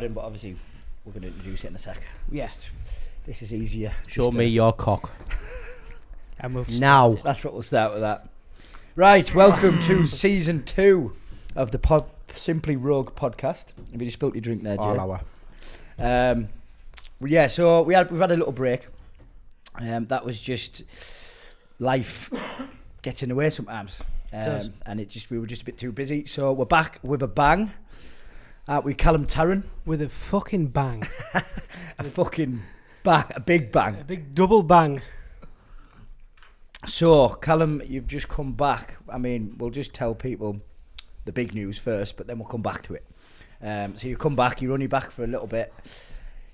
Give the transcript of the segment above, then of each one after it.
recording, but obviously we're going to introduce it in a sec. Yeah. This is easier. Show me your cock. And we'll Now. That's what we'll start with that. Right, welcome to season 2 of the Simply Rogue podcast. Have you just spilt your drink there, Jay? All hour. Yeah, so we've had a little break. That was just life gets in the way sometimes. And we were just a bit too busy. So we're back with a bang. We Callum Tarren. with a fucking bang. A fucking bang, a big bang. A big double bang. So, Callum, you've just come back. I mean, we'll just tell people the big news first, but then we'll come back to it. So you come back, you're only back for a little bit.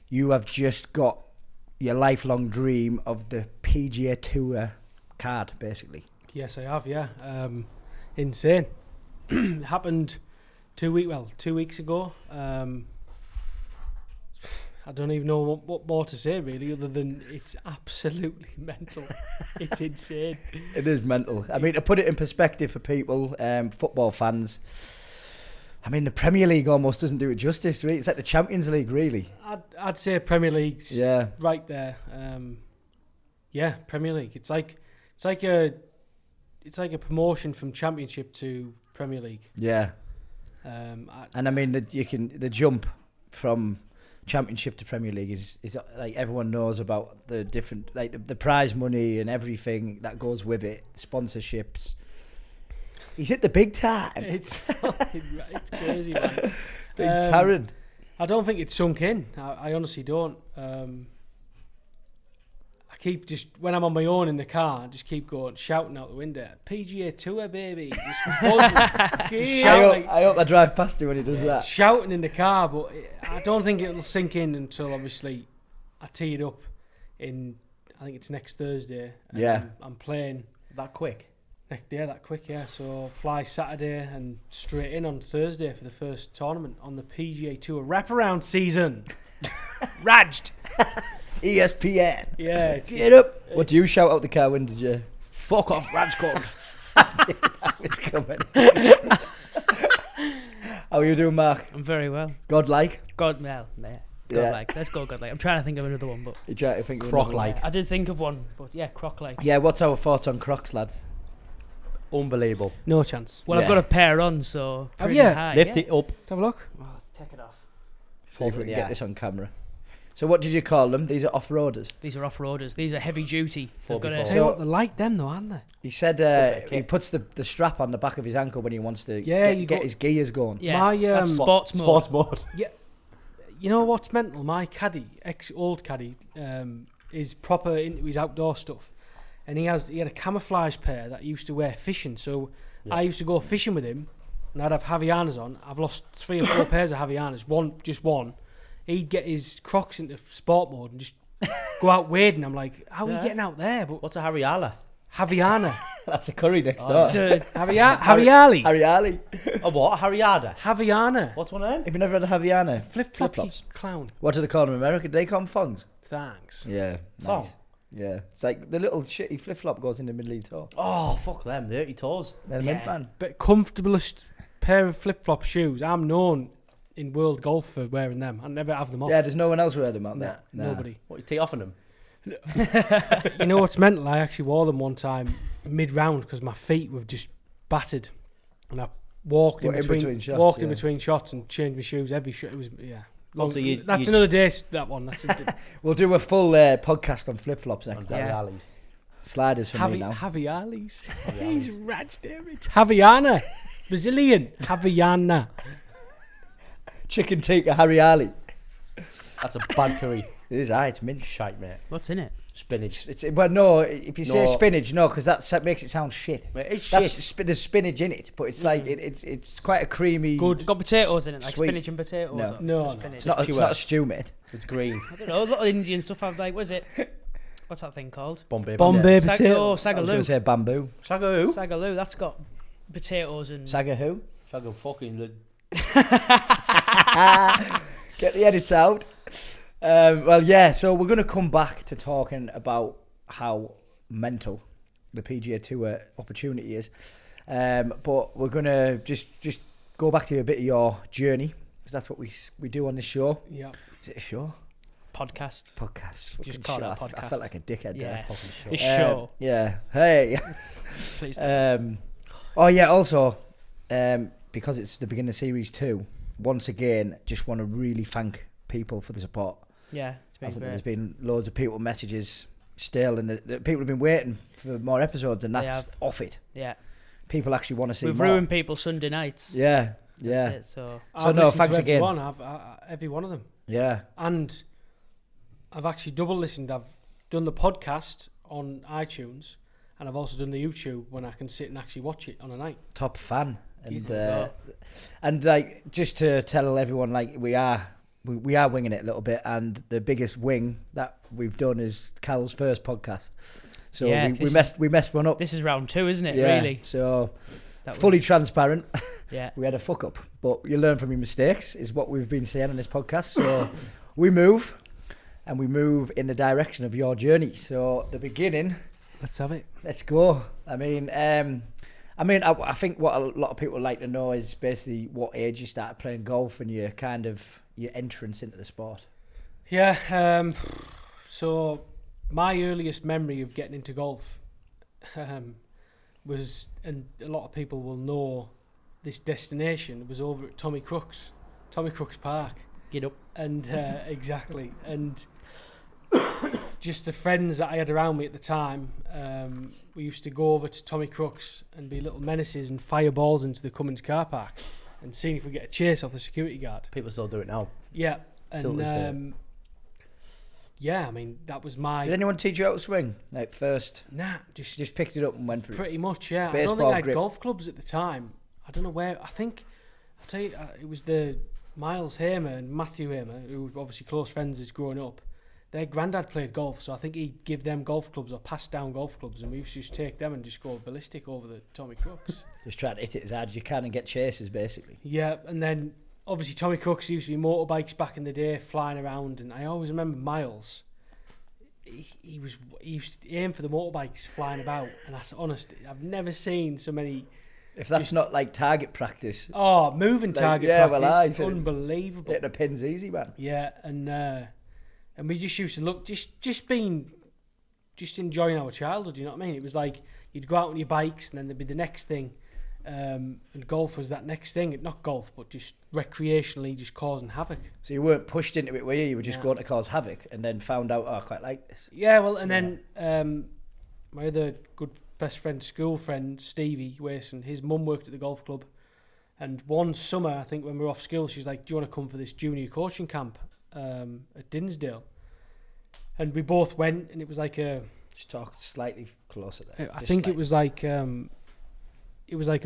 You have just got your lifelong dream of the PGA Tour card, basically. Yes, I have, yeah. Insane. It happened 2 weeks ago. I don't even know what more to say, really, other than it's absolutely mental. It's insane. It is mental. I mean, to put it in perspective for people, football fans, I mean, the Premier League almost doesn't do it justice, really. It's like the Champions League, really. I'd say Premier League's right there. Premier League. It's like a promotion from Championship to Premier League. Yeah. And I mean, the jump from Championship to Premier League is like everyone knows about the different, like the prize money and everything that goes with it, sponsorships. He's hit the big time. It's crazy, man. Big Tarren. I don't think it's sunk in. I honestly don't. I keep just, when I'm on my own in the car, I just keep shouting out the window, PGA Tour, baby. I hope I drive past him when he does that. Shouting in the car, but I don't think it'll sink in until, obviously, I tee it up I think it's next Thursday. Yeah. I'm playing. That quick? That quick, yeah. So fly Saturday and straight in on Thursday for the first tournament on the PGA Tour wraparound season. Rajed. ESPN. Yeah. Get up. What do you shout out the car window, Jay? Fuck off, Rajcock. It's coming. How are you doing, Mark? I'm very well. Godlike? Godlike. Let's go Godlike. I'm trying to think of another one, but You trying to think of Croc-like. I did think of one, but yeah, Croc-like. Yeah, what's our thoughts on Crocs, lads? Unbelievable. No chance. Well, Yeah. I've got a pair on, so Have pretty you? high, Lift yeah. it up. Let's have a look. Oh, take it off. See if we can Yeah. get this on camera. So what did you call them? These are off-roaders. These are off-roaders. These are heavy duty. They've got 4x4. Tell you what, they're like them though, aren't they? He said Okay, he puts the strap on the back of his ankle when he wants to Yeah, you get got- his gears going. Yeah, My, that's sports mode. Sports mode. You know what's mental? My caddy, ex-old caddy, is proper into his outdoor stuff. And he had a camouflage pair that he used to wear fishing. So I used to go fishing with him and I'd have Havianas on. I've lost 3 or 4 pairs of Havianas, just one. He'd get his Crocs into sport mode and just go out wading. I'm like, how are you getting out there? But What's a Harriala? Haviana. That's a curry next door. It's a- Haviali. Harry Ali. A what? Harriada? Haviana. What's one of them? Have you never had a Haviana? Flip-floppy Flip-flops. clown. What do they call them in America? Do they call them thongs? Thanks. Yeah. Thong? Nice. Yeah. It's like the little shitty flip-flop goes in the middle of your toe. Oh, fuck them. Dirty toes. They're mint, man. But comfortablest pair of flip-flop shoes. I'm known in world golf for wearing them. I never have them off. Yeah, there's no one else wear them out Nah, there. nobody. What, you tee off on them? You know what's mental? I actually wore them one time mid-round because my feet were just battered, and I walked in between shots and changed my shoes every shot. It was long. So you- that's you- another day. That one. That's We'll do a full podcast on flip-flops next On time. Yeah. Harrialis. Sliders for me now. Javialis. He's raj there. It's Javiana, Brazilian Javiana. Chicken tikka Harry Ali. That's a bad curry. It is, it's mint. Shite, mate. What's in it? Spinach. Well, no, if you say No. spinach, no, because that makes it sound shit. Mate, it's shit. There's spinach in it, but it's like it's quite a creamy. Good. Got potatoes in it, like Sweet. spinach and potatoes. No. or No, just no. spinach? It's not pure. a stew, mate. It's green. I don't know. A lot of Indian stuff have like, what is it? What's that thing called? Bombay. Bombay Sag- potato. oh, I was going to sagaloo. say bamboo. Sago who? Sagaloo. That's got potatoes and. Saga who? Sago fucking... Get the edits out. Well, yeah, so we're going to come back to talking about how mental the PGA Tour opportunity is. But we're going to just go back to a bit of your journey because that's what we do on this show. Yeah. Is it a show? Podcast. Podcast. Just Fucking call it a show. I podcast. felt like a dickhead Yeah. there. It's show. Yeah. Hey. Please don't. Oh yeah. Also, because it's the beginning of series 2, once again, just want to really thank people for the support. Yeah, it's been There's great. been loads of people messages still, and the people have been waiting for more episodes, and They that's have. off it. Yeah. People actually want to see We've more. ruined people's Sunday nights. Yeah. Yeah. That's it, so So I've no, listened thanks to again. everyone. Every one of them. Yeah. And I've actually double listened. I've done the podcast on iTunes, and I've also done the YouTube when I can sit and actually watch it on a night. Top fan. Easy. And like, just to tell everyone, like, we are winging it a little bit, and the biggest wing that we've done is Cal's first podcast. So Yeah, we messed one up. this is round 2, isn't it? Yeah, Really? So That fully was- transparent. Yeah. We had a fuck up, but you learn from your mistakes, is what we've been saying on this podcast. So we move in the direction of your journey. So the beginning, Let's have it. let's go. I think what a lot of people like to know is basically what age you started playing golf and your entrance into the sport. Yeah. So my earliest memory of getting into golf was, and a lot of people will know this destination, was over at Tommy Crocs Park. Get up. And exactly, and just the friends that I had around me at the time, we used to go over to Tommy Crocs and be little menaces and fire balls into the Cummins car park and seeing if we get a chase off the security guard. People still do it now. Yeah, Still to this day. and yeah, I mean that was my Did anyone teach you how to swing? Like first, just picked it up and went through. pretty much, yeah. I don't Baseball think I had grip. golf clubs at the time. I don't know where. I think I'll tell you, it was the Miles Hamer and Matthew Hamer, who were obviously close friends as growing up. Their granddad played golf, so I think he'd give them golf clubs or pass down golf clubs, and we used to just take them and just go ballistic over the Tommy Crooks. Just trying to hit it as hard as you can and get chases, basically. Yeah, and then obviously Tommy Crooks used to be motorbikes back in the day, flying around, and I always remember Miles. He used to aim for the motorbikes flying about, and that's honest. I've never seen so many. If that's not like target practice, Oh, moving Like, target yeah, practice, well, aye, it's so- unbelievable. hitting the pin's easy, man. Yeah, and we just used to look, just enjoying our childhood. You know what I mean? It was like you'd go out on your bikes, and then there'd be the next thing, and golf was that next thing. Not golf, but just recreationally, just causing havoc. So you weren't pushed into it, were you? You were just Yeah. going to cause havoc, and then found out, oh, I quite like this. Yeah, well, and then my other good best friend, school friend, Stevie Wason, his mum worked at the golf club. And one summer, I think when we were off school, she's like, do you want to come for this junior coaching camp at Dinsdale? And we both went, and it was like Just talk slightly closer there. I think it was like a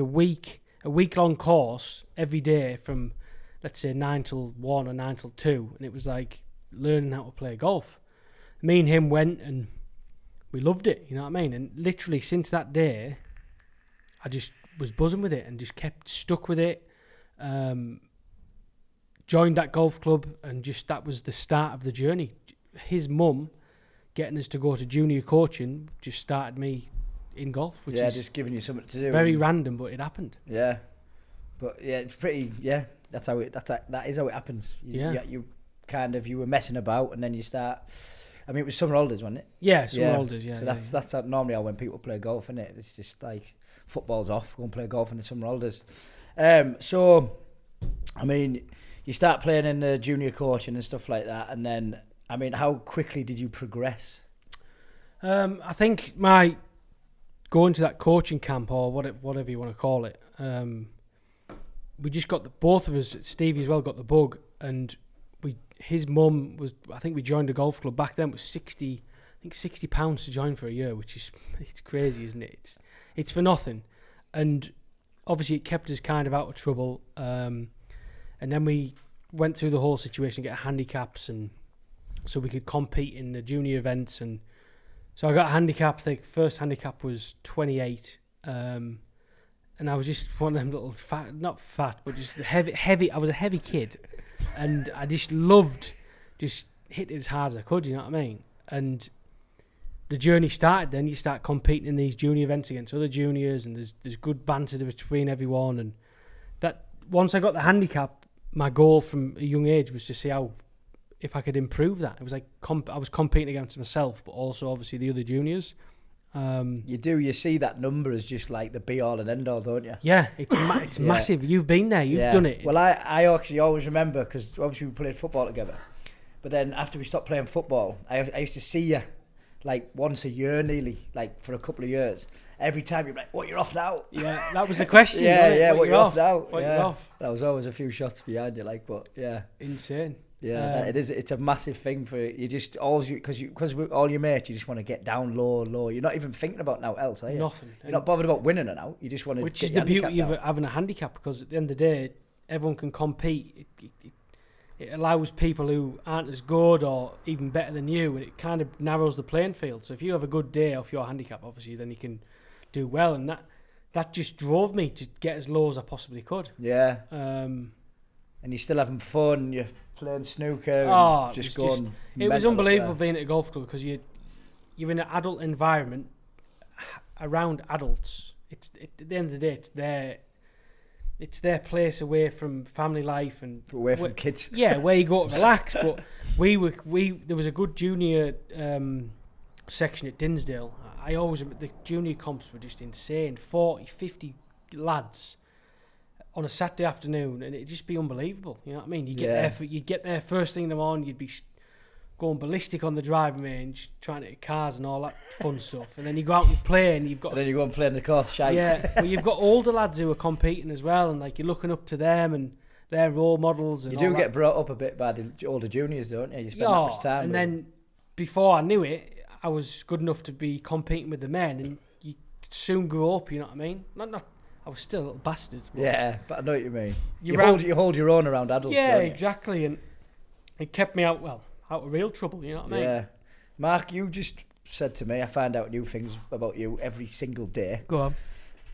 week-long course every day from, let's say, 9 till 1 or 9 till 2. And it was like learning how to play golf. Me and him went, and we loved it, you know what I mean? And literally since that day, I just was buzzing with it and just kept stuck with it. Joined that golf club, and just that was the start of the journey. His mum getting us to go to junior coaching just started me in golf, which is just giving you something to do. very random, but it happened. Yeah, but yeah, it's pretty. Yeah, that is how it happens. You were messing about, and then you start. I mean, it was summer holidays, wasn't it? Yeah, summer holidays, yeah. So yeah, that's how, normally how when people play golf, isn't it? It's just like football's off, go and play golf in the summer holidays. So, I mean, you start playing in the junior coaching and stuff like that, and then, I mean, how quickly did you progress? I think my going to that coaching camp, or whatever you want to call it, we just got both of us, Stevie as well, got the bug, and his mum was, I think we joined a golf club back then. It was £60 to join for a year, which is, it's crazy, isn't it? It's for nothing, and obviously it kept us kind of out of trouble. And then we went through the whole situation, get handicaps, and so we could compete in the junior events. And so I got a handicap. I think first handicap was 28, and I was just one of them little not fat, but just heavy. I was a heavy kid, and I just loved just hit it as hard as I could. You know what I mean? And the journey started. Then you start competing in these junior events against other juniors, and there's good banter between everyone. And that once I got the handicap, my goal from a young age was to see if I could improve that. It was like I was competing against myself, but also obviously the other juniors. You see that number as just like the be all and end all, don't you? Yeah, it's massive. You've been there, you've done it. Well, I actually always remember, because obviously we played football together, but then after we stopped playing football, I used to see you like once a year nearly, like for a couple of years. Every time you're like, what, you're off now? Yeah, that was the question. What you're off now? What you're off? That was always a few shots behind you, like, but yeah. Insane. Yeah, it is. It's a massive thing for you. Just because all your mates, you just want to get down low. You're not even thinking about now else, are you? Nothing. You're not bothered about winning it now. You just want to. Which is the beauty of having a handicap, because at the end of the day, everyone can compete. It allows people who aren't as good or even better than you, and it kind of narrows the playing field. So if you have a good day off your handicap, obviously, then you can do well, and that just drove me to get as low as I possibly could. Yeah. And you're still having fun. You're playing snooker. And just going. It was unbelievable being at a golf club, because you're in an adult environment around adults. At the end of the day, it's their place away from family life and away from kids. Yeah, where you go to relax. But there was a good junior section at Dinsdale. The junior comps were just insane. 40, 50 lads on a Saturday afternoon, and it'd just be unbelievable. You know what I mean? You'd get there first thing in the morning, you'd be going ballistic on the driving range, trying to hit cars and all that fun stuff. And then you go out and play, and then you go and play in the course shite. Yeah, well, you've got older lads who are competing as well, and like you're looking up to them and their role models. And you do get brought up a bit by the older juniors, don't you? You spend that much time. And then before I knew it, I was good enough to be competing with the men, and you soon grow up. You know what I mean? Not. I was still a little bastard. Yeah, but I know what you mean. You hold your own around adults. Yeah, exactly, and it kept me out of real trouble. You know what I mean? Yeah. Mark, you just said to me, I find out new things about you every single day. Go on.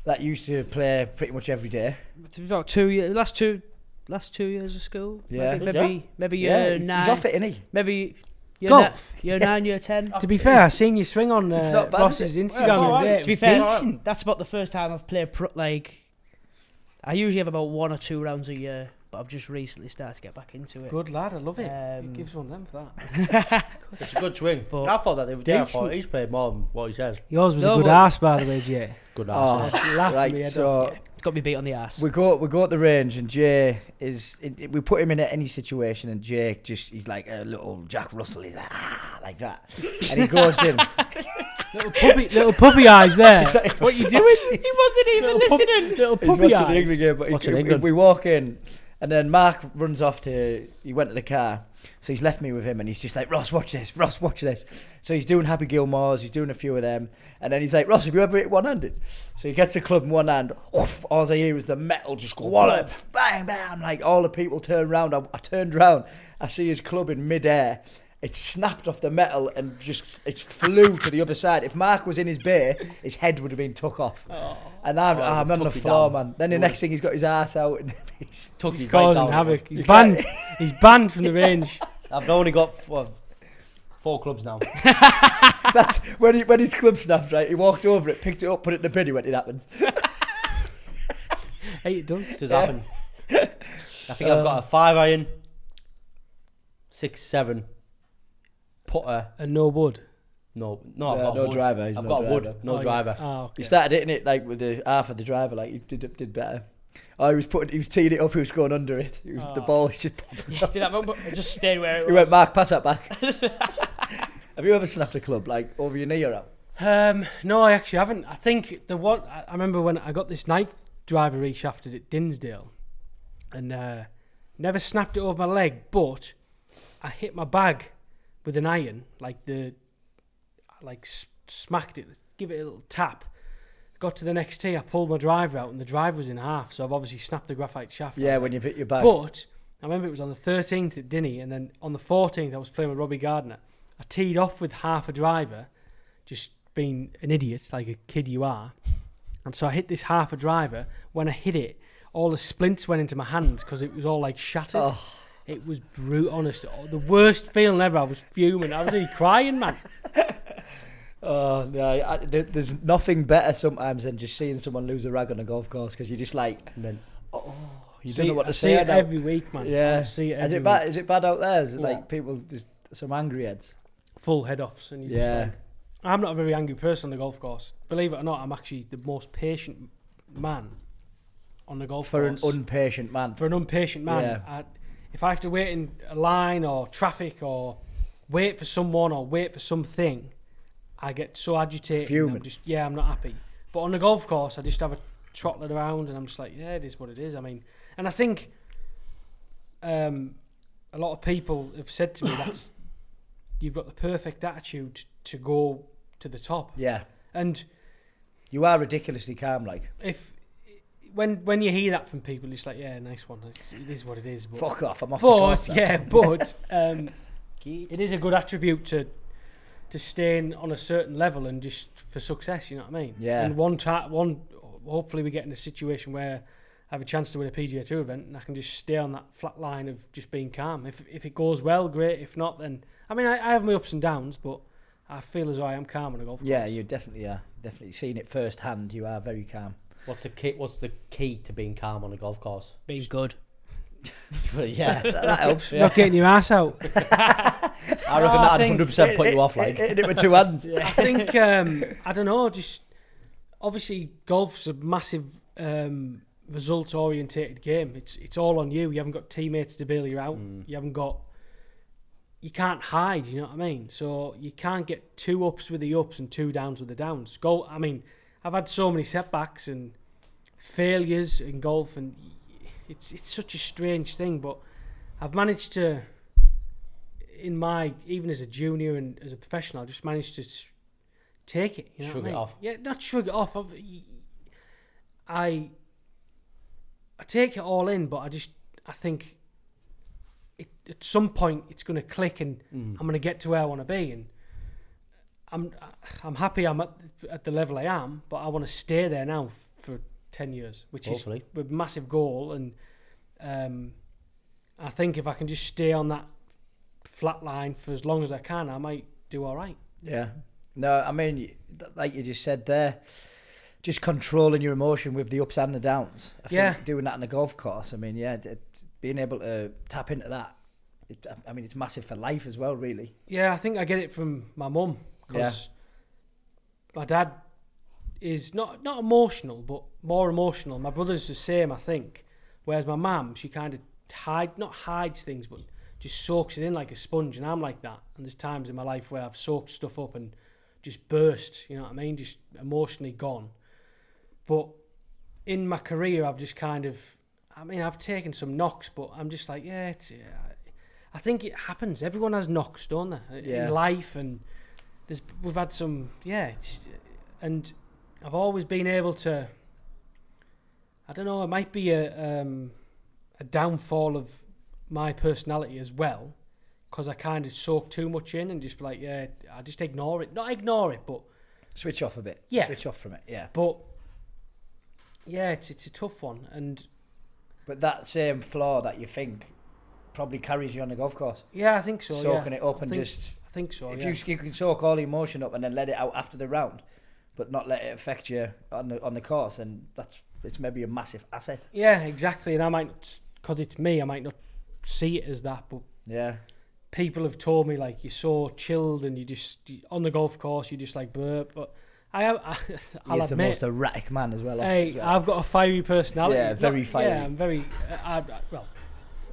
That you used to play pretty much every day. It's about 2 years. Last 2 years of school. Yeah. Maybe year 9. He's off it, isn't he? Maybe year Golf. 9, year 10. To be fair, I seen you swing on It's not bad, Ross's is it? Instagram the other day. To be fair, that's about the first time I've played I usually have about 1 or 2 rounds a year, but I've just recently started to get back into it. Good lad, I love it. He gives one of them for that. It's a good swing. But I thought that the other day. I decent. thought he's played more than what he says. Yours was a good arse, by the way, Jay. Good ass. Right, so it's got me beat on the ass. we go at the range, and Jay we put him in any situation, and Jay he's like a little Jack Russell. He's like that, and he goes in. little puppy eyes there. Like, what you doing? He wasn't even listening. Little He's puppy watching eyes. the England game, but we walk in, and then Mark runs off he went to the car, so he's left me with him, and he's just like, Ross, watch this. So he's doing Happy Gilmore's, he's doing a few of them, and then he's like, Ross, have you ever hit one-handed? So he gets the club in one hand, all I hear is the metal just go wallop, bang, bang, like all the people turn around. I turned around, I see his club in mid-air. It snapped off the metal and it flew to the other side. If Mark was in his bay, his head would have been took off. And I'm on the floor, man. Then the next thing, he's got his ass out and he's causing havoc. He's banned. He's banned from the range. I've only got 4 clubs now. That's when his club snapped, right? He walked over it, picked it up, put it in the bin. He went, "It happens." Hey, it does. It does happen. I think I've got a 5-iron, 6-7 putter. And no wood. No, I've got no a wood. driver. I've got a wood, no driver. Okay. He started hitting it like with the half of the driver, like he did better. He was teeing it up. He was going under it. The ball was just popping up. Did that, but just stay where it was. He went, Mark, pass that back. Have you ever snapped a club like over your knee or out? No, I actually haven't. I think I remember when I got this Nike driver reshafted at Dinsdale, and never snapped it over my leg, but I hit my bag with an iron, smacked it, give it a little tap. Got to the next tee, I pulled my driver out, and the driver was in half, so I've obviously snapped the graphite shaft. Yeah, when you've hit your bag. But I remember it was on the 13th at Dinny, and then on the 14th I was playing with Robbie Gardner. I teed off with half a driver, just being an idiot, like a kid you are. And so I hit this half a driver. When I hit it, all the splints went into my hands because it was all like shattered. Oh. It was brutal, honest. The worst feeling ever. I was fuming. I was really crying, man. Oh no! There's nothing better sometimes than just seeing someone lose a rag on a golf course, because you're just like, You don't know what to I say. see it about- every week, man. Yeah. I see it Is every it bad? week. Is it bad out there? Is it What? like people just some angry heads? Full head-offs. And you're Yeah. just like, I'm not a very angry person on the golf course. Believe it or not, I'm actually the most patient man on the golf For course. an impatient man. For an impatient man. Yeah. If I have to wait in a line or traffic or wait for someone or wait for something, I get so agitated. Fuming. I'm not happy. But on the golf course, I just have a trotting around and I'm just like, yeah, it is what it is. I mean, and I think a lot of people have said to me that's you've got the perfect attitude to go to the top. Yeah. And You are ridiculously calm, like. when you hear that from people, it's like, yeah, nice one. It is what it is. But, Fuck off, I'm off the course. It is a good attribute to staying on a certain level and just for success. You know what I mean? Yeah. And hopefully we get in a situation where I have a chance to win a PGA Tour event and I can just stay on that flat line of just being calm. If it goes well, great. If not, then I mean I have my ups and downs, but I feel as though I am calm on a golf course. Yeah, you definitely are. Definitely seen it firsthand. You are very calm. What's the key to being calm on a golf course? Being good. But yeah, that helps. Not getting your ass out. I reckon that'd 100% put you off. Like, Hit it with two hands. I think I don't know. Just obviously, golf's a massive result-orientated game. It's all on you. You haven't got teammates to bail you out. You can't hide. You know what I mean? So you can't get 2 ups with the ups and 2 downs with the downs. I mean, I've had so many setbacks and failures in golf, and it's such a strange thing. But I've managed to, even as a junior and as a professional, I just managed to take it. You know Shrug what I it mean? off. Yeah, not shrug it off. I take it all in, but I think at some point it's going to click and I'm going to get to where I want to be, and I'm happy I'm at the level I am, but I want to stay there now for 10 years, which Hopefully. is a massive goal. And I think if I can just stay on that flat line for as long as I can, I might do all right. Yeah. No, I mean, like you just said there, just controlling your emotion with the ups and the downs. I think doing that on a golf course, I mean, being able to tap into that, it's massive for life as well, really. Yeah, I think I get it from my mum, because my dad is not emotional, but more emotional. My brother's the same, I think. Whereas my mum, she kind of not hides things, but just soaks it in like a sponge, and I'm like that. And there's times in my life where I've soaked stuff up and just burst, you know what I mean? Just emotionally gone. But in my career, I've just I've taken some knocks, but I'm just like, I think it happens. Everyone has knocks, don't they? In life, and we've had some, and I've always been able to, I don't know, it might be a downfall of my personality as well, because I kind of soak too much in and just be like, I just ignore it. Not ignore it, but switch off a bit. Yeah. Switch off from it, yeah. But it's a tough one. But that same flaw that you think probably carries you on the golf course. Yeah, I think so. Soaking it up I and just... I think so, If you can soak all the emotion up and then let it out after the round, but not let it affect you on the course, and it's maybe a massive asset. Yeah, exactly. And I might, because it's me, I might not see it as that, but people have told me, like, you're so chilled and on the golf course you just like burp, but I'll He's the admit, most erratic man as well. hey, I've got a fiery personality. Yeah, very fiery. Yeah, I'm very, I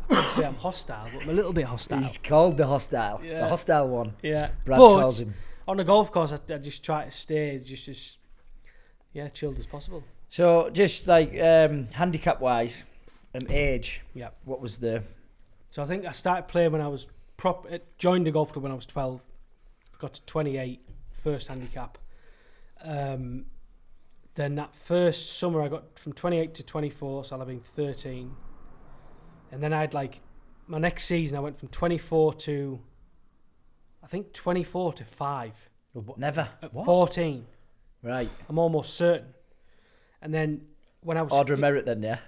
wouldn't say I'm hostile, but I'm a little bit hostile. He's called the hostile. Yeah. The hostile one. Yeah. Brad But calls him. on the golf course, I just try to stay just as chilled as possible. So just like handicap wise and age, what was So I think I started playing when I was joined the golf club when I was 12, got to 28, first handicap. Then that first summer I got from 28 to 24, so I'll have been 13. And then I had my next season I went from 24 to, I think 24 to 5. Never. At 14. Right. I'm almost certain. And then when I was... Order of merit then, yeah?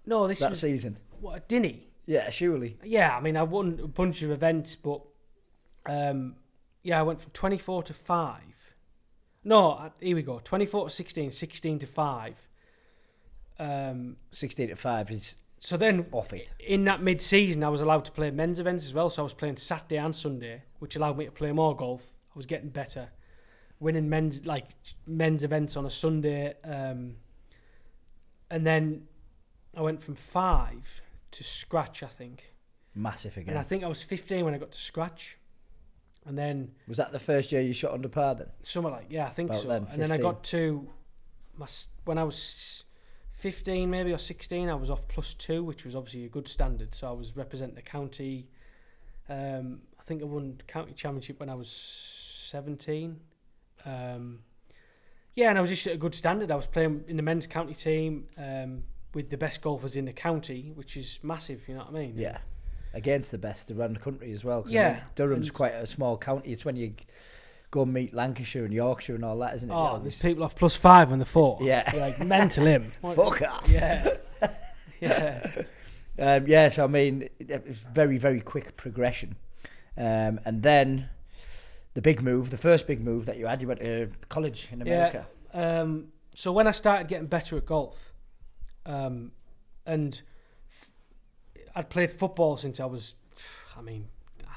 No, this that was... season. What, didn't he? Yeah, surely. Yeah, I mean, I won a bunch of events, but... I went from 24 to 5. No, here we go. 24 to 16, 16 to 5. 16 to 5 is So then, off it. in that mid-season, I was allowed to play men's events as well. So I was playing Saturday and Sunday, which allowed me to play more golf. I was getting better, winning men's events on a Sunday, and then I went from 5 to scratch, I think. Massive again. And I think I was 15 when I got to scratch, and then was that the first year you shot under par then? somewhere I think About so. then, And then I 15. got to when I was 15 maybe or 16, I was off +2, which was obviously a good standard. So I was representing the county. I think I won county championship when I was 17. And I was just at a good standard. I was playing in the men's county team with the best golfers in the county, which is massive. You know what I mean? Yeah, against the best around the country as well. 'Cause Yeah. I mean, Durham's quite a small county. It's when you go and meet Lancashire and Yorkshire and all that, isn't it? Oh, Yeah, there's people off +5 on the 4. Yeah. You're like mental him. Fuck off. Yeah. Yeah. So I mean, it was very, very quick progression. And then the first big move that you had, you went to college in America. Yeah. So when I started getting better at golf, and I'd played football since I was, I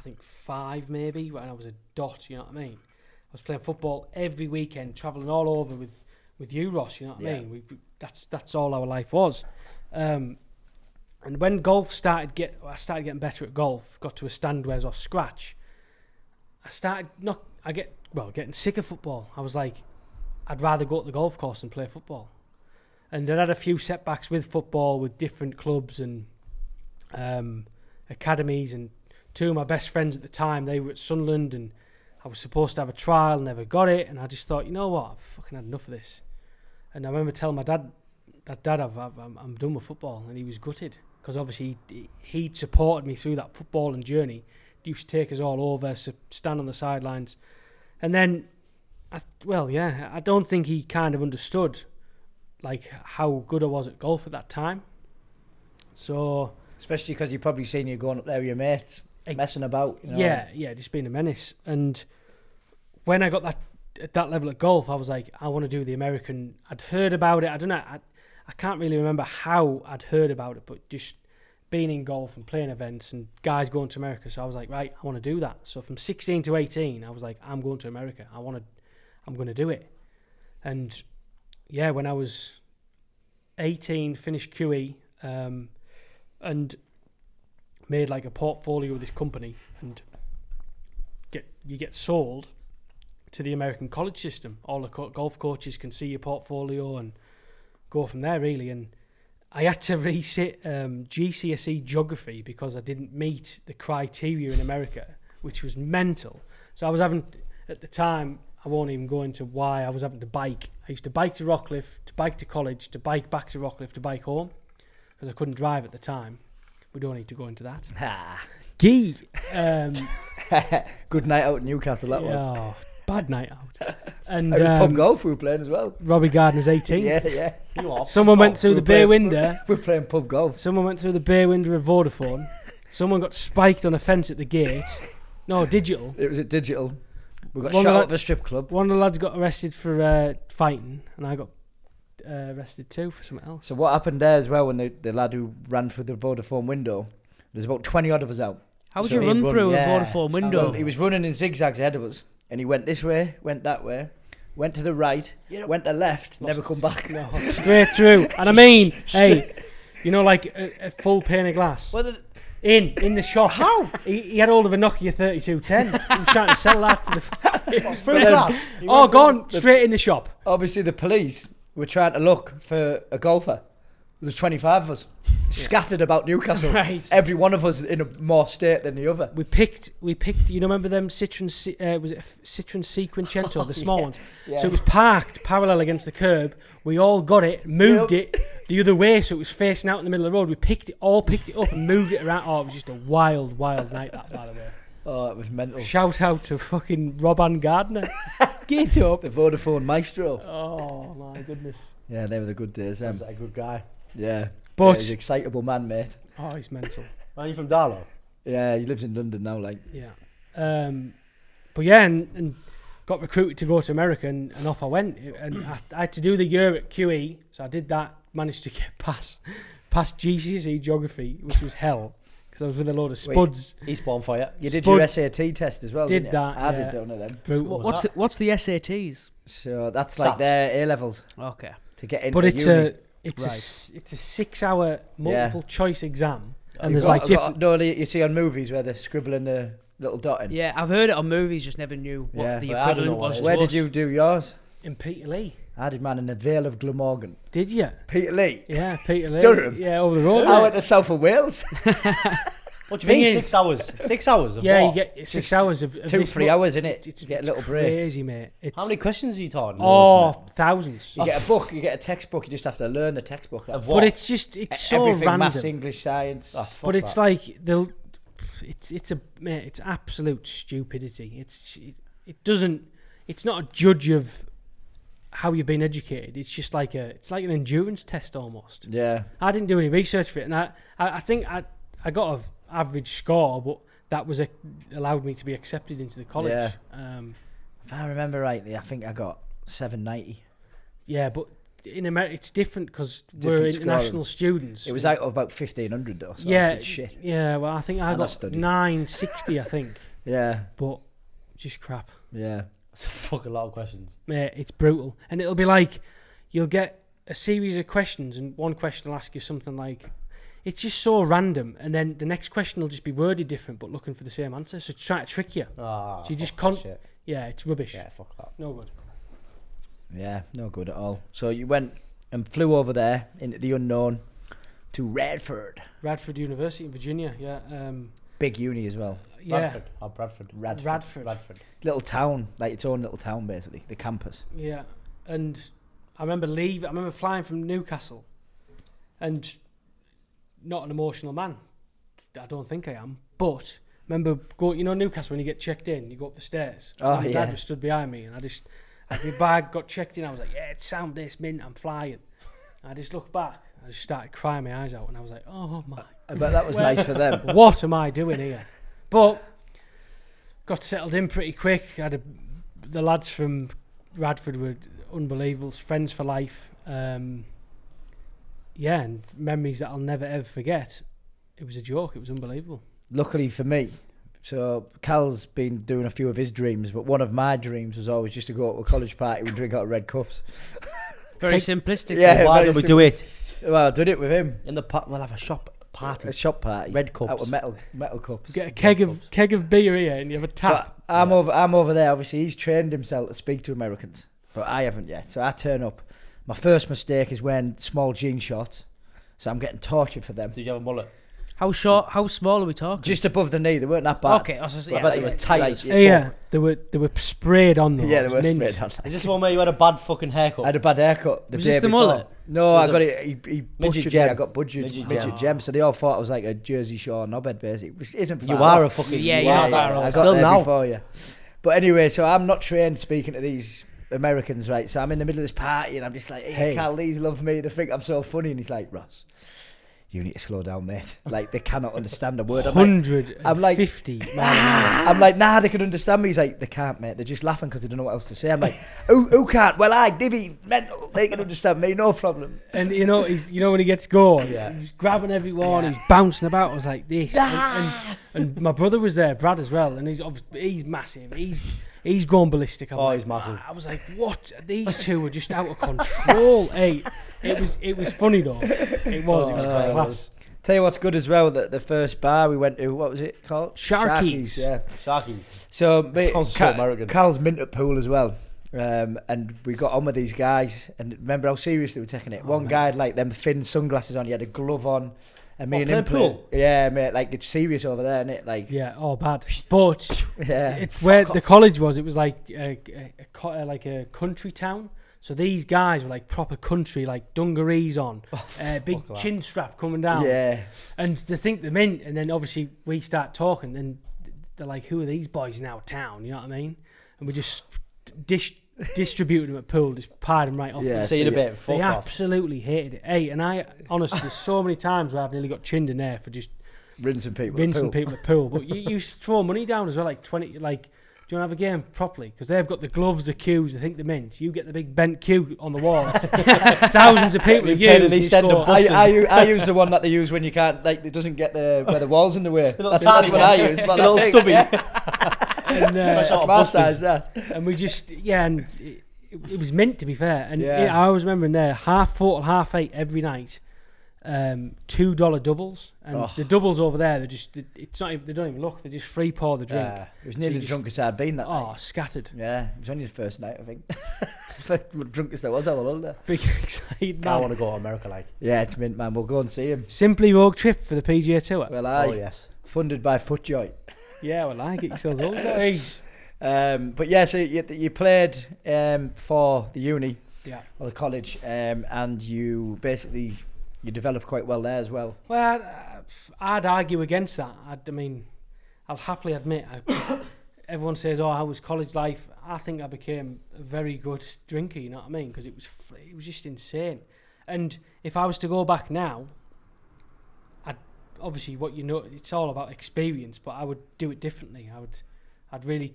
think 5 maybe, when I was a dot, you know what I mean? I was playing football every weekend, travelling all over with you, Ross, you know what I mean? That's all our life was. And when I started getting better at golf, got to a stand where I was off scratch, getting sick of football. I was like, I'd rather go to the golf course and play football. And I had a few setbacks with football, with different clubs and academies, and 2 of my best friends at the time, they were at Sunderland, and I was supposed to have a trial, never got it, and I just thought, you know what, I've fucking had enough of this. And I remember telling my dad, I'm done with football, and he was gutted, because obviously he'd supported me through that footballing journey. He used to take us all over, stand on the sidelines, and then, I don't think he kind of understood like how good I was at golf at that time. So Especially because you've probably seen you going up there with your mates, messing about. You know? Yeah, just being a menace. And when I got at that level of golf, I was like, I want to do the American. I'd heard about it. I don't know. I can't really remember how I'd heard about it, but just being in golf and playing events and guys going to America. So I was like, right, I want to do that. So from 16 to 18, I was like, I'm going to America. I'm going to do it. And yeah, when I was 18, finished QE, and made like a portfolio with this company, and you get sold to the American college system. All the golf coaches can see your portfolio and go from there, really. And I had to resit GCSE geography because I didn't meet the criteria in America, which was mental. So I was having, at the time, I won't even go into why I was having to bike. I used to bike to Rockcliffe, to bike to college, to bike back to Rockcliffe, to bike home, because I couldn't drive at the time. We don't need to go into that. Gee! Good night out in Newcastle, that was. Oh, bad night out. And It was pub golf we were playing as well. Robbie Gardner's 18. Yeah. Someone went through the bay window. We were playing pub golf. Someone went through the bay window of Vodafone. Someone got spiked on a fence at the gate. No, digital. It was at Digital. We got One shot of at the strip club. One of the lads got arrested for fighting, and I got arrested too for something else. So what happened there as well, when the lad who ran through the Vodafone window, there's about 20 odd of us out. How would So you run through a yeah. Vodafone window? Well, he was running in zigzags ahead of us, and he went this way, went that way, went to the right, went to left, never come back. No, straight through. And I mean, hey, you know, like a full pane of glass. In the shop. How? He had hold of a Nokia 3210. He was trying to sell that to the... Through glass. Oh, gone straight in the shop. Obviously, the police were trying to look for a golfer. There's 25 of us scattered about Newcastle. Right. Every one of us in a more state than the other. We picked. You know, remember them Citroen? Was it a Citroen Cinquecento, the small ones? Yeah. So it was parked parallel against the curb. We all got it, moved it the other way, so it was facing out in the middle of the road. We picked it up and moved it around. Oh, it was just a wild, wild night, that, by the way. Oh, it was mental. Shout out to fucking Robin Gardner. Get up. The Vodafone Maestro. Oh my goodness. Yeah, they were the good days. He's a good guy. Yeah. But he's an excitable man, mate. oh, he's mental. Are you from Darlow? Yeah, he lives in London now, like. Yeah. But yeah, and got recruited to go to America, and off I went. And I had to do the year at QE, so I did that. Managed to get past passed GCSE geography, which was hell, because I was with a load of spuds. Eastbourne for you. You did your SAT test as well, Did didn't you? that, I yeah. did one of them. Brutal. What's the SATs? So that's like SATs. their A-levels Okay. to get into But it's uni. a 6-hour multiple choice exam, and You've there's like different. no, you see on movies where they're scribbling the little dot in. Yeah, I've heard it on movies, just never knew what Yeah. the But I don't know equivalent what was. it to Where did us. you do yours? In Peterlee. I did mine in the Vale of Glamorgan. Did you? Peterlee. Yeah, Peterlee. Durham? Yeah, over the road. I mate. went to South of Wales. What do you Thing mean? is- 6 hours? 6 hours of Yeah, what? you get 6 hours of 2-3 hours in it. It's You get a little break. crazy, mate. It's, How many questions are you taught? Oh, thousands. You get a book. You get a textbook. You just have to learn the textbook. Of But what? it's just so Everything, random. maths, English, science. Oh, fuck But it's that. like it's absolute stupidity. It doesn't. It's not a judge of how you've been educated. It's just like it's like an endurance test almost. Yeah. I didn't do any research for it, and I think I got an average score, but that was allowed me to be accepted into the college. Yeah. If I remember rightly, I think I got 790. Yeah, but in America it's different because Different we're scoring. international students. It was out of about 1,500 though. So I yeah, did shit. yeah. Well, I think I And I got studied. 960, I think, Yeah. but just crap. Yeah. It's a fucking lot of questions. Mate, it's brutal. And it'll be like, you'll get a series of questions, and one question will ask you something like, it's just so random, and then the next question will just be worded different, but looking for the same answer. So it's trying to trick you. Ah, So you just fuck that shit. Yeah, it's rubbish. Yeah, fuck that. No good. Yeah. No good at all. So you went and flew over there into the unknown to Radford. Radford University in Virginia, yeah. Big uni as well. Yeah. Bradford. Oh, Bradford. Radford. Little town, like its own little town basically. The campus. Yeah. And I remember flying from Newcastle, and not an emotional man. I don't think I am. But remember, Newcastle, when you get checked in, you go up the stairs. Oh, My yeah. dad was stood behind me, and my bag got checked in. I was like, yeah, it's sound this, mint, I'm flying. I just looked back. I just started crying my eyes out, and I was like, oh my. I bet that was nice for them. What am I doing here? But got settled in pretty quick. The lads from Radford were unbelievable, friends for life. Yeah, and memories that I'll never ever forget. It was a joke. It was unbelievable. Luckily for me, so Cal's been doing a few of his dreams, but one of my dreams was always just to go to a college party and drink out of red cups. Very simplistic. Yeah. Why very don't we do it? Well, I did it with him. In the we'll have a shop party. A shop party. Red cups. Out of metal cups. Get a keg of beer here, and you have a tap. But I'm over there. Obviously, he's trained himself to speak to Americans, but I haven't yet. So I turn up. My first mistake is wearing small jean shorts, so I'm getting tortured for them. Did you have a mullet? How short? How small are we talking? Just above the knee. They weren't that bad. Okay, I was just, I yeah, bet they were tight as fuck. Yeah, they were sprayed on though. Yeah, It they was were mint. sprayed on. Is this one where you had a bad fucking haircut? I had a bad haircut the Was day this the before. mullet? No, Was I got it. He Midget butchered me. gem. I got budgeted. Midget Midget gem. gem. So they all thought I was like a Jersey Shore knobhead, basically, which isn't far You are a off. fucking... Yeah, you you're are not far that. off. I got Still there now. before you. But anyway, so I'm not trained speaking to these Americans, right? So I'm in the middle of this party and I'm just like, hey, Cal, these love me. They think I'm so funny. And he's like, Ross, you need to slow down, mate. Like, they cannot understand a word. I'm like, 150. I'm like, nah, they can understand me. He's like, they can't, mate. They're just laughing because they don't know what else to say. I'm like, who can't? Well, Divvy, mental. They can understand me, no problem. And when he gets going, he's grabbing everyone, he's bouncing about. I was like this, and my brother was there, Brad as well, and he's massive. He's going ballistic. He's massive. I was like, what? These two were just out of control. Hey, it was funny though. It was class. Tell you what's good as well, that the first bar we went to, what was it called? Sharky's. Yeah. Sharkies. So, mate, Sounds so American. Cal's mint at pool as well. And we got on with these guys, and remember how seriously we were taking it. One guy had like them thin sunglasses on, he had a glove on, and me and him playing pool? Yeah, mate, like it's serious over there, isn't it? Like, Yeah, all bad. But yeah, where the college was, it was like a country town. So these guys were like proper country, like dungarees on, big that. chin strap coming down. yeah. And they think they're mint, and then obviously we start talking, and they're like, who are these boys in our town? You know what I mean? And we just distributed them at pool, just pied them right off. Yeah. See you in a bit. Fuck They off. absolutely hated it. Hey, and I, honestly, there's so many times where I've nearly got chinned in there for just Rinsing people. rinsing people at pool. But you throw money down as well, like 20, like do you want to have a game properly? Because they've got the gloves, the cues, they think the mint. You get the big bent cue on the wall. Thousands of people use. I use the one that they use when you can't, like, it doesn't get where the wall's in the way. That's what I use. A little stubby. And, that's my size, that. And we just, and it was mint, to be fair. And I always remember in there, 4:30 till 8:30 every night. $2 doubles, and the doubles over there, they're just, it's not even, they don't even look, they just free pour the drink. It was nearly the drunkest I'd been that night. Scattered. Yeah, it was only the first night, I think. First drunkest I was, I was older. Big excited, I want to go to America, like. Yeah, it's mint, man. We'll go and see him. Simply Rogue trip for the PGA Tour. Well, yes. Funded by Footjoy. Yeah, well, I get yourselves all boys. But yeah, so you played for the uni, or the college, and you basically you developed quite well there as well. Well, I'd argue against that. I mean, I'll happily admit, everyone says, "Oh, how was college life?" I think I became a very good drinker. You know what I mean? Because it was just insane. And if I was to go back now, obviously, it's all about experience, but I would do it differently. I'd really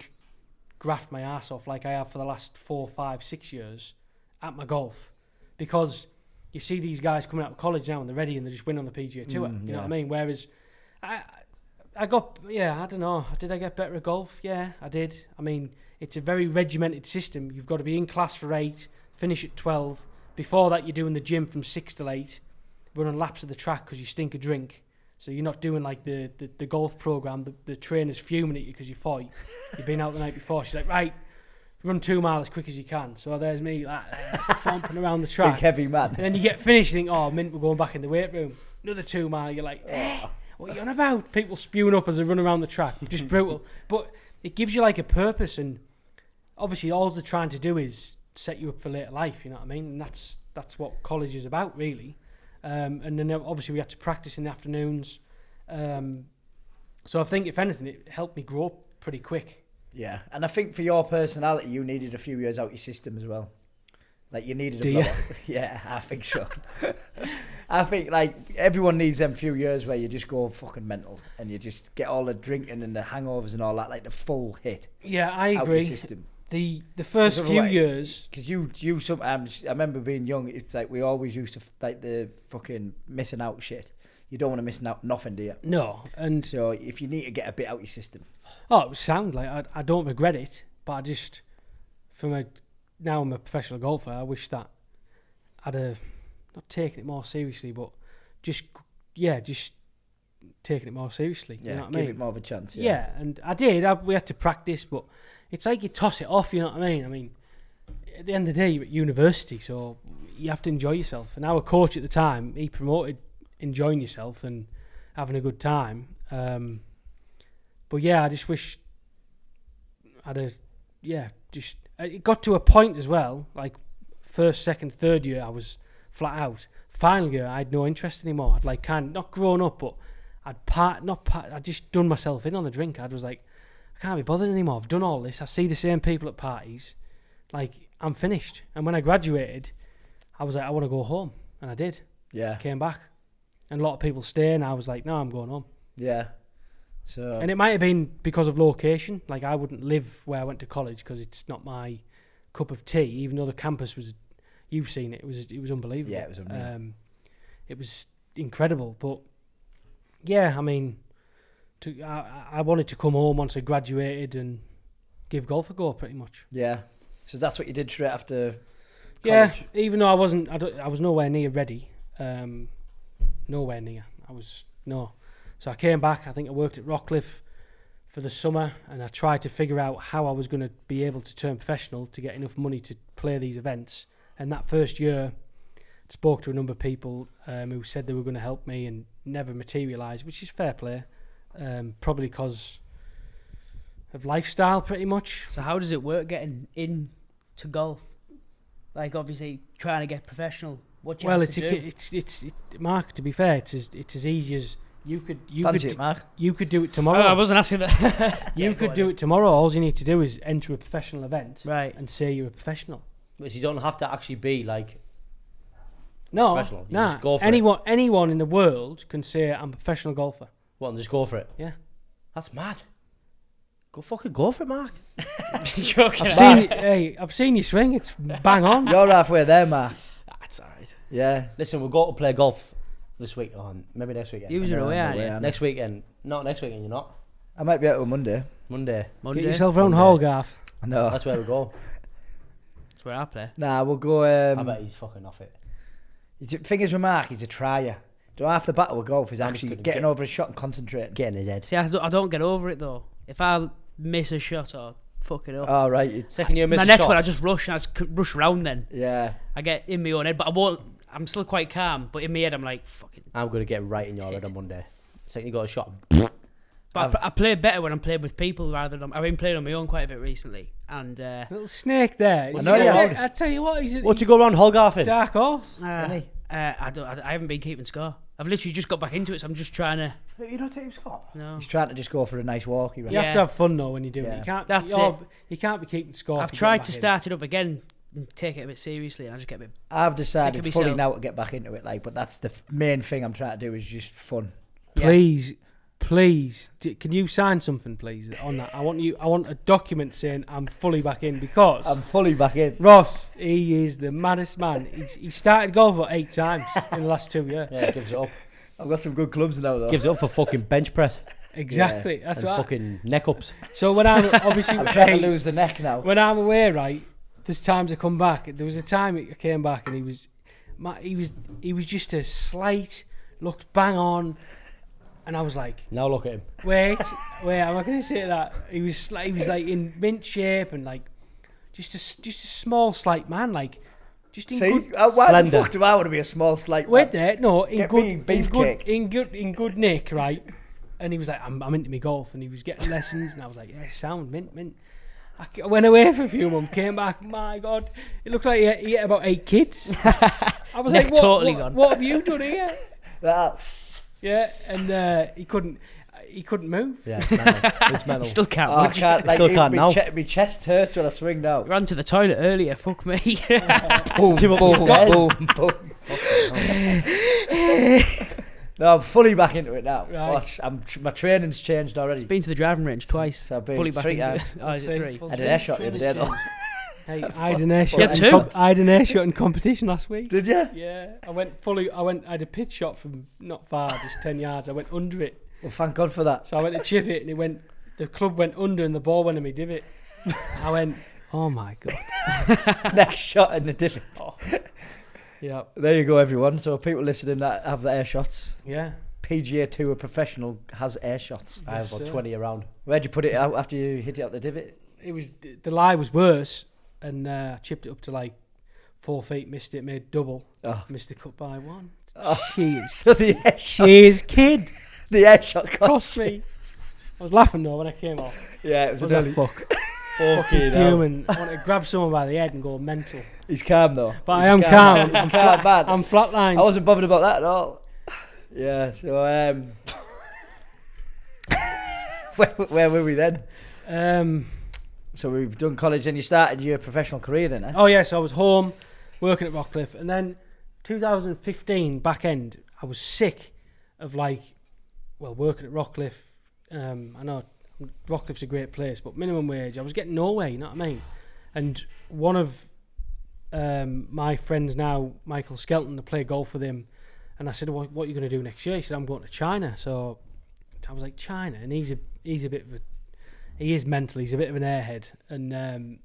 graft my ass off like I have for the last 4, 5, 6 years at my golf, because you see these guys coming out of college now and they're ready and they just win on the PGA Tour. You know what I mean? Whereas I got, I don't know. Did I get better at golf? Yeah, I did. I mean, it's a very regimented system. You've got to be in class for 8, finish at 12. Before that, you're doing the gym from 6 till 8, running laps of the track because you stink a drink. So you're not doing like the golf program. The trainer's fuming at you because you fight. You've been out the night before. She's like, right, run 2 miles as quick as you can. So there's me like thumping around the track. Big heavy man. And then you get finished, you think, oh, mint, we're going back in the weight room. Another 2 mile. You're like, what are you on about? People spewing up as they run around the track. Just brutal. But it gives you like a purpose, and obviously all they're trying to do is set you up for later life. You know what I mean? And that's what college is about, really. And then obviously we had to practice in the afternoons. So I think, if anything, it helped me grow up pretty quick. Yeah, and I think for your personality, you needed a few years out your system as well. Like, you needed Do a blow. Yeah, I think so. I think, like, everyone needs them few years where you just go fucking mental and you just get all the drinking and the hangovers and all that, like the full hit. Yeah, I out agree. Your system. The first few years, because you sometimes, I remember being young, it's like we always used to like the fucking missing out shit. You don't want to miss out nothing, do you? No, and so if you need to get a bit out your system. Oh, it would sound like I don't regret it, but I just, now I'm a professional golfer, I wish that I'd have not taken it more seriously, but just taking it more seriously. Yeah, you know what give I mean? it more of a chance. Yeah, and I did. We had to practice, but it's like you toss it off. You know what I mean? I mean, at the end of the day, you're at university, so you have to enjoy yourself. And our coach at the time, he promoted enjoying yourself and having a good time. But yeah, I just wish it got to a point as well, like first, second, third year, I was flat out. Final year, I had no interest anymore. I'd like kind of not grown up, but I'd just done myself in on the drink. I was like, I can't be bothered anymore. I've done all this. I see the same people at parties. Like, I'm finished. And when I graduated, I was like, I want to go home. And I did. Yeah. Came back. And a lot of people stay, and I was like, no, I'm going home. Yeah. So. And it might have been because of location. Like, I wouldn't live where I went to college because it's not my cup of tea, even though the campus was, you've seen it, it was unbelievable. Yeah, it was unbelievable. It was incredible. But, yeah, I mean, I wanted to come home once I graduated and give golf a go, pretty much. Yeah. So that's what you did straight after college? Yeah, even though I was nowhere near ready. Nowhere near. So I came back. I think I worked at Rockcliffe for the summer, and I tried to figure out how I was going to be able to turn professional to get enough money to play these events. And that first year, I spoke to a number of people who said they were going to help me and never materialised, which is fair play. Probably because of lifestyle, pretty much. So how does it work getting into golf? Like, obviously trying to get professional. What you have to do? It's Mark. To be fair, it's as easy as you could. Fancy it, Mark. You could do it tomorrow. I wasn't asking that. You could do it tomorrow. All you need to do is enter a professional event, right, and say you're a professional. But you don't have to actually be like professional. You just go for anyone in the world can say I'm a professional golfer. What, and just go for it? Yeah, that's mad. Fucking go for it, Mark. Joking. I've seen you swing. It's bang on. You're halfway there, Mark. That's alright. Yeah. Listen, we'll go to play golf this week. Maybe next weekend. You was away, aren't you? Next weekend. Not next weekend, you're not. I might be out on Monday. Monday. Get yourself round Hallgarth. No. That's where we go. That's where I play. Nah, we'll go. I bet he's fucking off it. The thing is with Mark, he's a trier. Half the battle with golf is I'm actually just gonna getting over a shot and concentrating. Get in his head. See, I don't get over it though. If I miss a shot or fuck it up, Oh, right. Second year miss my a next shot. one I just rush and I just rush round. Then Yeah. I get in my own head, but I won't. I'm still quite calm, but in my head I'm like fucking. I'm going to get right in your head on Monday. Second you got a shot. But I play better when I'm playing with people rather than I've been playing on my own quite a bit recently, and Little snake there. I know you have. I tell you what, he's a What you go around Hallgarth in? dark horse. Any? I haven't been keeping score. I've literally just got back into it, so I'm just trying to. You not taking score? No, He's trying to just go for a nice walk. You have to have fun though when you do it. Yeah. You can't. That's You can't be keeping score. I've for tried getting to back in. start it up again and take it a bit seriously, and I just get a bit. I've Sick decided of fully myself. now to get back into it, but that's the main thing I'm trying to do is just fun. Please, can you sign something, please, on that? I want a document saying I'm fully back in because I'm fully back in. Ross, he is the maddest man. He started golf about 8 times in the last 2 years. Yeah, gives it up. I've got some good clubs now, though. Gives it up for fucking bench press Exactly. That's and what. fucking neck ups. So when I'm obviously I'm trying to lose the neck now. when I'm away, right? There's times I come back. There was a time I came back and he was just a slight, looked bang on, and I was like, Now look at him. wait, I'm not going to say that. He was like in mint shape and like just a small slight man, like just in See, good. why the slender. fuck do I want to be a small slight Wait man? there, no, in Get good, me beefcaked. in good nick, right? And he was like, I'm into me golf, and he was getting lessons, and I was like, yeah, sound mint. I went away for a few months, came back. My God, it looked like he had about 8 kids. I was Neck like, totally gone. what have you done here? That, Yeah, and he couldn't move. Yeah, it's mental. It's mental. Still can't. I much. can't, like, Still can't now. my chest hurts when I swing now. Ran to the toilet earlier. Fuck me. Boom, See what boom, says. boom, boom. No, I'm fully back into it now. Right. Watch, my training's changed already. Been to the driving range twice. So I've been Fully back 3 into times. it. Oh, is it 3? We'll I had see. an air shot the other day, though. Hey, I had an air shot. Yeah, two. I had an air shot in competition last week. Did you? Yeah, I had a pitch shot from not far, just 10 yards. I went under it. Well, thank God for that. So I went to chip it and the club went under and the ball went in my divot. I went, oh my God. Next shot in the divot. Yeah. There you go, everyone. So people listening that have the air shots. Yeah. PGA Tour professional has air shots. I have about 20 around. Where'd you put it out after you hit it out the divot? It was, the lie was worse and I chipped it up to like 4 feet, missed it, made double. Oh. Missed the cut by 1. Oh. Cheers. So the air shot, Cheers, kid. the air shot Cost me. I was laughing though when I came off. Yeah, it was I an was early. like, fuck. Fucking hell. Fuming. I want to grab someone by the head and go mental. He's calm though. But He's I am calm. calm. He's calm, man. I'm flatlined. I wasn't bothered about that at all. Yeah, so where were we then? So we've done college and you started your professional career then, eh? Oh yeah, so I was home working at Rockcliffe, and then 2015 back end, I was sick of working at Rockcliffe. I know Rockcliffe's a great place, but minimum wage, I was getting nowhere. You know what I mean? And one of my friends now, Michael Skelton, I play golf with him, and I said, "What are you going to do next year?" He said, "I'm going to China." So I was like, "China," and he's a bit of a, he is mental. He's a bit of an airhead, and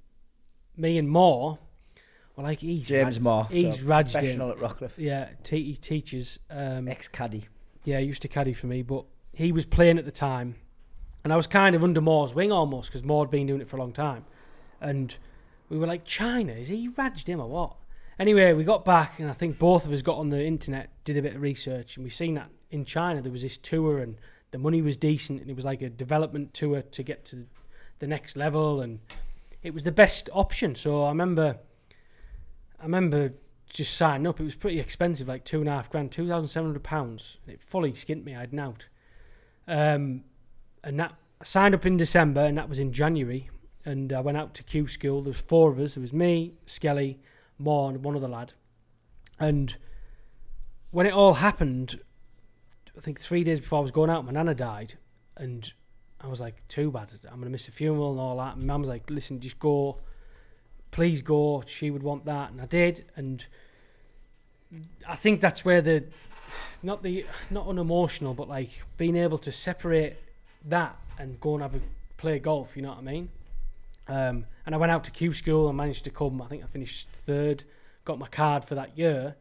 me and Moore, well, like James Moore. he's so raged professional in. at Rockcliffe. Yeah, he teaches. Ex-caddy. Yeah, he used to caddy for me, but he was playing at the time, and I was kind of under Moore's wing almost because Moore had been doing it for a long time, and we were like, China, is he raged him or what? Anyway, we got back, and I think both of us got on the internet, did a bit of research, and we seen that in China there was this tour, and the money was decent, and it was like a development tour to get to the next level, and it was the best option. So I remember just signing up. It was pretty expensive, like £2.5 grand, £2,700. It fully skint me. I had an out. And that I signed up in December, and that was in January. And I went out to Q School. There was 4 of us. There was me, Skelly, Moore, and one other lad. And when it all happened, I think 3 days before I was going out, my nana died, and I was like, too bad. I'm going to miss a funeral and all that. And Mum was like, listen, just go. Please go. She would want that. And I did. And I think that's where not unemotional, but like being able to separate that and go and play golf, you know what I mean? And I went out to Q school and managed to come. I think I finished 3rd, got my card for that year.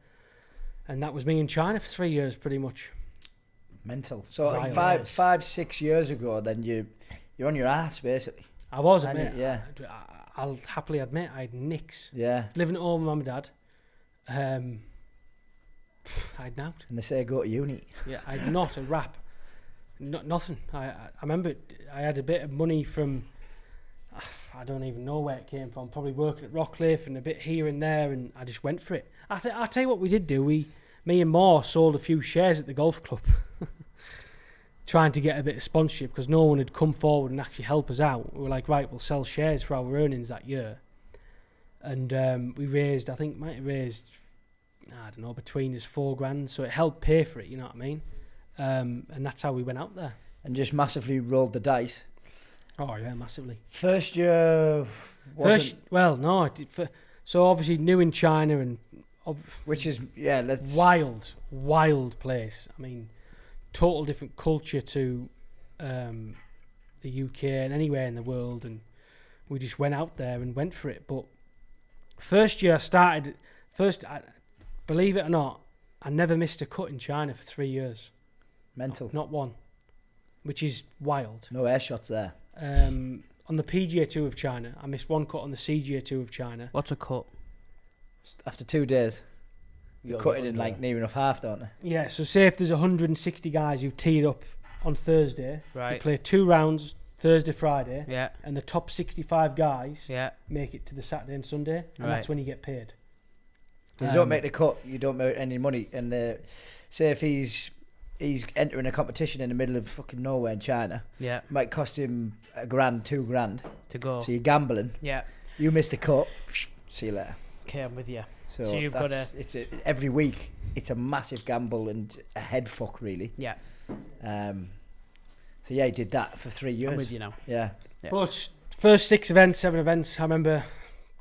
And that was me in China for 3 years, pretty much. Mental. So like 5-6 years ago, then you're on your ass basically. I was, mate. Yeah. I'll happily admit I had nicks. Yeah. Living at home with mum and dad. I had nout. And they say go to uni. Yeah, I had not a rap. Nothing. I remember I had a bit of money from, I don't even know where it came from. Probably working at Rockcliffe and a bit here and there, and I just went for it. I'll tell you what we did do. Me and Moore sold a few shares at the golf club, trying to get a bit of sponsorship because no one had come forward and actually help us out. We were like, right, we'll sell shares for our earnings that year. And we raised, I think, might have raised, I don't know, between us $4,000. So it helped pay for it, you know what I mean? And that's how we went out there. And just massively rolled the dice. Oh, yeah, massively. First year so obviously new in China and... Which is, wild place. I mean, total different culture to the UK and anywhere in the world, and we just went out there and went for it. But first year believe it or not, I never missed a cut in China for 3 years. Mental. Not one, which is wild. No air shots there. On the PGA Tour of China, I missed one cut on the CGA Tour of China. What's a cut? After 2 days, you cut it in like near enough half, don't they? Yeah, so say if there's 160 guys who teed up on Thursday, right, you play 2 rounds, Thursday, Friday, yeah, and the top 65 guys yeah, make it to the Saturday and Sunday, and right, that's when you get paid. You don't make the cut, you don't make any money. And say if he's entering a competition in the middle of fucking nowhere in China, yeah, it might cost him $1,000, $2,000 to go. So you're gambling. Yeah. You missed a cut. See you later. Okay, I'm with you. So you've got to... every week it's a massive gamble and a head fuck really. Yeah. So yeah, he did that for 3 years. I'm with you now. Yeah. But first 7 events, I remember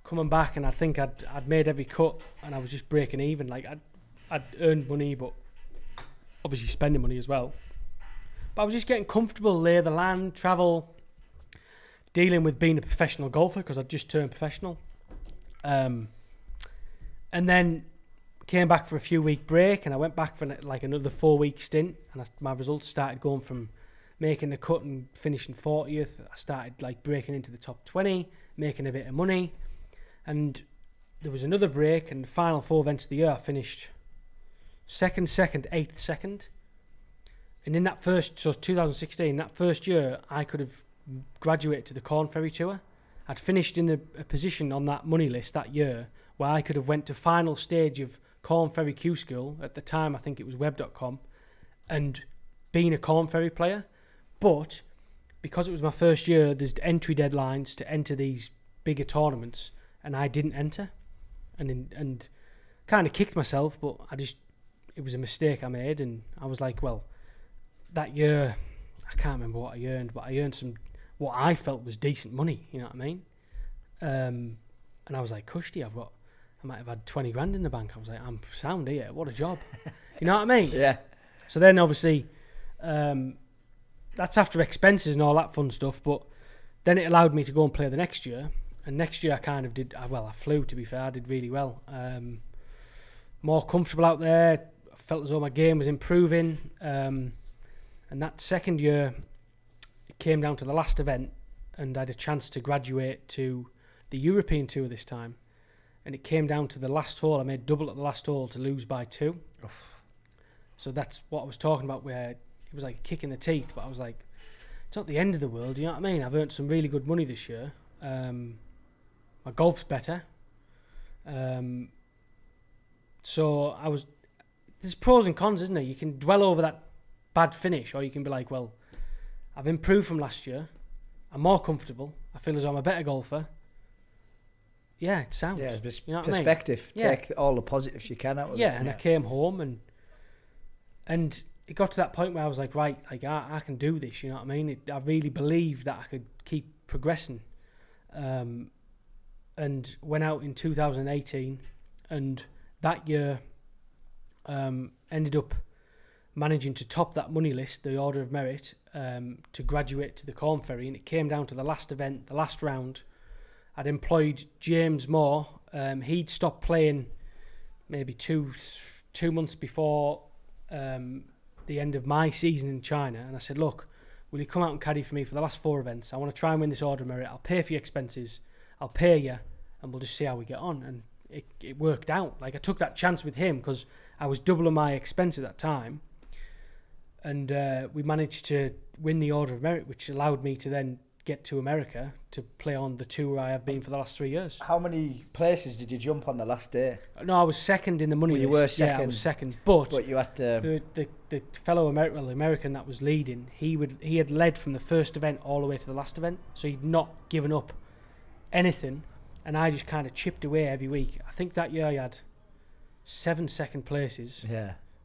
coming back and I think I'd made every cut and I was just breaking even. Like I'd earned money, but obviously spending money as well. But I was just getting comfortable, lay the land, travel, dealing with being a professional golfer because I'd just turned professional. And then came back for a few week break and I went back for like another 4 week stint and my results started going from making the cut and finishing 40th. I started like breaking into the top 20, making a bit of money, and there was another break and the final 4 events of the year I finished 2nd, 8th, 2nd. And in that 2016, that first year I could have graduated to the Corn Ferry Tour. I'd finished in a position on that money list that year where I could have went to final stage of Corn Ferry Q School. At the time, I think it was web.com, and being a Corn Ferry player. But because it was my first year, there's entry deadlines to enter these bigger tournaments, and I didn't enter, and kind of kicked myself. But it was a mistake I made, and I was like, well, that year, I can't remember what I earned, but I earned what I felt was decent money. You know what I mean? And I was like, cushy, I might have had 20 grand in the bank. I was like, I'm sound here. What a job. You know what I mean? Yeah. So then obviously, that's after expenses and all that fun stuff. But then it allowed me to go and play the next year. And next year I kind of did, I flew, to be fair. I did really well. More comfortable out there. I felt as though my game was improving. And that second year, it came down to the last event. And I had a chance to graduate to the European Tour this time. And it came down to the last hole. I made double at the last hole to lose by 2. Oof. So that's what I was talking about, where it was like a kick in the teeth. But I was like, it's not the end of the world, you know what I mean? I've earned some really good money this year. My golf's better. So there's pros and cons, isn't there? You can dwell over that bad finish, or you can be like, well, I've improved from last year. I'm more comfortable. I feel as though I'm a better golfer. Yeah, it sounds. Yeah, it's you know perspective. I mean? Take all the positives you can out of it. Yeah, and I came home and it got to that point where I was like, right, like I can do this. You know what I mean? I really believed that I could keep progressing, and went out in 2018, and that year ended up managing to top that money list, the Order of Merit, to graduate to the Corn Ferry, and it came down to the last event, the last round. I'd employed James Moore. He'd stopped playing maybe two months before the end of my season in China, and I said, look, will you come out and caddy for me for the last 4 events? I want to try and win this Order of Merit. I'll pay for your expenses, I'll pay you, and we'll just see how we get on. And it worked out. Like, I took that chance with him because I was doubling my expense at that time, and we managed to win the Order of Merit, which allowed me to then get to America to play on the tour I have been for the last 3 years. How many places did you jump on the last day? No, I was second in the money list. You were second. Yeah, I was second. But you had to... the fellow American that was leading, he had led from the first event all the way to the last event, so he'd not given up anything, and I just kind of chipped away every week. I think that year I had 7 second places,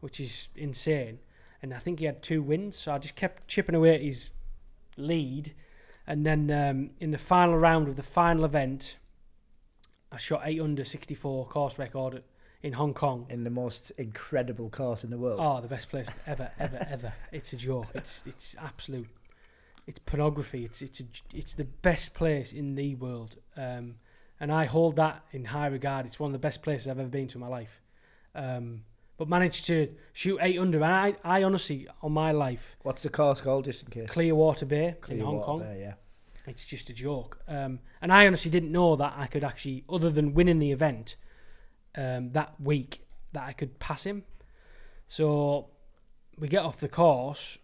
which is insane, and I think he had 2 wins, so I just kept chipping away at his lead. And then in the final round of the final event, I shot 8 under 64 course record in Hong Kong. In the most incredible course in the world. Oh, the best place ever. It's a joke. It's absolute. It's pornography. It's the best place in the world. And I hold that in high regard. It's one of the best places I've ever been to in my life. But managed to shoot 8 under. And I honestly, on my life... What's the course called, just in case? Clearwater Bay in Hong Kong. Bay, yeah. It's just a joke. And I honestly didn't know that I could actually, other than winning the event that week, that I could pass him. So we get off the course.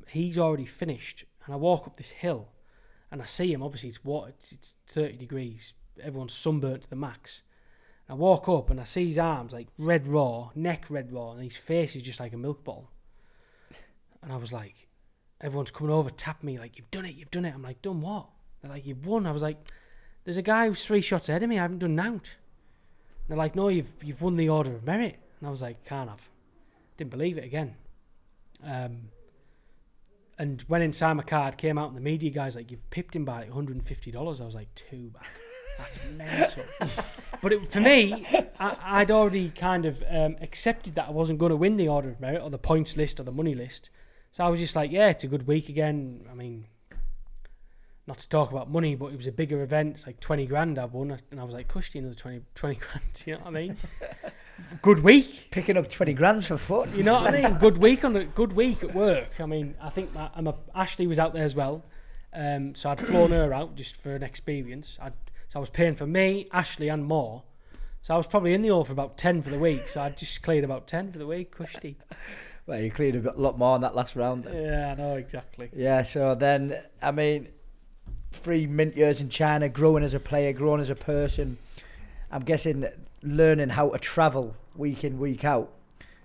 He's already finished. And I walk up this hill. And I see him. Obviously, it's 30 degrees. Everyone's sunburnt to the max. I walk up and I see his arms like red raw, neck red raw, and his face is just like a milk bottle. And I was like, everyone's coming over, tapping me like, you've done it. I'm like, done what? They're like, you've won. I was like, there's a guy who's 3 shots ahead of me. I haven't done nought. They're like, no, you've won the Order of Merit. And I was like, can't have. Didn't believe it again. And when inside my card came out and the media guys like, you've pipped him by like $150. I was like, too bad. That's mental. But for me, I'd already kind of accepted that I wasn't going to win the Order of Merit or the points list or the money list. So I was just like, yeah, it's a good week again. I mean, not to talk about money, but it was a bigger event. It's like 20 grand I won. And I was like, cushy, another 20 grand. You know what I mean? Good week. Picking up 20 grand for fun. You know what I mean? Good week at work. I mean, I think Ashley was out there as well. So I'd flown her out just for an experience. So I was paying for me, Ashley and more. So I was probably in the hole for about 10 for the week. So I just cleared about 10 for the week, cushy. Well, you cleared a lot more on that last round then. Yeah, I know, exactly. Yeah, so then, I mean, 3 mint years in China, growing as a player, growing as a person. I'm guessing learning how to travel week in, week out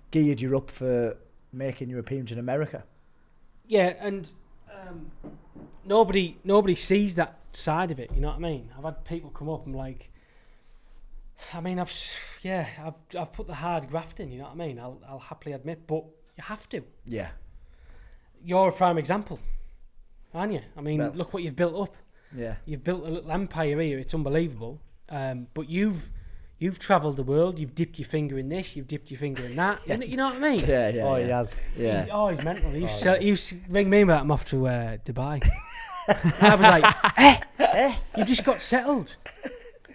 geared you up for making your appearance in America. Yeah, and nobody sees that side of it, you know what I mean? I've had people come up and like, I mean, I've put the hard graft in, you know what I mean? I'll happily admit, but you have to. Yeah. You're a prime example, aren't you? I mean, look what you've built up. Yeah. You've built a little empire here. It's unbelievable. But you've travelled the world. You've dipped your finger in this. You've dipped your finger in that. Yeah. You know what I mean? Yeah. Oh, he has. Yeah. He's mental. He used to ring me about I'm off to Dubai. I was like, you just got settled.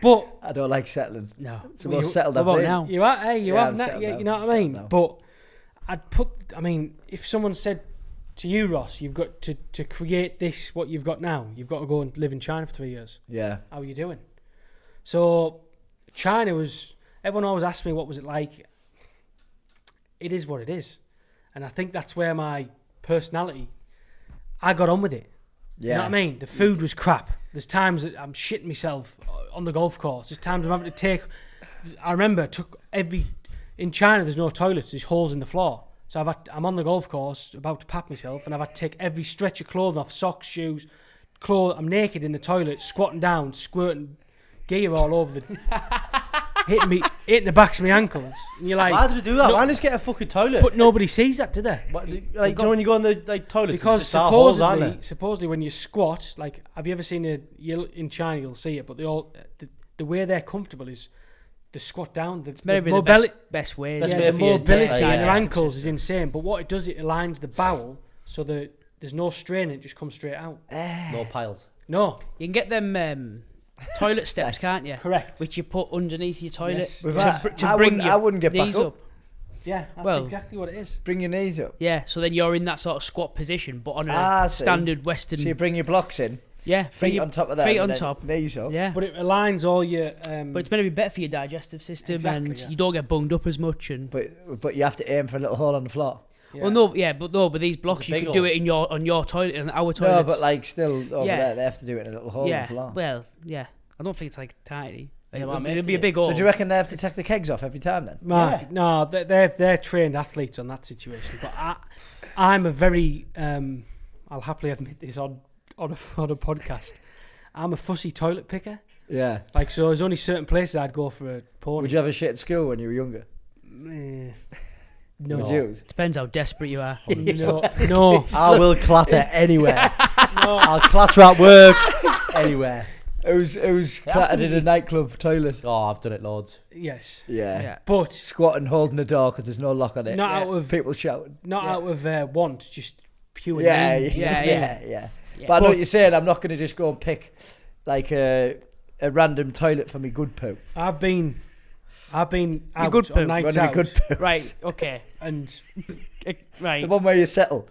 But I don't like settling. No. It's the most settled I've been. Now? You have that. Yeah, you know what I mean? Now. But if someone said to you, Ross, you've got to create this, what you've got now, you've got to go and live in China for 3 years. Yeah. How are you doing? So China everyone always asks me what was it like. It is what it is. And I think that's where my personality, I got on with it. Yeah. You know what I mean? The food was crap. There's times that I'm shitting myself on the golf course. There's times I'm having to take... I remember in China, there's no toilets. There's holes in the floor. So I'm on the golf course, about to pap myself, and I've had to take every stretch of clothing off, socks, shoes, clothes. I'm naked in the toilet, squatting down, squirting gear all over the... hitting the backs of my ankles. And you're like, Why do they do that? No. Why just get a fucking toilet? but nobody sees that, do they? Like, do you know when you go on the toilets, Because just start holes, aren't supposedly when you squat, like, have you ever seen in China? You'll see it, but they all the way they're comfortable is the squat down. It's maybe the best way. Best yeah, way the for your mobility digestive in their ankles is system. insane. But what it does, it aligns the bowel so that there's no strain. It just comes straight out. No piles. No, You can get them toilet steps, can't you? correct. Which you put underneath your toilet Yes. With to, that, to I bring wouldn't- your I wouldn't get back knees up. Yeah, that's Well- exactly what it is. Bring your knees up. Yeah, so then you're in that sort of squat position, but on a Ah, I see. standard Western. So you bring your blocks in, yeah, feet on top of that, feet and on then top. knees up. Yeah, But it aligns all your. but it's meant to be better for your digestive system, Exactly, and yeah. you don't get bunged up as much. And But you have to aim for a little hole on the floor. yeah. but these blocks It's a you big can do hole. it in on your toilet and our toilets. No, but like still over Yeah. there, they have to do it in a little hole on yeah, the floor. well, yeah, I don't think it's like tiny. Like, Yeah, my mate it'd be a did. big hole. So do you reckon they have to take the kegs off every time then? No, they're trained athletes on that situation. But I'm a very I'll happily admit this on a podcast. I'm a fussy toilet picker. Yeah. Like, so there's only certain places I'd go for a pony. Would you have a shit at school when you were younger? No. Would you? Depends how desperate you are. No. I will clatter anywhere. No. I'll clatter at work. Anywhere. It was clattered in a nightclub toilet. Oh, I've done it loads. Yes. Yeah. Yeah. But Squatting, holding the door because there's no lock on it. not out of People shouting. out of want, just pure Yeah, need. yeah, Yeah. yeah. Yeah. But I know But- what you're saying. I'm not going to just go and pick like a random toilet for me good poo. I've been out good on poo. nights Running out a good poo. Right. Okay. and Right. The one where you settle.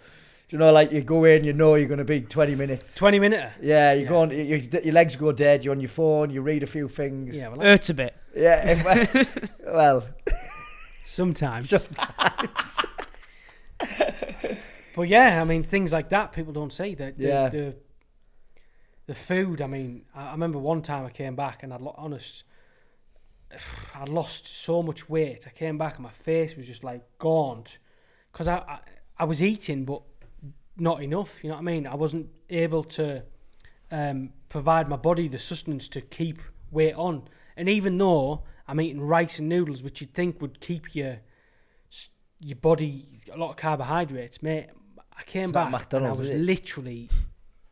Do you know, like you go in, you know you're going to be 20 minutes. 20 minute. Yeah, you Yeah. go on, your legs go dead, you're on your phone, you read a few things. Yeah, well, Hurts a bit. Yeah, well, sometimes. sometimes. But yeah, I mean, things like that people don't see. Yeah. The food. I mean, I remember one time I came back and I'd lost so much weight. I came back and my face was just like gaunt because I was eating but not enough. You know what I mean? I wasn't able to provide my body the sustenance to keep weight on. And even though I'm eating rice and noodles, which you'd think would keep your body a lot of carbohydrates, mate, I came It's not back McDonald's, and I is was it? literally,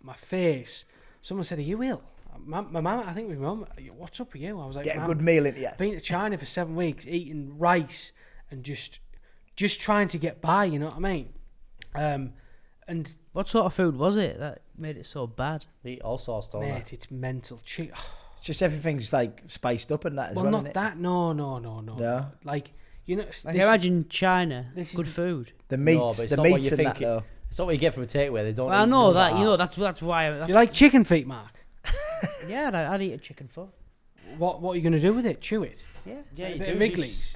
my face, someone said, are you ill? My mum, I think my mum, what's up with you? I was like, Get a "Mum, good meal into you. been to China for 7 weeks, eating rice and just trying to get by, you know what I mean? And What sort of food was it that made it so bad? Eat all sorts, don't I? mate, it's mental. It's just everything's like spiced up and that as Well, well, not innit? that. No. No. Like, you know, Like imagine China, this is good the- food. The No, meats, but it's the not what meats you and that think it- though. It's not what you get from a takeaway. They don't. Well, I eat know stuff that. like You know that's why. Do you like chicken feet, Mark? Yeah, I'd eat a chicken foot. What are you going to do with it? Chew it? Yeah. Yeah, A you bit do. of Wrigley's.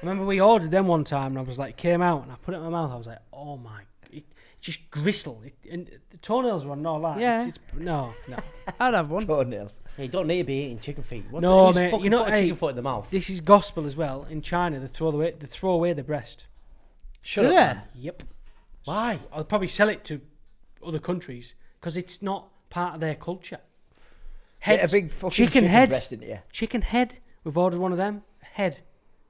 Remember we ordered them one time and I was like, came out and I put it in my mouth. I was like, oh my, it just gristle. And the toenails were not like. Yeah. No. I'd have one. Toenails. Yeah, you don't need to be eating chicken feet. What's No, it? mate, Fucking you know, put a hey, chicken foot in the mouth. This is gospel as well. In China, they throw away the breast. Shut Do up, they? man. Yep. Why? I'll probably sell it to other countries because it's not part of their culture. Get a big fucking chicken head. breast into you. Chicken head. We've ordered one of them. Head.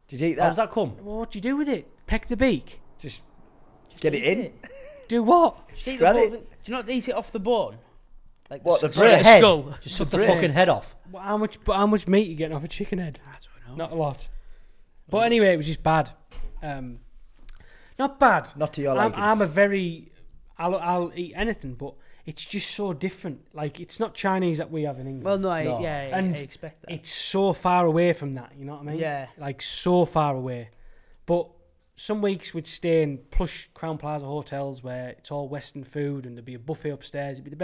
Did you eat How does that? that come? Well, what do you do with it? Peck the beak. Just get it in. Do what? Just eat the Scrap bone. it. Do you not eat it off the bone? Like What, the s- sorry, breast? Head. skull. Just suck the breast. fucking head off. Well, how much meat you getting off a chicken head? I don't know. Not a lot. But anyway, it was just bad. Not bad. Not to your I'm, liking. I'm a very. I'll eat anything, but it's just so different. Like it's not Chinese that we have in England. Well, no, I No. And I expect that. it's so far away from that. You know what I mean? Yeah. Like so far away. But some weeks we'd stay in plush Crown Plaza hotels where it's all Western food and there'd be a buffet upstairs. It'd be the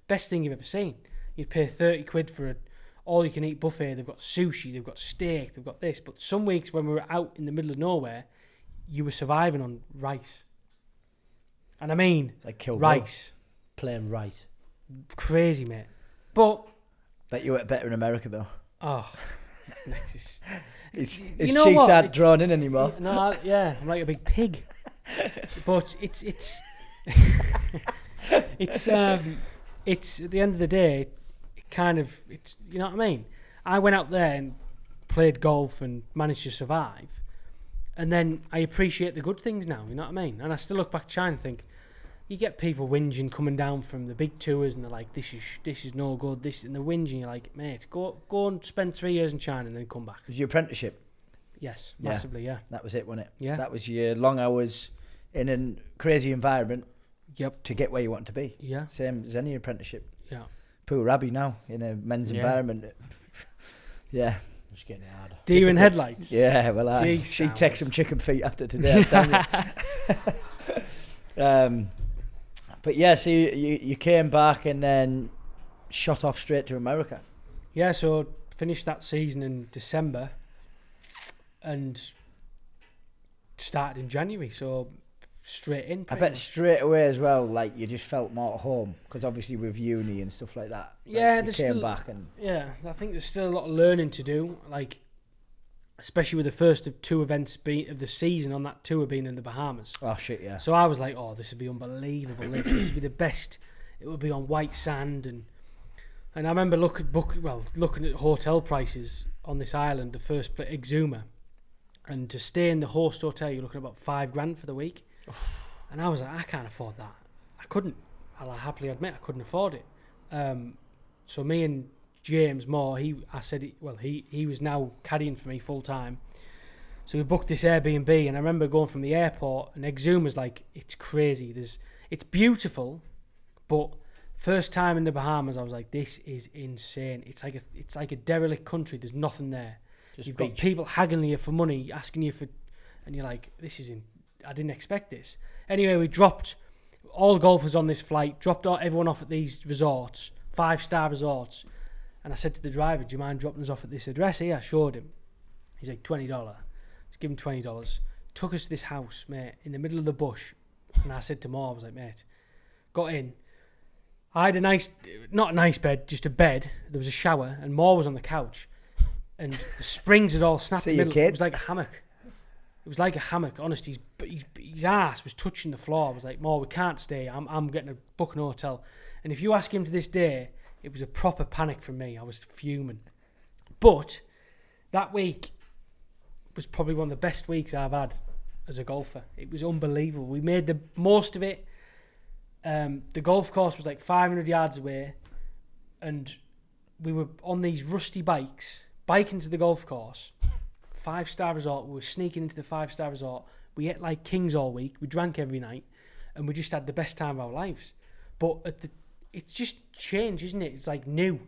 best thing you've ever seen. You'd pay 30 quid for all you can eat buffet. They've got sushi, they've got steak, they've got this. But some weeks when we were out in the middle of nowhere, you were surviving on rice. And I mean, It's like Kill Bill. rice. Plain rice. Crazy, mate. But, Bet you ate better in America though. oh, His You know cheeks what? aren't It's- drawn in anymore. no, yeah, I'm like a big pig. But it's it's at the end of the day, it kind of, it's, you know what I mean? I went out there and played golf and managed to survive. And then I appreciate the good things now, you know what I mean? And I still look back to China and think, you get people whinging coming down from the big tours and they're like, this is no good, and they're whinging, you're like, mate, go and spend 3 years in China and then come back. Was your apprenticeship? Yes, massively, yeah. That was it, wasn't it? Yeah. That was your long hours in a crazy environment. Yep. To get where you want to be. Yeah. Same as any apprenticeship. Yeah. Poor Rabbi now in a men's environment. Yeah. It's getting hard. Deer in headlights. Yeah, well, she'd take some chicken feet after today, I'm telling you. But yeah, so you came back and then shot off straight to America. Yeah, so finished that season in December and started in January, so straight in. I bet straight away as well, like you just felt more at home because obviously with uni and stuff like that. Yeah, like, you came still, back and yeah, I think there's still a lot of learning to do, like especially with the first of two events of the season on that tour being in the Bahamas. Oh shit, yeah. So I was like, oh, this would be unbelievable. This would be the best. It would be on white sand and I remember looking at hotel prices on this island, the first place, Exuma, and to stay in the host hotel, you're looking at about $5,000 for the week. And I was like, I can't afford that. I couldn't. I'll happily admit I couldn't afford it. So me and James Moore, he was now caddying for me full time. So we booked this Airbnb, and I remember going from the airport, and Exuma was like, it's crazy. It's beautiful, but first time in the Bahamas, I was like, this is insane. It's like a derelict country. There's nothing there. You've got people haggling you for money, asking you for, and you're like, I didn't expect this. Anyway, we dropped all golfers on this flight, dropped everyone off at these resorts, 5-star resorts. And I said to the driver, do you mind dropping us off at this address here? I showed him. He's like, $20. Let's give him $20. Took us to this house, mate, in the middle of the bush. And I said to Moore, I was like, mate, got in. I had not a nice bed, just a bed. There was a shower, and Moore was on the couch. And the springs had all snapped in the middle. It was like a hammock. It was like a hammock, honestly. His ass was touching the floor. I was like, Moore, we can't stay. I'm getting a booking hotel. And if you ask him to this day, it was a proper panic from me. I was fuming. But that week was probably one of the best weeks I've had as a golfer. It was unbelievable. We made the most of it. The golf course was like 500 yards away, and we were on these rusty bikes, biking to the golf course. 5-star resort. We were sneaking into the 5-star resort. We ate like kings all week. We drank every night, and we just had the best time of our lives. But it's just changed, isn't it? It's like new.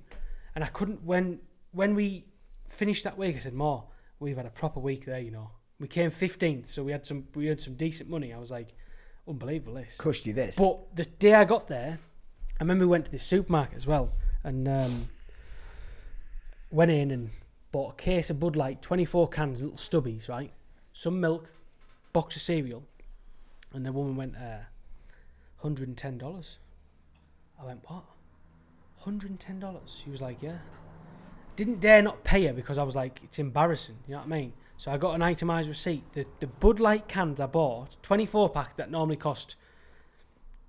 And I couldn't, when we finished that week, I said, Moore, we've had a proper week there, you know. We came 15th, so we had some decent money. I was like, unbelievable this. Cushed you this. But the day I got there, I remember we went to this supermarket as well, and went in and bought a case of Bud Light, 24 cans, little stubbies, right? Some milk, box of cereal, and the woman went, $110. I went, what? $110? She was like, yeah. Didn't dare not pay her because I was like, it's embarrassing, you know what I mean? So I got an itemised receipt. The Bud Light cans I bought, 24-pack that normally cost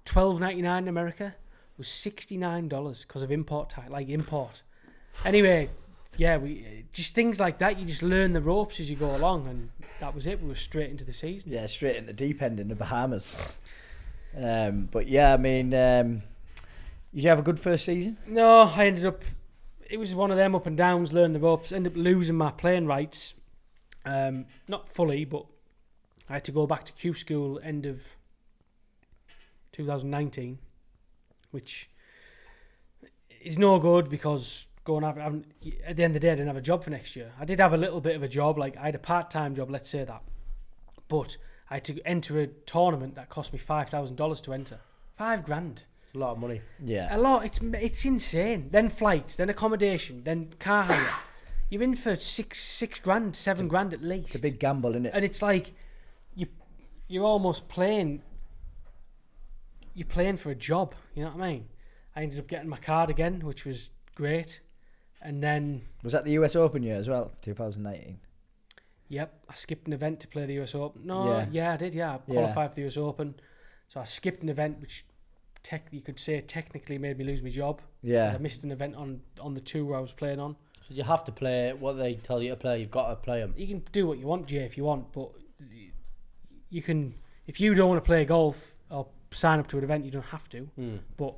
$12.99 in America, was $69 because of import. Anyway, yeah, we just things like that. You just learn the ropes as you go along, and that was it. We were straight into the season. Yeah, straight in the deep end in the Bahamas. But yeah, I mean, did you have a good first season? No, I ended up. It was one of them up and downs. Learn the ropes. Ended up losing my playing rights. Not fully, but I had to go back to Q school end of 2019, which is no good because at the end of the day I didn't have a job for next year. I did have a little bit of a job, like I had a part-time job, let's say that, but I had to enter a tournament that cost me $5,000 to enter. $5,000. A lot of money. Yeah. A lot. It's insane. Then flights, then accommodation, then car hire. You're in for $6,000, $7,000 at least. It's a big gamble, isn't it? And it's like you're almost playing. You're playing for a job. You know what I mean? I ended up getting my card again, which was great. And then Was that the US Open year as well, 2019? Yep, I skipped an event to play the US Open. No, yeah I did. Yeah, I qualified for the US Open, so I skipped an event, which you could say technically made me lose my job. Yeah. Because I missed an event on the tour I was playing on. So you have to play what they tell you to play. You've got to play them. You can do what you want, Jay, if you want, but you can. If you don't want to play golf or sign up to an event, you don't have to. But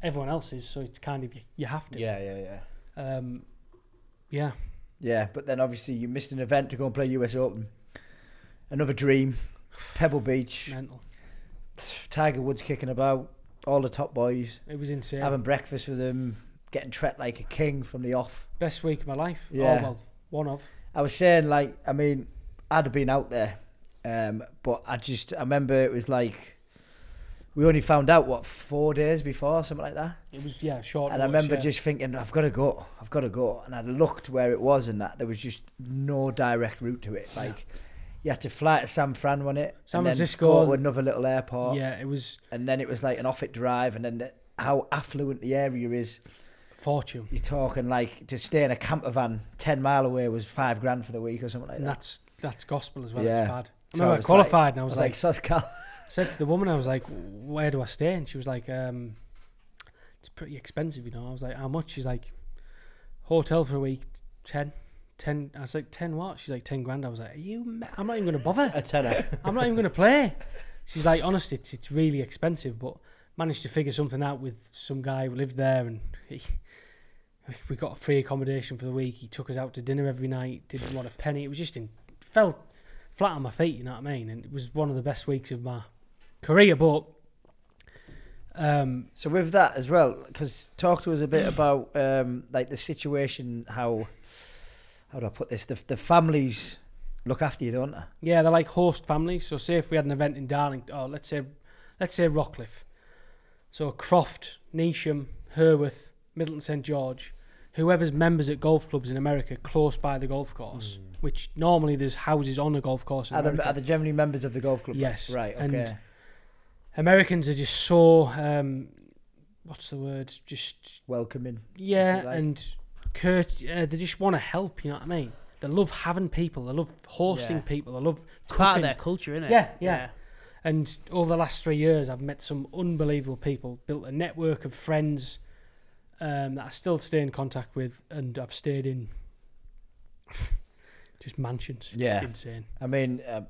everyone else is, so it's kind of you have to. Yeah. Yeah. Yeah, but then obviously you missed an event to go and play US Open. Another dream. Pebble Beach. Mental. Tiger Woods kicking about. All the top boys. It was insane. Having breakfast with him. Getting treated like a king from the off. Best week of my life. Yeah. Oh, well, one of. I was saying, like, I mean, I'd have been out there. But I remember it was like, we only found out, 4 days before, something like that? It was, short. And I remember just thinking, I've got to go. And I looked where it was and that there was just no direct route to it. Like, you had to fly to San Fran, wasn't it? San and then Francisco. go to another little airport. Yeah, it was. And then it was like an off-it drive, and then how affluent the area is. Fortune. You're talking like to stay in a camper van 10 mile away was $5,000 for the week or something like And that. that's gospel as well. Yeah. It's bad. I So remember I was qualified and I was like Soscal. I said to the woman, I was like, where do I stay? And she was like, it's pretty expensive, you know. I was like, how much? She's like, hotel for a week, 10. I was like, 10 what? She's like, 10 grand. I was like, I'm not even going to bother. A tenner. I'm not even going to play. She's like, honestly, it's really expensive, but managed to figure something out with some guy who lived there, and we got a free accommodation for the week. He took us out to dinner every night, didn't want a penny. It was just fell flat on my feet, you know what I mean? And it was one of the best weeks of my career, but So with that as well, because talk to us a bit about like the situation, how do I put this? The families look after you, don't they? yeah, they're like host families. So say if we had an event in Darlington, or let's say Rockcliffe. So Croft, Neasham, Herworth, Middleton St George, whoever's members at golf clubs in America close by the golf course, which normally there's houses on a golf course in America. Are they generally members of the golf club? Yes. Right, okay. And Americans are just so, what's the word? Just, welcoming. yeah, if you like. and they just want to help, you know what I mean? They love having people, they love hosting people, they love It's part of cooking. their culture, isn't it? Yeah. And over the last 3 years, I've met some unbelievable people, built a network of friends that I still stay in contact with, and I've stayed in just mansions. It's insane. I mean, I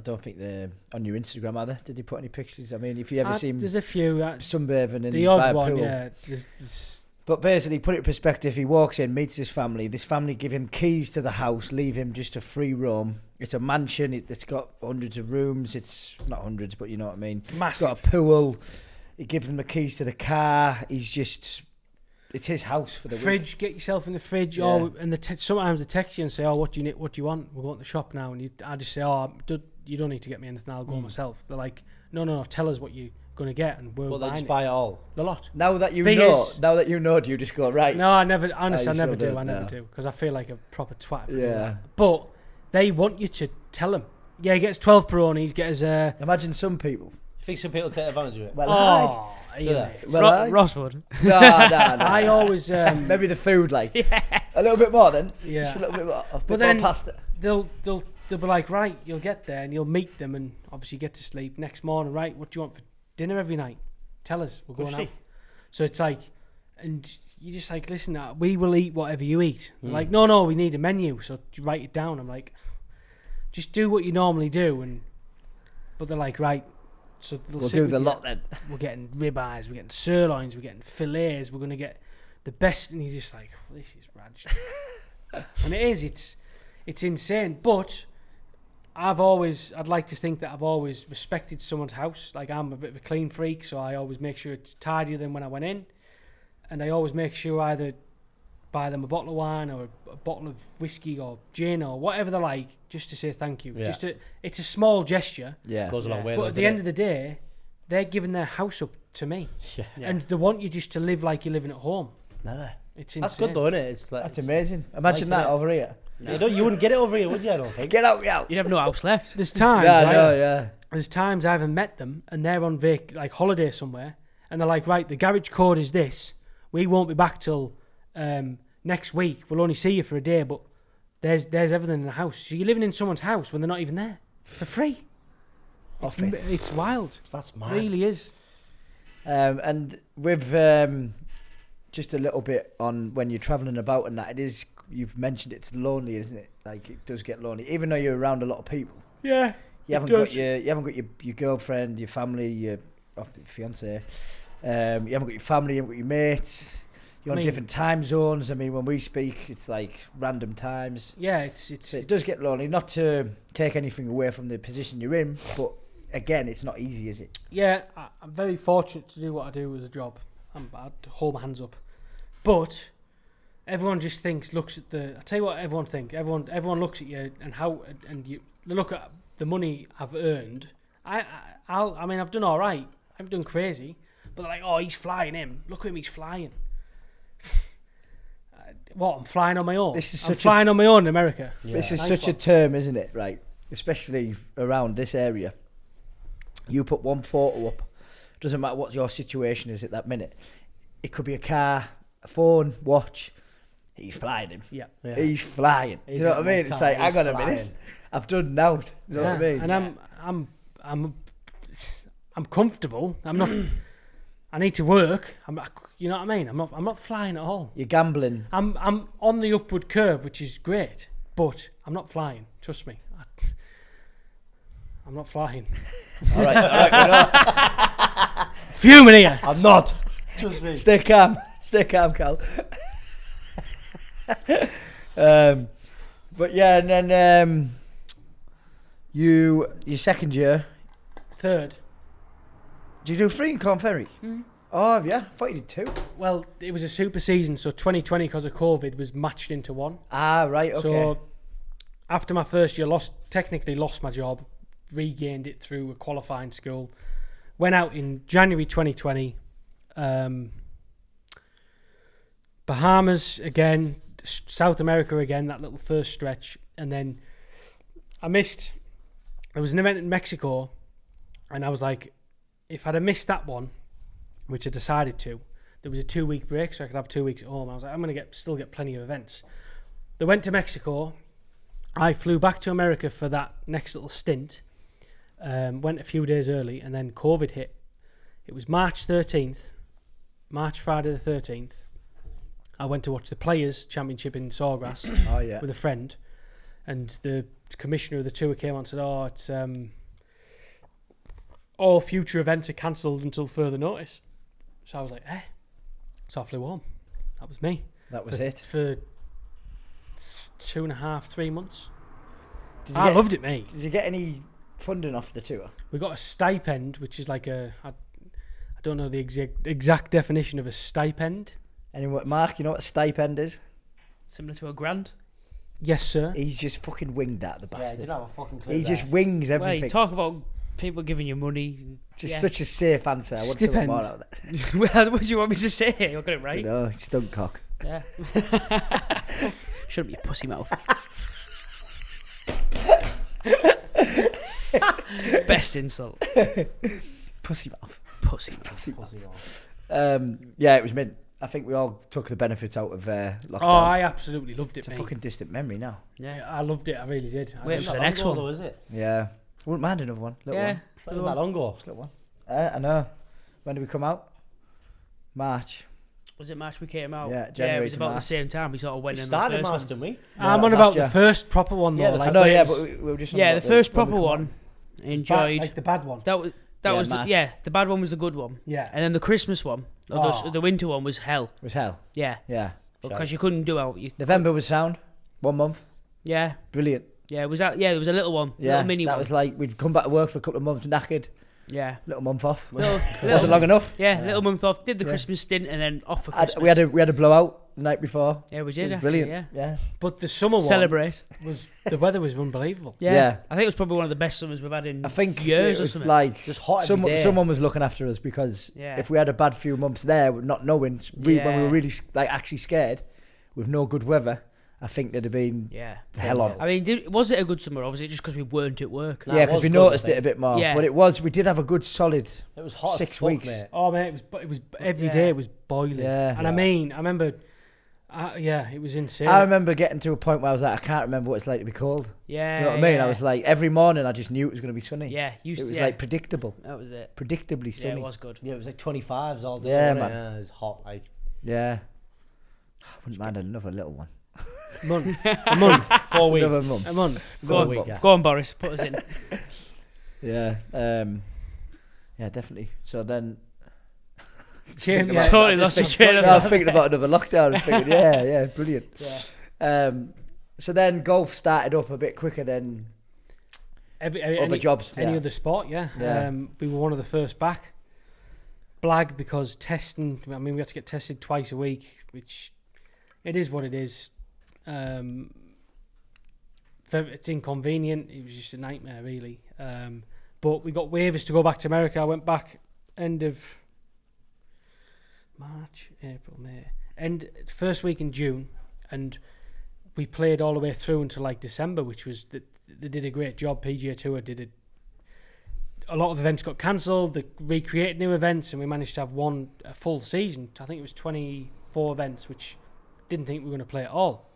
don't think they're on your Instagram, are they? Did you put any pictures? I mean, if you ever see there's a few. sunbathing in The by odd a one, pool. yeah. There's But basically, put it in perspective, he walks in, meets his family. This family give him keys to the house, leave him just a free roam. It's a mansion. It's got hundreds of rooms. It's not hundreds, but you know what I mean. massive. It's got a pool. He gives them the keys to the car. It's his house for the fridge. Get yourself in the fridge. Yeah. Oh, and sometimes they text you and say, "Oh, what do you need? What do you want? We're going to the shop now." And I just say, "Oh, you don't need to get me anything. I'll go myself." They're like, "No. Tell us what you're going to get, and we'll Well, they buy just it." buy it all. The lot. Now that you Beers. know, do you just go right? No, I never. Honestly, you I never still do. don't? I never No. do because I feel like a proper twat. if I do Yeah. that. But they want you to tell them. Yeah, he gets 12 Peronis. Get his. Imagine some people. You think some people take advantage of it? Well, Oh, Do that. Ross would. no. I always. Maybe the food, like a little bit more. Then Yeah. just a little bit more. A bit But more then- pasta. They'll be like, right, you'll get there and you'll meet them and obviously get to sleep. Next morning, right, what do you want for dinner every night? Tell us, we're going out. So it's like, and you just like, listen, we will eat whatever you eat. They're like, no, we need a menu, so write it down. I'm like, just do what you normally do. But they're like, right, so they'll We'll sit do with the you. lot then. We're getting ribeyes, we're getting sirloins, we're getting fillets, we're going to get the best. And you're just like, this is rad. And it is, it's insane. But I'd like to think that I've always respected someone's house. Like, I'm a bit of a clean freak, so I always make sure it's tidier than when I went in. And I always make sure either buy them a bottle of wine or a bottle of whiskey or gin or whatever they like, just to say thank you. Yeah. It's a small gesture, Yeah. Goes a long way. but at the end of the day, they're giving their house up to me. Yeah. And they want you just to live like you're living at home. Never. It's insane. That's good though, isn't it? It's like That's it's amazing. Imagine nice, that innit? over here. You wouldn't get it over here, would you? I don't think. Get out, get out. You'd have no house left. There's times, Yeah, right? no, yeah. There's times I haven't met them and they're on holiday somewhere and they're like, right, the garage code is this. We won't be back till next week. We'll only see you for a day, but there's everything in the house. So you're living in someone's house when they're not even there for free. Off it. It's wild. That's It mad. really is. And with just a little bit on when you're travelling about and that, it is, you've mentioned it's lonely, isn't it? Like, it does get lonely, even though you're around a lot of people. Yeah. You haven't got your girlfriend, your family, your fiance. You haven't got your family, you haven't got your mates. You're on different time zones. I mean, when we speak, it's like random times. Yeah, so it does get lonely. Not to take anything away from the position you're in, but again, it's not easy, is it? Yeah, I'm very fortunate to do what I do as a job. I'd hold my hands up. But everyone just looks at the. I tell you what, everyone think. Everyone looks at you and you look at the money I've earned. I mean, I've done all right. I've done crazy, but they're like, oh, he's flying him. Look at him, he's flying. What? I'm flying on my own. I'm flying on my own in America. Yeah. This is such a term, isn't it? Right, especially around this area. You put one photo up. Doesn't matter what your situation is at that minute. It could be a car, a phone, watch. He's flying him. Yeah. He's flying. Do you know what I mean? It's like, hang on a minute. I've done now. Do you know what I mean? And I'm comfortable. I'm not. I need to work. You know what I mean? I'm not flying at all. You're gambling. I'm on the upward curve, which is great, but I'm not flying. Trust me. I'm not flying. All right, we're not. Fuming here. I'm not. Trust me. Stay calm, Cal. But yeah, and then your second year, third. Did you do 3 in Corn Ferry? Mm. Oh, yeah. I thought you did 2. Well, it was a super season, so 2020, because of COVID, was matched into 1. Ah, right, okay. So after my first year, technically lost my job, regained it through a qualifying school, went out in January 2020, Bahamas again, South America again, that little first stretch, and then there was an event in Mexico, and I was like, if I'd have missed that one, which I decided to, there was a 2-week break, so I could have 2 weeks at home. I was like, I'm going to still get plenty of events. They went to Mexico. I flew back to America for that next little stint. Went a few days early, and then COVID hit. It was March Friday the 13th. I went to watch the Players Championship in Sawgrass with a friend, and the commissioner of the tour came on and said, oh, it's all future events are cancelled until further notice. So I was like, so I flew home. That was me. That was it. For 2.5, 3 months. I loved it, mate. Did you get any funding off the tour? We got a stipend, which is like I don't know the exact definition of a stipend. Anyway, Mark, you know what a stipend is? Similar to a grand. Yes, sir. He's just fucking winged that, the bastard. Yeah, you don't have a fucking clue. He just wings everything. Well, you talk about people giving you money. Just such a safe answer. I want something more out of that. Well, what do you want me to say? You got it right. No, stunt cock. Yeah. Shouldn't be a pussy mouth. Best insult. Pussy mouth. Pussy mouth. Yeah, it was mint. I think we all took the benefits out of lockdown. Oh, I absolutely loved it, It's mate. a fucking distant memory now. Yeah, I loved it. I really did. Wait for the next one, though, is it? Yeah. Wouldn't mind another one. Little one. Not that long ago. Just little one. I know. When did we come out? March. Was it March we came out? Yeah, it January was to about March. the same time we sort of went We in started the March, first didn't we? I'm No, on last about year. the first proper one, though. Yeah, like I know, yeah, this. but we were just on Yeah, about the first when we proper come one. out. Enjoyed. Like the bad one. That was March. the bad one was the good one. Yeah. And then the Christmas one, the winter one was hell. It was hell. Yeah. Yeah. Because you couldn't do out. November was sound. 1 month. Yeah. Brilliant. Yeah, it was that. Yeah, there was a little one, Yeah, little mini that one. was like we'd come back to work for a couple of months knackered. Yeah. Little month off. Little, Wasn't long enough. Yeah, little month off. Did the Yeah. Christmas stint and then off for Christmas. We had a blowout the night before. Yeah, we It did. was Actually, brilliant. Yeah. But the summer one Celebrate. the weather was unbelievable. Yeah. Yeah. I think it was probably one of the best summers we've had in I think years it or was something. like Just hot every day. someone was looking after us because Yeah. if we had a bad few months there, not knowing when we Yeah. were really like actually scared with no good weather, I think there'd have been Yeah. hell on. I mean, was it a good summer or was it just because we weren't at work? Nah, Yeah, it because was we good, noticed I it a bit more. Yeah. But we did have a good solid. It was hot 6 as fuck, weeks. mate. Oh man, it was every Yeah. day it was boiling. Yeah. And I mean, I remember, it was insane. I remember getting to a point where I was like, I can't remember what it's like to be cold. Yeah. You know what I mean? yeah. I was like, every morning I just knew it was going to be sunny. Yeah. It was like predictable, that was it. predictably Yeah, sunny. it was good. Yeah, it was like 25s all day. Yeah, wasn't it? man. Yeah, it was hot. Like, Yeah. I wouldn't mind another little one. A month. 4 weeks. Another month. A month. Go on, Boris. Put us in. Yeah. Yeah, definitely. So then. James, Yeah, Totally lost his train of I was thought. thinking about another lockdown. I was thinking, yeah, brilliant. Yeah. So then golf started up a bit quicker than other jobs. Any other sport, yeah. We were one of the first back. Blag because testing. I mean, we had to get tested twice a week, which it is what it is. It's inconvenient. It was just a nightmare, really. But we got waivers to go back to America. I went back end of March, April, May, first week in June, and we played all the way through until like December, which was they did a great job. PGA Tour did it. A lot of events got cancelled. They recreated new events, and we managed to have a full season. I think it was 24 events, which didn't think we were going to play at all.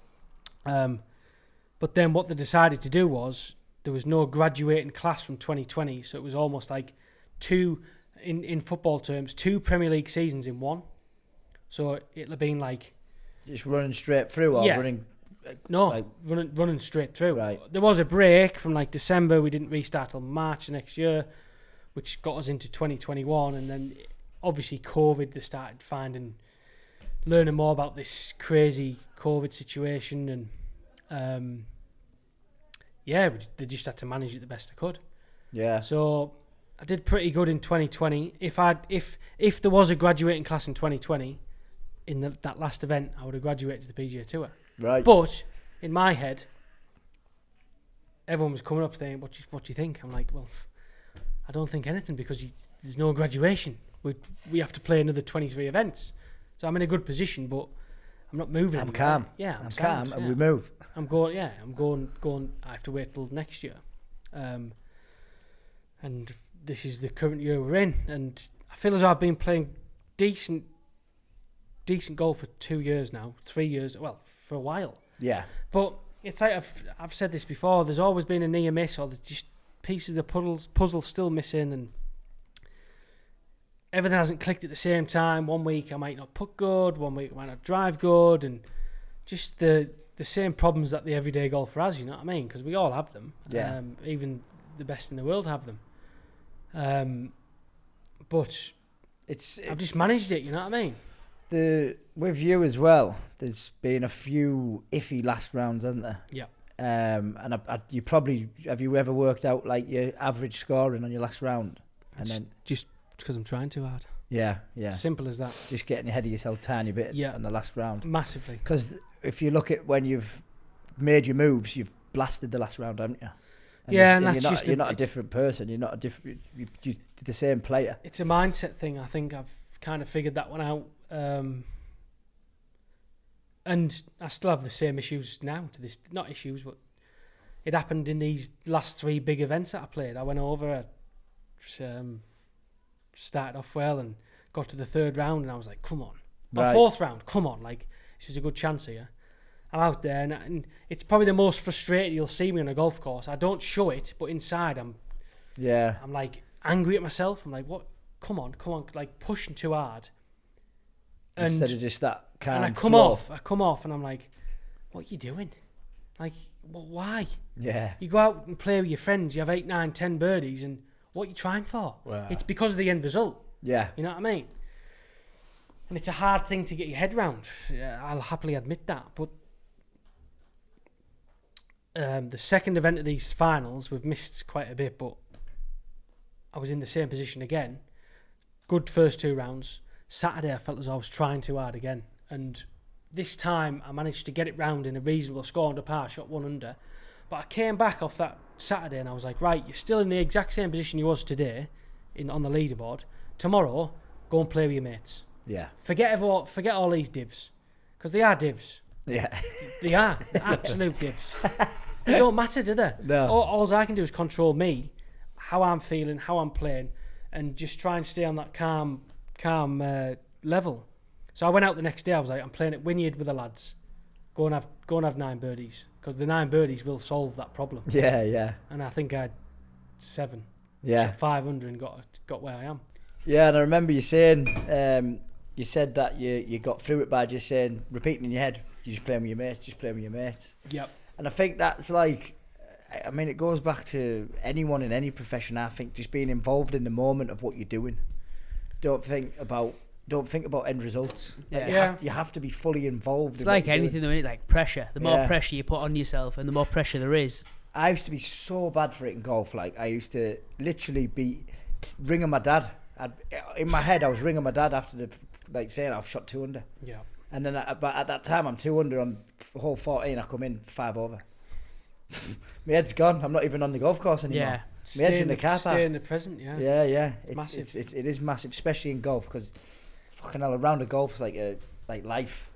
But then what they decided to do was there was no graduating class from 2020, so it was almost like in football terms, 2 Premier League seasons in one. So it'll have been like just running straight through, or running. No, like, running straight through. Right. There was a break from like December. We didn't restart till March next year, which got us into 2021. And then obviously COVID, they started learning more about this crazy COVID situation. And they just had to manage it the best they could. Yeah. So I did pretty good in 2020. If there was a graduating class in 2020, in that last event, I would have graduated to the PGA Tour. Right. But in my head, everyone was coming up saying, "What do you think?" I'm like, "Well, I don't think anything because there's no graduation. We have to play another 23 events, so I'm in a good position, but I'm not moving. I'm calm. Yeah, I'm calm, and we move. I'm going. Yeah, I'm going. I have to wait till next year, and this is the current year we're in, and I feel as though I've been playing decent golf for 2 years now, 3 years. Well, for a while. Yeah. But it's like I've said this before. There's always been a near miss, or there's just pieces of the puzzle still missing, and everything hasn't clicked at the same time. 1 week I might not putt good, 1 week I might not drive good, and just the same problems that the everyday golfer has. You know what I mean? Because we all have them. Yeah. Even the best in the world have them. But I've just managed it. You know what I mean? With you as well, there's been a few iffy last rounds, hasn't there? Yeah. And you probably have you ever worked out like your average scoring on your last round, and then just because I'm trying too hard. Yeah. Simple as that. Just getting ahead of yourself a tiny bit on the last round. Massively. Because if you look at when you've made your moves, you've blasted the last round, haven't you? And that's you're not a different person. You're not a different. You're the same player. It's a mindset thing. I think I've kind of figured that one out. And I still have the same issues now to this, not issues, but it happened in these last 3 big events that I played. I went over, started off well and got to the 3rd round and I was like, come on. Right. 4th round, come on, like, this is a good chance here. I'm out there and it's probably the most frustrated you'll see me on a golf course. I don't show it, but inside I'm like angry at myself. I'm like, what? Come on, like pushing too hard. Instead of just that calm and I come off and I'm like, what are you doing? Like, why? Yeah. You go out and play with your friends, you have 8, 9, 10 birdies, and what are you trying for? Wow. It's because of the end result. Yeah. You know what I mean? And it's a hard thing to get your head round. I'll happily admit that. But the second event of these finals, we've missed quite a bit, but I was in the same position again. Good first 2 rounds. Saturday I felt as I was trying too hard again, and this time I managed to get it round in a reasonable score under par, shot 1 under, but I came back off that Saturday and I was like, right, you're still in the exact same position you was today on the leaderboard. Tomorrow go and play with your mates. Yeah. Forget all these divs, because they are divs. Yeah. They are. They're absolute divs. They don't matter, do they? No. All I can do is control me, how I'm feeling, how I'm playing, and just try and stay on that calm level. So I went out the next day. I was like, I'm playing at Wynyard with the lads. Go and have 9 birdies, because the 9 birdies will solve that problem. Yeah. And I think I had 7. Yeah. Shot 500 and got where I am. Yeah, and I remember you saying you said that you got through it by just saying, repeating in your head, you just play with your mates. Yep. And I think that's like, I mean, it goes back to anyone in any profession. I think just being involved in the moment of what you're doing. Don't think about end results. Like, you have to be fully involved. It's in like what you're anything, doing. though, isn't it? Like pressure. The more pressure you put on yourself, and the more pressure there is. I used to be so bad for it in golf. Like, I used to literally be ringing my dad. In my head, I was ringing my dad after saying I've shot 2 under. Yeah. And then, but at that time, I'm 2 under on hole 14. I come in 5 over. My head's gone. I'm not even on the golf course anymore. Yeah. My head's in the car park. Stay in the present, yeah. Yeah. It's massive. It is massive, especially in golf, because fucking hell, a round of golf is like life.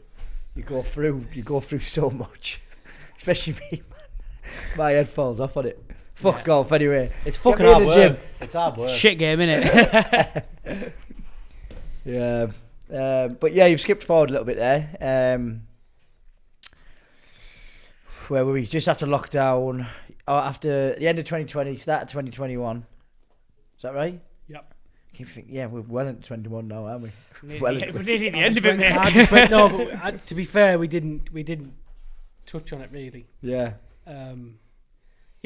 You go through so much, especially me. Man. My head falls off on it. Fuck golf anyway. It's fucking Get me hard in the work. gym. It's hard work. Shit game, innit? Yeah. But yeah, you've skipped forward a little bit there. Where were we? Just after lockdown, or after the end of 2020, start of 2021. Is that right? Yep. Keep thinking, yeah, we're well into 21 now, aren't we? We're nearly the end of it, I mate. just went, no, but to be fair, we didn't touch on it really. Yeah.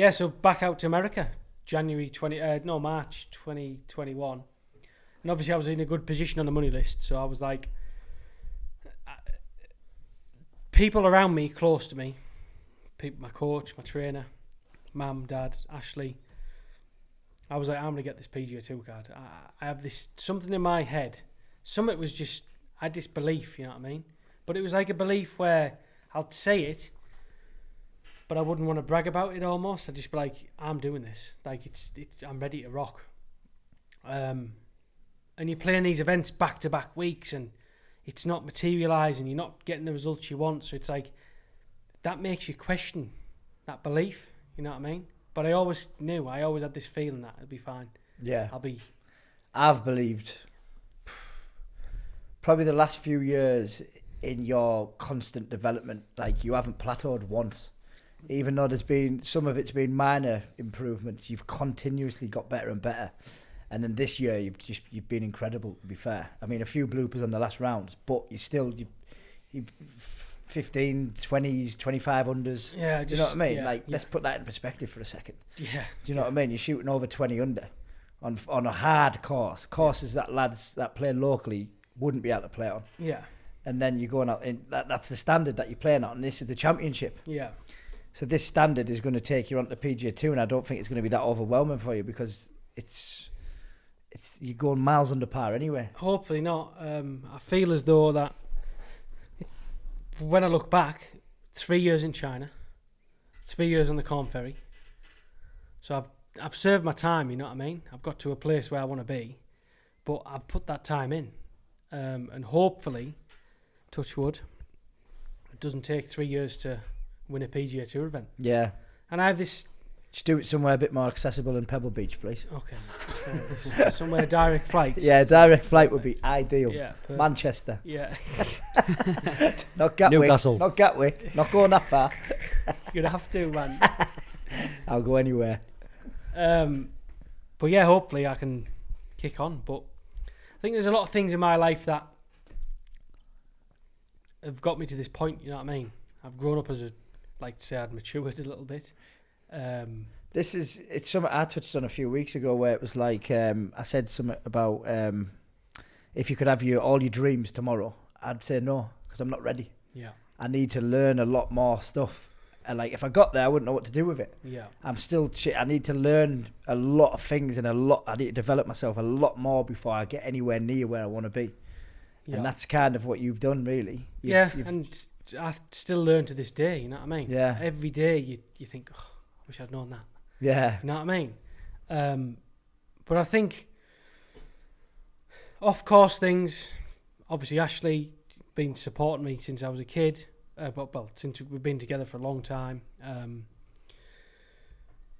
So back out to America, March 2021. And obviously I was in a good position on the money list, so I was like, people around me, close to me, my coach, my trainer, mum, dad, Ashley, I was like, I'm going to get this PGA Tour card. I have this, something in my head. Some of it was just, I had this belief, you know what I mean? But it was like a belief where I'll say it, but I wouldn't want to brag about it almost. I'd just be like, I'm doing this. Like, I'm ready to rock. And you're playing these events back-to-back weeks, and it's not materialising. You're not getting the results you want. So it's like, that makes you question that belief. You know what I mean? But I always had this feeling that it'll be fine. Yeah. I've believed probably the last few years in your constant development, like you haven't plateaued once. Even though some of it's been minor improvements, you've continuously got better and better. And then this year, you've been incredible, to be fair. I mean, a few bloopers on the last rounds, but you 15, 20s, 25 unders. Yeah, do you know what I mean? Yeah, Let's put that in perspective for a second. Yeah. Do you know what I mean? You're shooting over 20 under on a hard course. Courses that lads that play locally wouldn't be able to play on. Yeah. And then you're going out, and that's the standard that you're playing on, and this is the championship. Yeah. So this standard is going to take you on to PGA Tour, and I don't think it's going to be that overwhelming for you because it's you're going miles under par anyway. Hopefully not. I feel as though that when I look back, 3 years in China, 3 years on the Corn Ferry. So I've served my time, you know what I mean? I've got to a place where I want to be, but I've put that time in. And hopefully, touch wood, it doesn't take 3 years to win a PGA Tour event. Yeah. And I have this... Just do it somewhere a bit more accessible than Pebble Beach, please. Okay. Somewhere direct flights. Yeah, direct flight would be ideal. Yeah. Manchester. Yeah. Not Gatwick. Newcastle. Not Gatwick. Not going that far. You'd have to, man. I'll go anywhere. But yeah, hopefully I can kick on. But I think there's a lot of things in my life that have got me to this point, you know what I mean? I've grown up I'd matured a little bit. It's something I touched on a few weeks ago where it was like, I said something about if you could have all your dreams tomorrow, I'd say no, because I'm not ready. Yeah. I need to learn a lot more stuff. And like, if I got there, I wouldn't know what to do with it. Yeah. I'm still I need to learn a lot of things and I need to develop myself a lot more before I get anywhere near where I want to be. Yeah. And that's kind of what you've done, really. And I still learn to this day, you know what I mean? Yeah. Every day you think, oh, I wish I'd known that. Yeah. You know what I mean? But I think off-course things, obviously Ashley been supporting me since I was a kid. Since we've been together for a long time.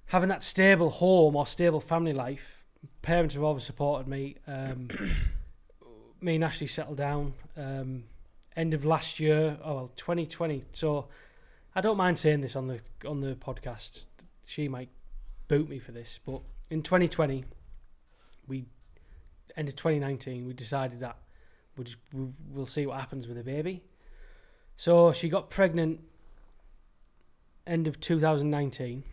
Having that stable home or stable family life, parents have always supported me. Me and Ashley settled down end of last year, 2020. So I don't mind saying this on the podcast. She might boot me for this, but in 2020, end of 2019, we decided that we'll see what happens with the baby. So she got pregnant end of 2019.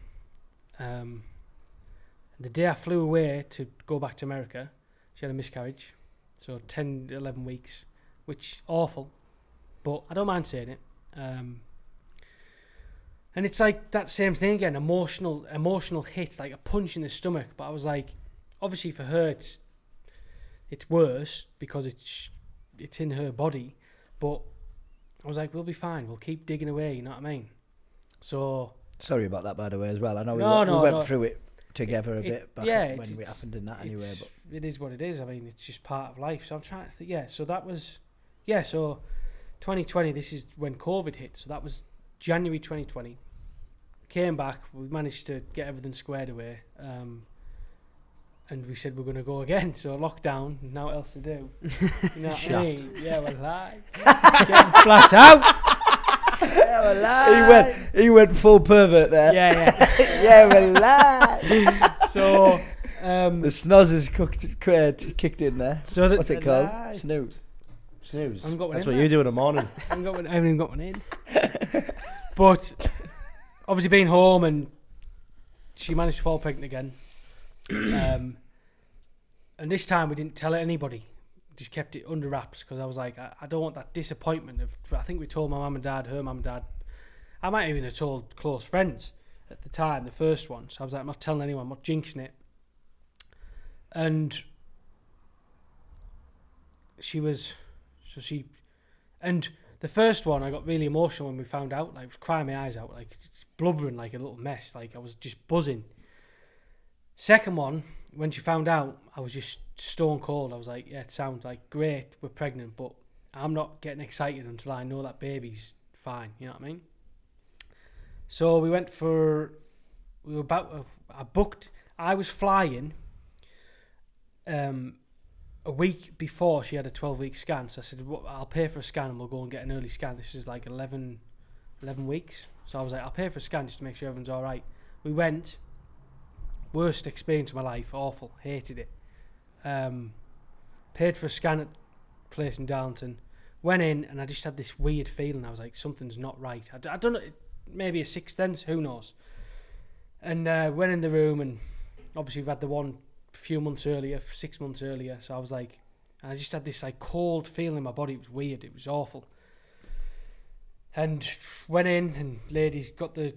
The day I flew away to go back to America, she had a miscarriage. So 10, 11 weeks, which awful, but I don't mind saying it. And it's like that same thing again, emotional hit, like a punch in the stomach. But I was like, obviously for her it's worse because it's in her body. But I was like, we'll be fine. We'll keep digging away. You know what I mean? So sorry about that, by the way, as well. I know we went through it together a bit back when it happened in that anyway. But it is what it is. I mean, it's just part of life. So I'm trying to think. Yeah. So that was, So 2020. This is when COVID hit. So that was January 2020. Came back. We managed to get everything squared away. And we said we're going to go again. So lockdown. Now what else to do? You know what I mean? Yeah, we're live. Getting flat out. Yeah, we're live. He went full pervert there. Yeah. Yeah, we're live. So the snozzers kicked in there. So what's it called? Live. Snooze. I haven't got one That's in what there. you do in the morning. I haven't even got one in. But obviously being home, and she managed to fall pregnant again. And this time we didn't tell anybody. Just kept it under wraps because I was like, I don't want that disappointment of. I think we told my mum and dad, her mum and dad. I might even have told close friends at the time, the first one. So I was like, I'm not telling anyone, I'm not jinxing it. And and the first one, I got really emotional when we found out. Like, I was crying my eyes out, like blubbering like a little mess. Like, I was just buzzing. Second one, when she found out, I was just stone cold. I was like, yeah, it sounds like great, we're pregnant, but I'm not getting excited until I know that baby's fine. You know what I mean? So I was flying a week before she had a 12-week scan. So I said, I'll pay for a scan and we'll go and get an early scan. This is like 11 weeks. So I was like, I'll pay for a scan just to make sure everyone's all right. We went. Worst experience of my life. Awful. Hated it. Paid for a scan at the place in Darlington. Went in and I just had this weird feeling. I was like, something's not right. I don't know. Maybe a sixth sense. Who knows? And went in the room, and obviously we've had the one 6 months earlier. So I was like, and I just had this like cold feeling in my body. It was weird. It was awful. And went in, and ladies got the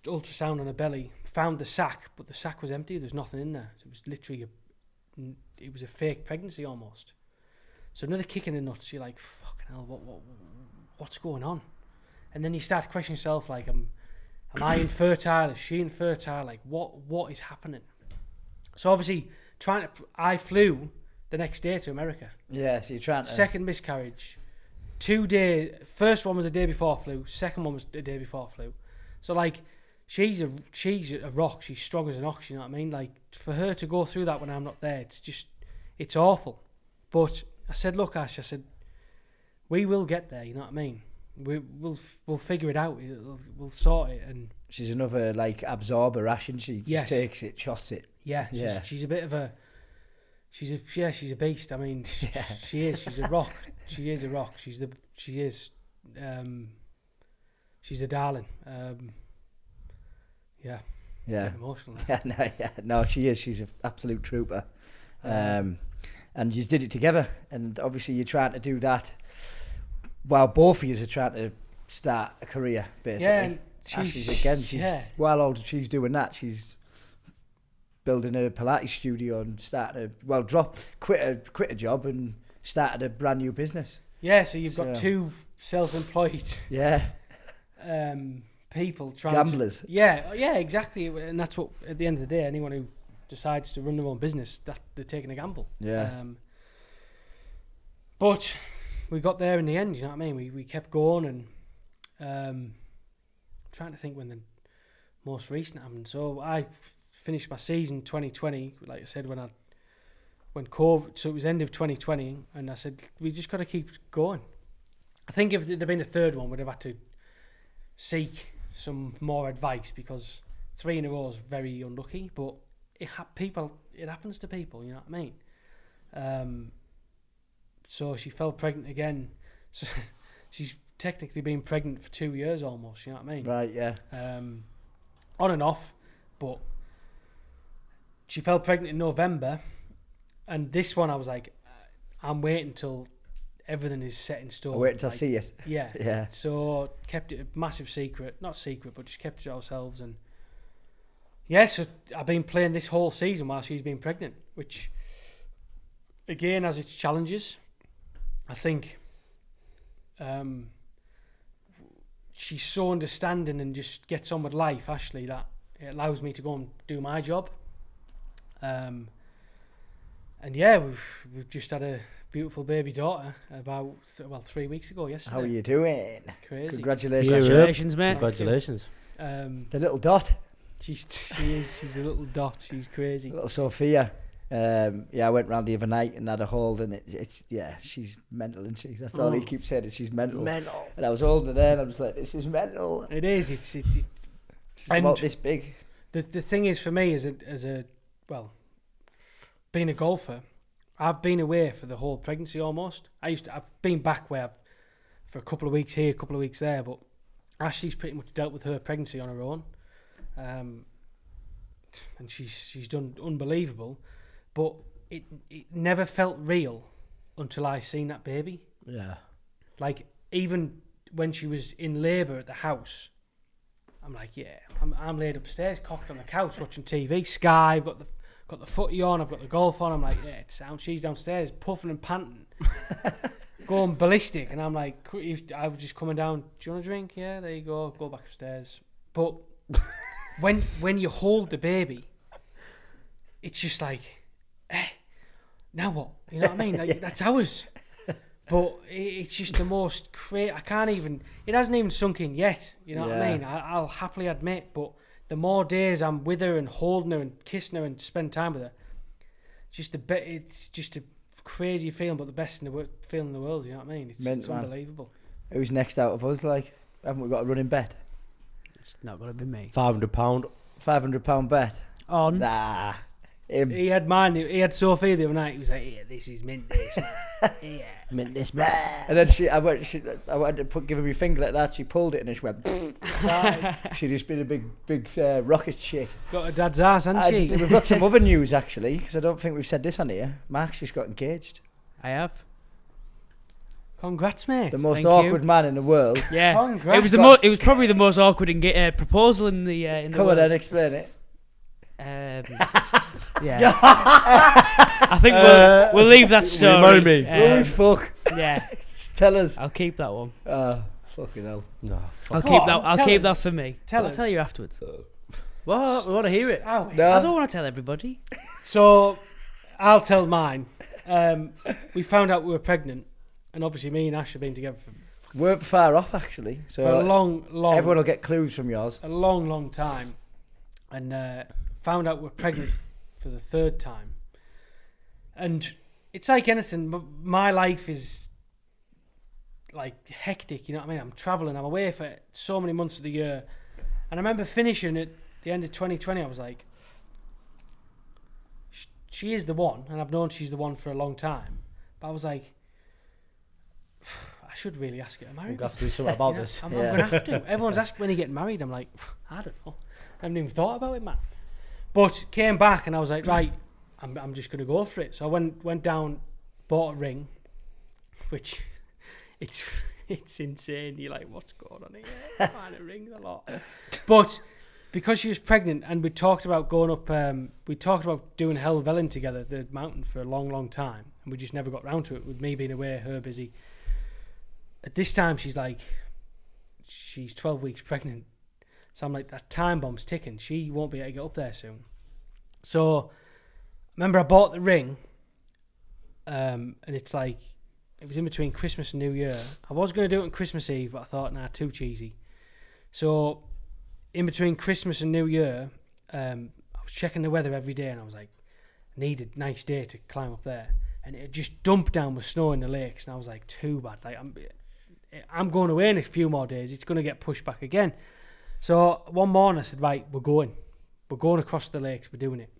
ultrasound on her belly. Found the sac, but the sac was empty. There's nothing in there. So it was literally a fake pregnancy almost. So another kick in the nuts. You're like, fucking hell, what's going on? And then you start questioning yourself, like, am I infertile? Is she infertile? Like, what is happening? So obviously, I flew the next day to America. Yeah, so you're trying to. Second miscarriage. 2 days. First one was a day before I flew. Second one was a day before I flew. So like, she's a rock. She's strong as an ox. You know what I mean? Like, for her to go through that when I'm not there, it's awful. But I said, look, Ash. I said, we will get there. You know what I mean? We'll figure it out. We'll sort it. And she's another like absorber, Ash, and she just Yes. takes it, shots it. yeah. She's a bit of a. She's a beast. I mean, she is. She's a rock. She is a rock. She's a darling. Yeah. Emotional. No, she is. She's an absolute trooper. And you did it together, and obviously you're trying to do that while both of you are trying to start a career, basically. Yeah, and she's well older. She's doing that. She's building a Pilates studio and quit a job and started a brand new business. Yeah, so you've got two self-employed people trying gamblers. Yeah, exactly. And that's what, at the end of the day, anyone who decides to run their own business, that they're taking a gamble. Yeah. But we got there in the end, you know what I mean? We kept going, and trying to think when the most recent happened. So I finished my season 2020, like I said, when COVID, so it was end of 2020, and I said, we just got to keep going. I think if there'd been a third one, we'd have had to seek some more advice, because 3 in a row is very unlucky, but it happens to people, you know what I mean? so she fell pregnant again. So she's technically been pregnant for 2 years almost. You know what I mean? Right. Yeah. On and off, but she fell pregnant in November, and this one I was like, I'm waiting until everything is set in stone. I wait until I like, see it. Yeah. Yeah. So kept it a massive secret. Not secret, but just kept it to ourselves. And yeah, so I've been playing this whole season while she's been pregnant, which again has its challenges. I think she's so understanding and just gets on with life, Ashley, that it allows me to go and do my job. And yeah, we've just had a beautiful baby daughter about 3 weeks ago yesterday. How are you doing? Crazy. Congratulations. Congratulations, mate. Congratulations. The little dot. She's a little dot. She's crazy. Little Sophia. I went round the other night and had a hold, and it's she's mental, isn't she? That's all he keeps saying, is she's mental. Mental. And I was holding her there and I was like, this is mental. It is. She's about this big. The thing is, for me, being a golfer, I've been away for the whole pregnancy almost. I've been back for a couple of weeks here, a couple of weeks there, but Ashley's pretty much dealt with her pregnancy on her own, and she's done unbelievable. But it never felt real until I seen that baby. Yeah. Like, even when she was in labour at the house, I'm like, yeah, I'm laid upstairs, cocked on the couch watching TV. Sky, I've got the footy on, I've got the golf on. I'm like, yeah, it's sound. She's downstairs puffing and panting, going ballistic, and I'm like, I was just coming down. Do you want a drink? Yeah, there you go. Go back upstairs. But when you hold the baby, it's just like, now what? You know what I mean? Like, that's ours. But it's just the most crazy. I can't even. It hasn't even sunk in yet. You know what I mean? I'll happily admit, but the more days I'm with her and holding her and kissing her and spend time with her, it's just a crazy feeling, but the best feeling in the world. You know what I mean? It's unbelievable. Who's next out of us? Like, haven't we got a running bet? It's not going to be me. £500. £500 bet. On. Nah. He had mine. He had Sophie the other night. He was like, "Yeah, this is mint. This man. Yeah, Mint this man. And then I went to give her my finger like that. She pulled it and then she went. She just been a big rocket shit. Got her dad's ass, hasn't she? We've got some other news actually, because I don't think we've said this on here. Mark's just got engaged. I have. Congrats, mate. The most Thank awkward you. man in the world. Yeah. Congrats. It was probably the most awkward proposal in the in the Come on world. then, explain it. Yeah. I think we'll leave that story. Remind me. Holy fuck. Yeah. Just tell us. I'll keep that one. Fucking hell. No, I'll fuck. keep on, I'll tell keep us. that for me. Tell I'll us. tell you afterwards. Well, we want to hear it. Oh, No. I don't want to tell everybody. So, I'll tell mine. We found out we were pregnant, and obviously me and Ash have been together Weren't far off actually. So for a long, everyone will get clues from yours. a long time, and found out we're pregnant for the third time. And it's like anything. My life is like hectic. You know what I mean? I'm traveling. I'm away for so many months of the year, and I remember finishing at the end of 2020. I was like, she is the one, and I've known she's the one for a long time. But I was like, I should really ask her to marry We're me. going to have to do something about You know, this. I'm going to have to. Everyone's asking when you get married. I'm like, I don't know. I haven't even thought about it, man. But came back and I was like, right, I'm just going to go for it. So I went down, bought a ring, which it's insane. You're like, what's going on here? Buying a ring a lot. But because she was pregnant and we talked about going up, we talked about doing Helvellyn together, the mountain, for a long time. And we just never got round to it, with me being away, her busy. At this time, she's 12 weeks pregnant. So I'm like, that time bomb's ticking. She won't be able to get up there soon. So, remember I bought the ring, and it's like, it was in between Christmas and New Year. I was going to do it on Christmas Eve, but I thought, nah, too cheesy. So, in between Christmas and New Year, I was checking the weather every day, and I was like, I need a nice day to climb up there. And it just dumped down with snow in the lakes, and I was like, too bad. Like, I'm going away in a few more days. It's going to get pushed back again. So one morning I said, right, we're going across the lakes. We're doing it.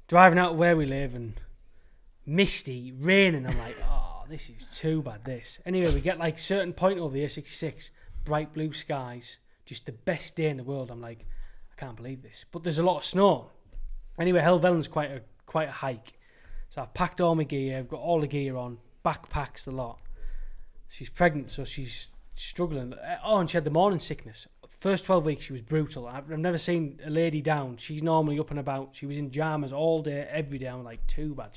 Driving out of where we live and misty, raining. I'm like, oh, this is too bad, this. Anyway, we get like certain point over the A66, bright blue skies, just the best day in the world. I'm like, I can't believe this. But there's a lot of snow. Anyway, Helvellyn's quite a hike. So I've packed all my gear, I've got all the gear on, backpacks, the lot. She's pregnant, so she's struggling. Oh, and she had the morning sickness. First 12 weeks, she was brutal. I've never seen a lady down. She's normally up and about. She was in jammers all day, every day. I'm like, too bad.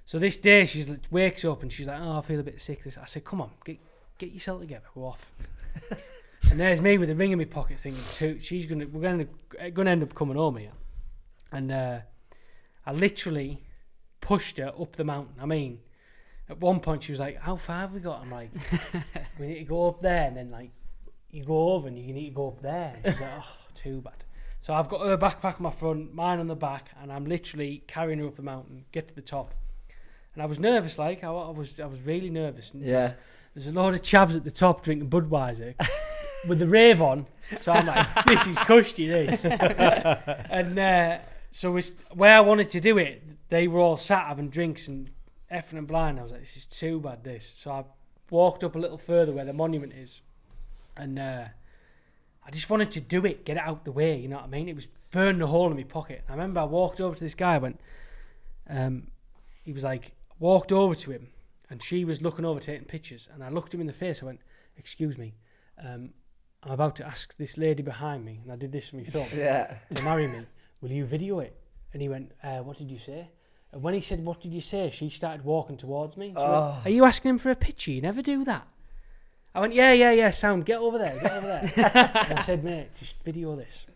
So this day, she wakes up and she's like, oh, I feel a bit sick. I said, come on, get yourself together. We're off. And there's me with a ring in my pocket thinking, we're going to end up coming home here. And I literally pushed her up the mountain. I mean, at one point she was like, how far have we got? I'm like, we need to go up there. And then like, you go over and you need to go up there. And she's like, oh, too bad. So I've got her backpack on my front, mine on the back, and I'm literally carrying her up the mountain, get to the top. And I was nervous, like, I was really nervous. And there's a load of chavs at the top drinking Budweiser with the rave on. So I'm like, this is cushy, this. And so where I wanted to do it, they were all sat having drinks and effing and blind. I was like, this is too bad, this. So I walked up a little further where the monument is. And I just wanted to do it, get it out the way, you know what I mean? It was burning a hole in my pocket. I remember I walked over to this guy, he was like, walked over to him, and she was looking over taking pictures, and I looked him in the face, I went, excuse me, I'm about to ask this lady behind me, and I did this with my thumb, to marry me, will you video it? And he went, what did you say? And when he said, what did you say, she started walking towards me. She went, are you asking him for a picture? You never do that. I went, yeah, sound, get over there. And I said, mate, just video this.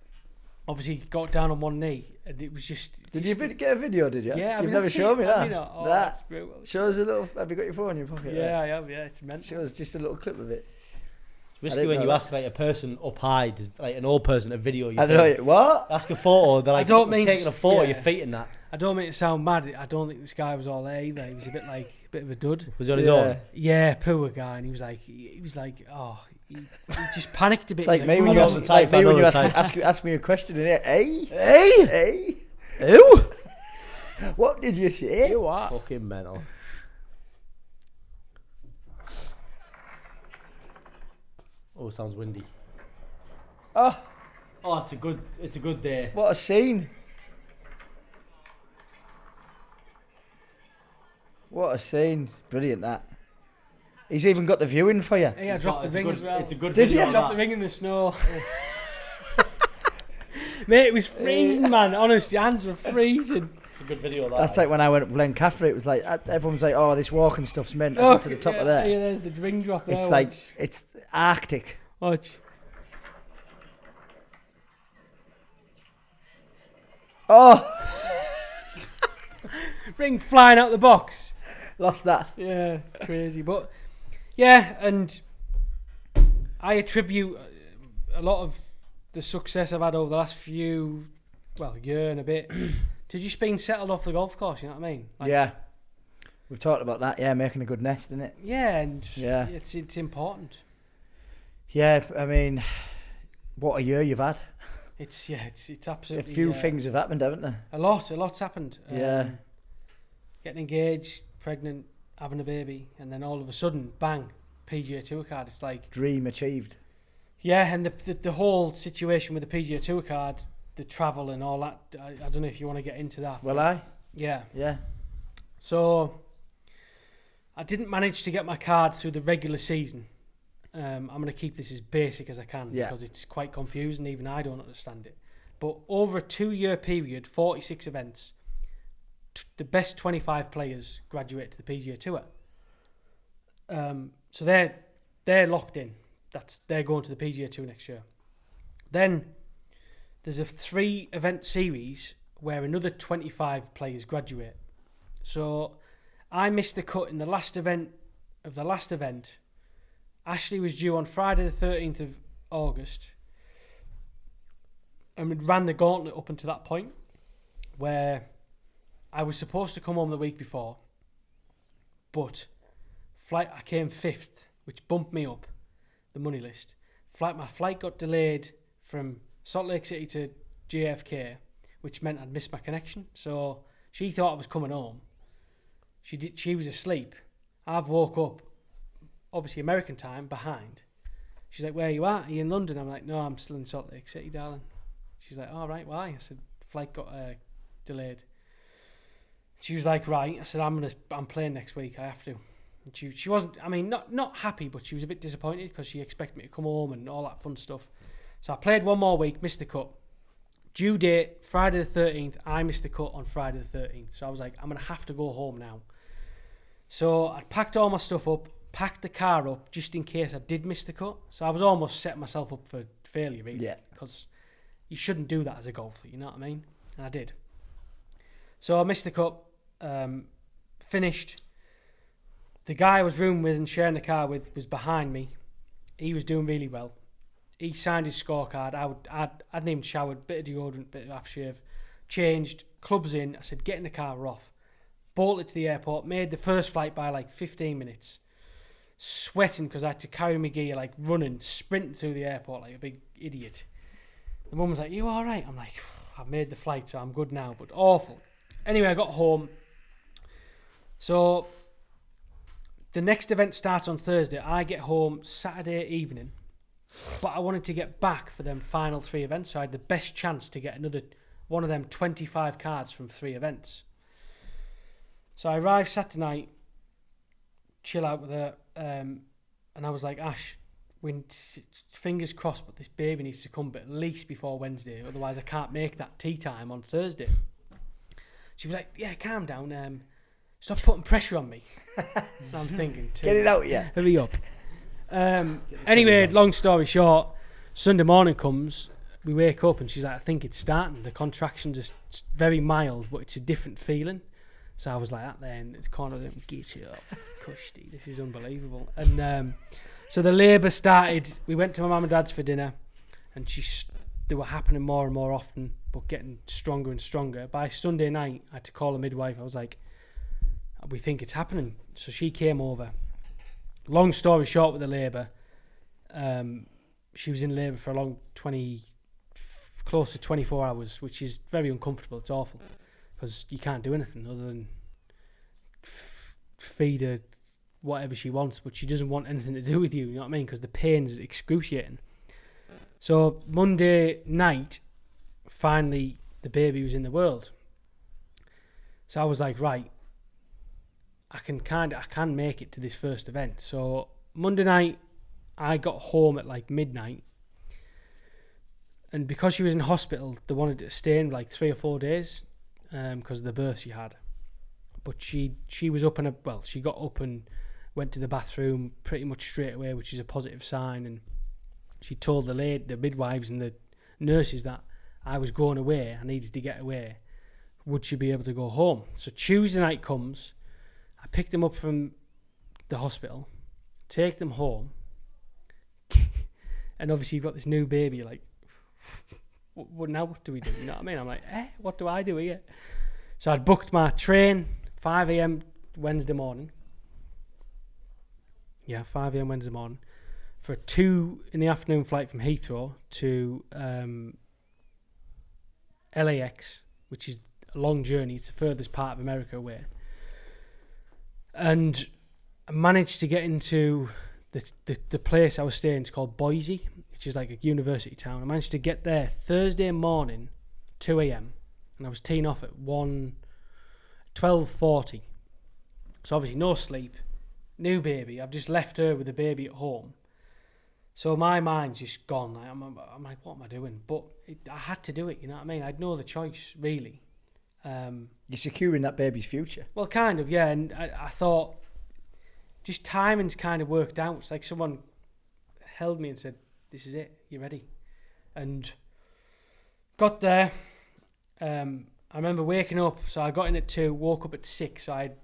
Obviously, he got down on one knee, and it was just... Did you get a video, did you? Yeah. You've never shown me that. Oh, that's brutal. Show us a little... Have you got your phone in your pocket? Yeah, I have, yeah. It's mental. Show us just a little clip of it. It's risky when you ask like a person up high, like an old person, to video your I know, what? Ask a photo, they're like, taking a photo of your feet and that. I don't mean to sound mad. I don't think this guy was all there either. He was a bit of a dud. Was he on his own? Yeah, poor guy. And he was like, oh... He just panicked a bit. It's like me when you ask me a question in it. Hey, who? What did you say? You what? Fucking mental. Oh, sounds windy. Oh, it's a good day. What a scene! What a scene! Brilliant that. He's even got the viewing for you. Hey, I dropped the ring as well. It's a good Did video. you? Dropped the ring in the snow. Mate, it was freezing, man. Honestly, hands were freezing. It's a good video. That's like when I went up Glencaffrey. It was like everyone's like, "Oh, this walking stuff's meant to go to the top of there." Yeah, there's the ring drop there. It's like it's Arctic. Watch. Oh, Ring flying out the box. lost that. Yeah, crazy. But yeah, and I attribute a lot of the success I've had over the last year and a bit to just being settled off the golf course, you know what I mean? Like, Yeah, we've talked about that. Yeah, making a good nest, isn't it? Yeah, and it's important. Yeah, I mean, what a year you've had. It's absolutely... A few things have happened, haven't there? A lot's happened. Yeah. Getting engaged, pregnant, having a baby, and then all of a sudden, bang, PGA Tour card. It's like... Dream achieved. Yeah, and the whole situation with the PGA Tour card, the travel and all that, I don't know if you want to get into that. Will I? Yeah. Yeah. So, I didn't manage to get my card through the regular season. I'm going to keep this as basic as I can because it's quite confusing. Even I don't understand it. But over a 2-year period, 46 events, the best 25 players graduate to the PGA Tour. So they're locked in. They're going to the PGA Tour next year. Then there's a 3-event series where another 25 players graduate. So I missed the cut in the last event of the last event. Ashley was due on Friday the 13th of August, and we ran the gauntlet up until that point where I was supposed to come home the week before, but I came 5th, which bumped me up the money list. My flight got delayed from Salt Lake City to JFK, which meant I'd missed my connection. So she thought I was coming home. She was asleep, I've woke up, obviously American time, behind. She's like, where are you at? Are you in London? I'm like, no, I'm still in Salt Lake City, darling. She's like, all right, why? I said, flight got delayed. She was like, right. I said, I'm playing next week. I have to. And she wasn't, I mean, not happy, but she was a bit disappointed because she expected me to come home and all that fun stuff. So I played one more week, missed the cut. Due date, Friday the 13th. I missed the cut on Friday the 13th. So I was like, I'm going to have to go home now. So I packed all my stuff up, packed the car up just in case I did miss the cut. So I was almost setting myself up for failure, really. Yeah. Because you shouldn't do that as a golfer, you know what I mean? And I did. So I missed the cut, finished. The guy I was rooming with and sharing the car with was behind me. He was doing really well. He signed his scorecard. I hadn't even showered, bit of deodorant, bit of aftershave, changed, clubs in. I said, get in the car, we're off. Bolted to the airport, made the first flight by like 15 minutes. Sweating because I had to carry my gear, like running, sprinting through the airport like a big idiot. The mum was like, you all right? I'm like, I've made the flight, so I'm good now, but awful. Anyway, I got home. So the next event starts on Thursday. I get home Saturday evening, but I wanted to get back for them final 3 events, so I had the best chance to get another one of them 25 cards from 3 events. So I arrived Saturday night, chill out with her, and I was like, Ash, fingers crossed, but this baby needs to come but at least before Wednesday, otherwise I can't make that tea time on Thursday. She was like, yeah, calm down, stop putting pressure on me. And I'm thinking, get it out, yeah. Hurry up. Anyway, long story short, Sunday morning comes, we wake up and she's like, I think it's starting. The contractions are very mild, but it's a different feeling. So I was like that then. It's kind of like, get it up, cushy. This is unbelievable. And so the labour started. We went to my mum and dad's for dinner, and they were happening more and more often, but getting stronger and stronger. By Sunday night, I had to call a midwife. I was like, we think it's happening. So she came over. Long story short with the labour, she was in labour for a long close to 24 hours, which is very uncomfortable. It's awful because you can't do anything other than feed her whatever she wants, but she doesn't want anything to do with you, you know what I mean? Because the pain is excruciating. So Monday night, finally, the baby was in the world. So I was like, right, I can make it to this first event. So Monday night, I got home at like midnight, and because she was in hospital, they wanted to stay in like 3 or 4 days because of the birth she had. But she was up she got up and went to the bathroom pretty much straight away, which is a positive sign. And she told the midwives and the nurses that I was going away, I needed to get away. Would she be able to go home? So Tuesday night comes, I pick them up from the hospital, take them home, and obviously you've got this new baby, you're like, what now? What do we do? You know what I mean? I'm like, what do I do here? So I'd booked my train, 5 a.m. Wednesday morning. Yeah, 5 a.m. Wednesday morning for a 2 in the afternoon flight from Heathrow to LAX, which is a long journey. It's the furthest part of America away. And I managed to get into the place I was staying. It's called Boise, which is like a university town. I managed to get there Thursday morning, 2 a.m. and I was teeing off at 12:40. So obviously no sleep, new baby. I've just left her with the baby at home. So my mind's just gone. I'm like, what am I doing? But I had to do it, you know what I mean? I had no other choice, really. You're securing that baby's future. Well, kind of, yeah. And I thought, just timing's kind of worked out. It's like someone held me and said, this is it, you're ready. And got there. I remember waking up, so I got in at 2, woke up at 6, so I had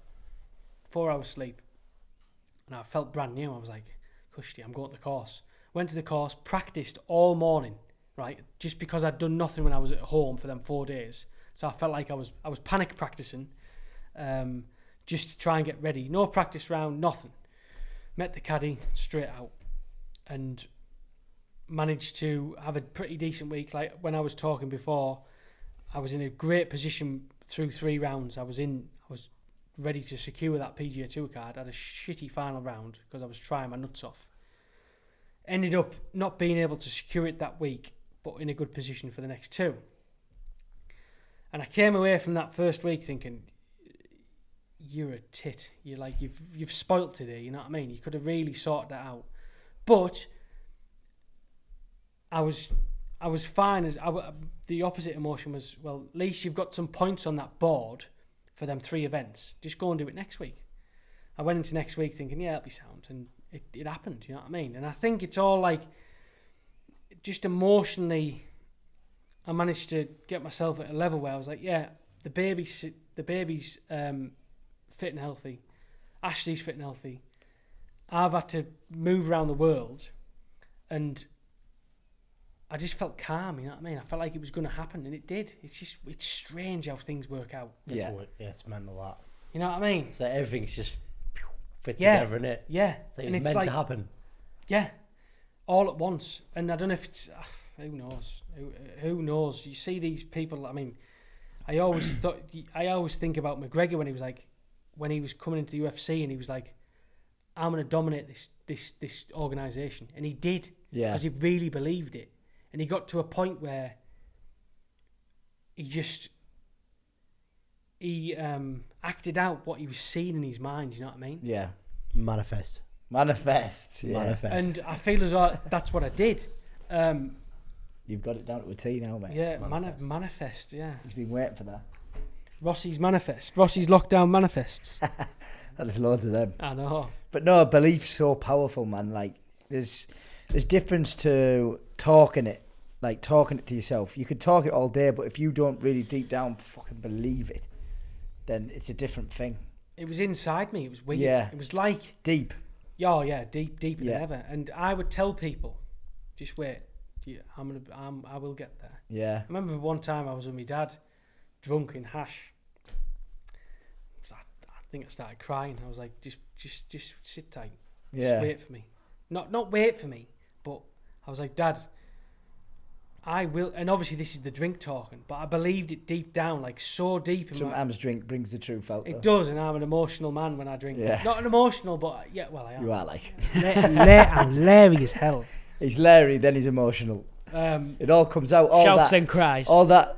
4 hours sleep. And I felt brand new. I was like, cushy, I'm going to the course. Went to the course, practiced all morning, right? Just because I'd done nothing when I was at home for them 4 days. So I felt like I was panic practicing, just to try and get ready. No practice round, nothing. Met the caddy straight out and managed to have a pretty decent week. Like when I was talking before, I was in a great position through 3 rounds. I was ready to secure that PGA Tour card. Had a shitty final round because I was trying my nuts off. Ended up not being able to secure it that week, but in a good position for the next 2. And I came away from that first week thinking, you're a tit. You're like, you've spoilt today, you know what I mean? You could have really sorted that out. But I was fine. The opposite emotion was, well, at least you've got some points on that board for them 3 events. Just go and do it next week. I went into next week thinking, yeah, it'll be sound. And it happened, you know what I mean? And I think it's all like, just emotionally, I managed to get myself at a level where I was like, yeah, the baby's fit and healthy. Ashley's fit and healthy. I've had to move around the world, and I just felt calm, you know what I mean? I felt like it was going to happen, and it did. It's strange how things work out. Yeah, it's mental that. You know what I mean? So everything's just fit together, innit? Yeah. So it's meant to happen. Yeah. All at once. And I don't know if it's... who knows? Who knows? You see these people, I mean, I always think about McGregor when he was coming into the UFC, and he was like, I'm going to dominate this organisation. And he did. Yeah. Because he really believed it. And he got to a point where he acted out what he was seeing in his mind, you know what I mean? Yeah. Manifest. Yeah. Manifest. And I feel as though that's what I did. You've got it down to a T now, mate. Yeah, manifest, yeah. He's been waiting for that. Rossi's lockdown manifests. There's loads of them. I know. But no, belief's so powerful, man. Like, there's difference to talking it to yourself. You could talk it all day, but if you don't really deep down fucking believe it, then it's a different thing. It was inside me. It was weird. Yeah. It was like... Deep. Oh, yeah, deeper than ever. And I would tell people, just wait. I will get there. Yeah. I remember one time I was with my dad, drunk in hash. I think I started crying. I was like, just sit tight. Yeah. Just wait for me. Not wait for me, but I was like, Dad, I will. And obviously this is the drink talking, but I believed it deep down, like so deep. Sometimes drink brings the truth out. It does, and I'm an emotional man when I drink. Yeah. Not an emotional, but yeah, well, I am. You are like. I'm Larry as hell. He's Larry, then he's emotional. It all comes out. All Shouts that, and cries. All that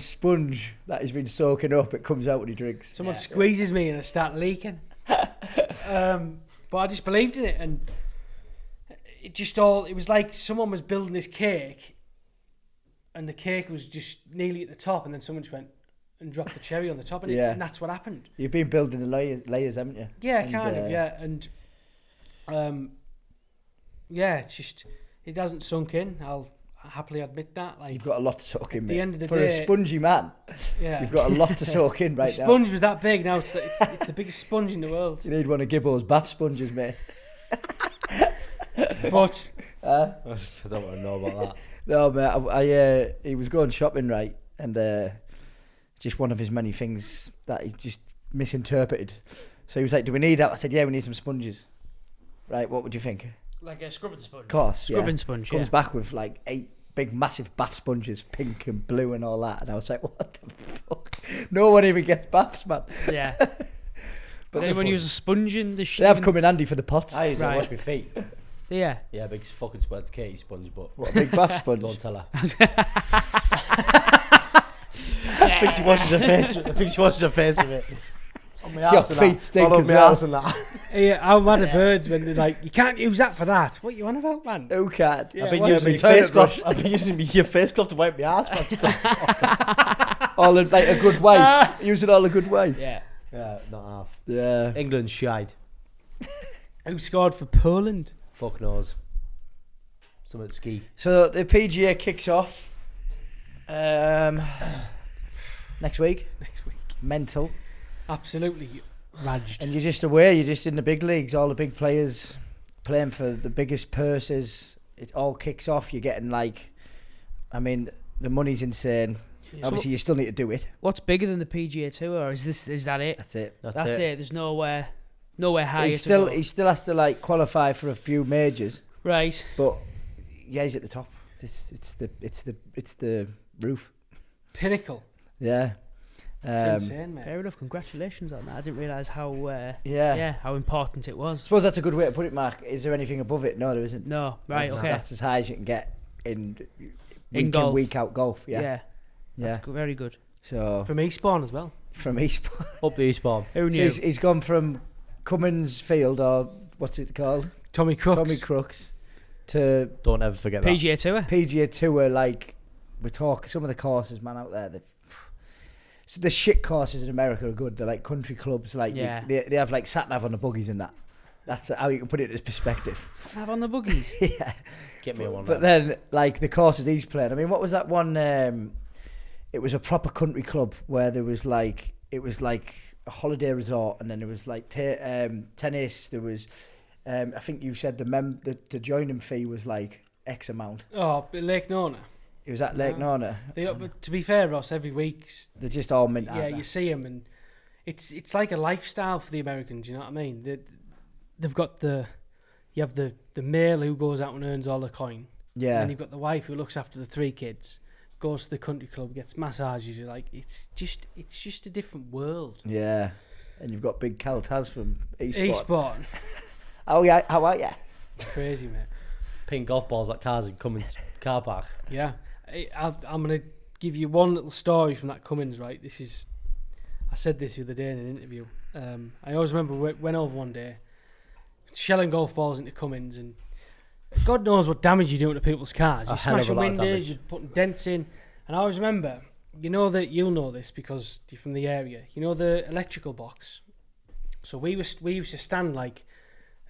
sponge that he's been soaking up, it comes out when he drinks. Someone squeezes me and I start leaking. But I just believed in it, and it was like someone was building this cake, and the cake was just nearly at the top, and then someone just went and dropped the cherry on the top, and that's what happened. You've been building the layers, haven't you? Yeah, kind of, yeah. And it's just, it hasn't sunk in. I'll happily admit that. Like, you've got a lot to soak in, at mate. the end of the For day, a spongy man, you've got a lot to soak in right the now. sponge was that big. Now it's the biggest sponge in the world. You need one of Gibbo's bath sponges, mate. But I don't want to know about that. No, mate. He was going shopping, right, and just one of his many things that he just misinterpreted. So he was like, "Do we need that?" I said, "Yeah, we need some sponges." Right, what would you think? Like a scrubbing sponge. Of course, Scrubbing sponge, Comes back with like 8 big, massive bath sponges, pink and blue and all that. And I was like, what the fuck? No one even gets baths, man. Yeah. But does anyone use a sponge in the They have come in handy for the pots. I use it to wash my feet. Yeah. Yeah, big fucking sponge, Katie sponge, but... What, a big bath sponge? Don't tell her. I think she washes her face with it. On my Your arse and feet that. stink All as on my well. arse and that. yeah, how mad are birds when they're like, you can't use that for that? What you on about, man? Who can't? Yeah, I've been what- using my face cloth. I've been using your face cloth to wipe my ass. All like a good wipe. Using all the good wipes. Yeah, not half. Yeah. England shied. Who scored for Poland? Fuck knows. Something ski. So the PGA kicks off next week. Next week. Mental. Absolutely raged. And you're just aware, you're just in the big leagues, all the big players playing for the biggest purses. It all kicks off. You're getting the money's insane. Obviously, you still need to do it. What's bigger than the PGA Tour, or is that it? That's it. That's it. There's nowhere higher. He still has to qualify for a few majors, right. but yeah, he's at the top. It's the roof. Pinnacle. Yeah. It's insane, mate. Fair enough. Congratulations on that. I didn't realise how how important it I was. suppose that's a good way to put it, Mark. Is there anything above it? No, there isn't. No, right, That's, okay. That's as high as you can get in week golf. in, week out golf. Yeah. Yeah. That's very good. So From Eastbourne as well. from Eastbourne. Up the Eastbourne. Who So knew? he's gone from Cummins Field, or what's it called? Tommy Crooks. Tommy Crooks, to Don't ever forget that. PGA Tour. PGA Tour. Like, we talk, some of the courses, man, out there, so the shit courses in America are good. They're like country clubs. Like, Yeah. they have like sat nav on the buggies and that. That's how you can put it as perspective. Have on the boogies. Yeah. Get me a one. But then, like, the courses he's playing. I mean, what was that one? It was a proper country club where there was like, it was like a holiday resort, and then there was like tennis. There was, I think you said the joining fee was like X amount. Oh, Lake Nona. It was at Lake Nona. But to be fair, Ross, every week, They're just all mint. yeah, you see them, and it's like a lifestyle for the Americans. You know what I mean? They've got you have the male who goes out and earns all the coin. Yeah. And you've got the wife who looks after the 3 kids, goes to the country club, gets massages. You're like, it's just a different world. Yeah. And you've got big Cal Taz from Eastbourne. Eastbourne. Oh yeah, how are you? Crazy, mate. Pink golf balls at cars in Cummins car park. Yeah. I'm going to give you one little story from that Cummins, right? I said this the other day in an interview. I always remember went over one day, shelling golf balls into Cummins, and God knows what damage you're doing to people's cars. You're hell of a smashing lot of windows, damage. you're putting dents in. And I always remember, you'll know this because you're from the area. You know the electrical box? So we used to stand like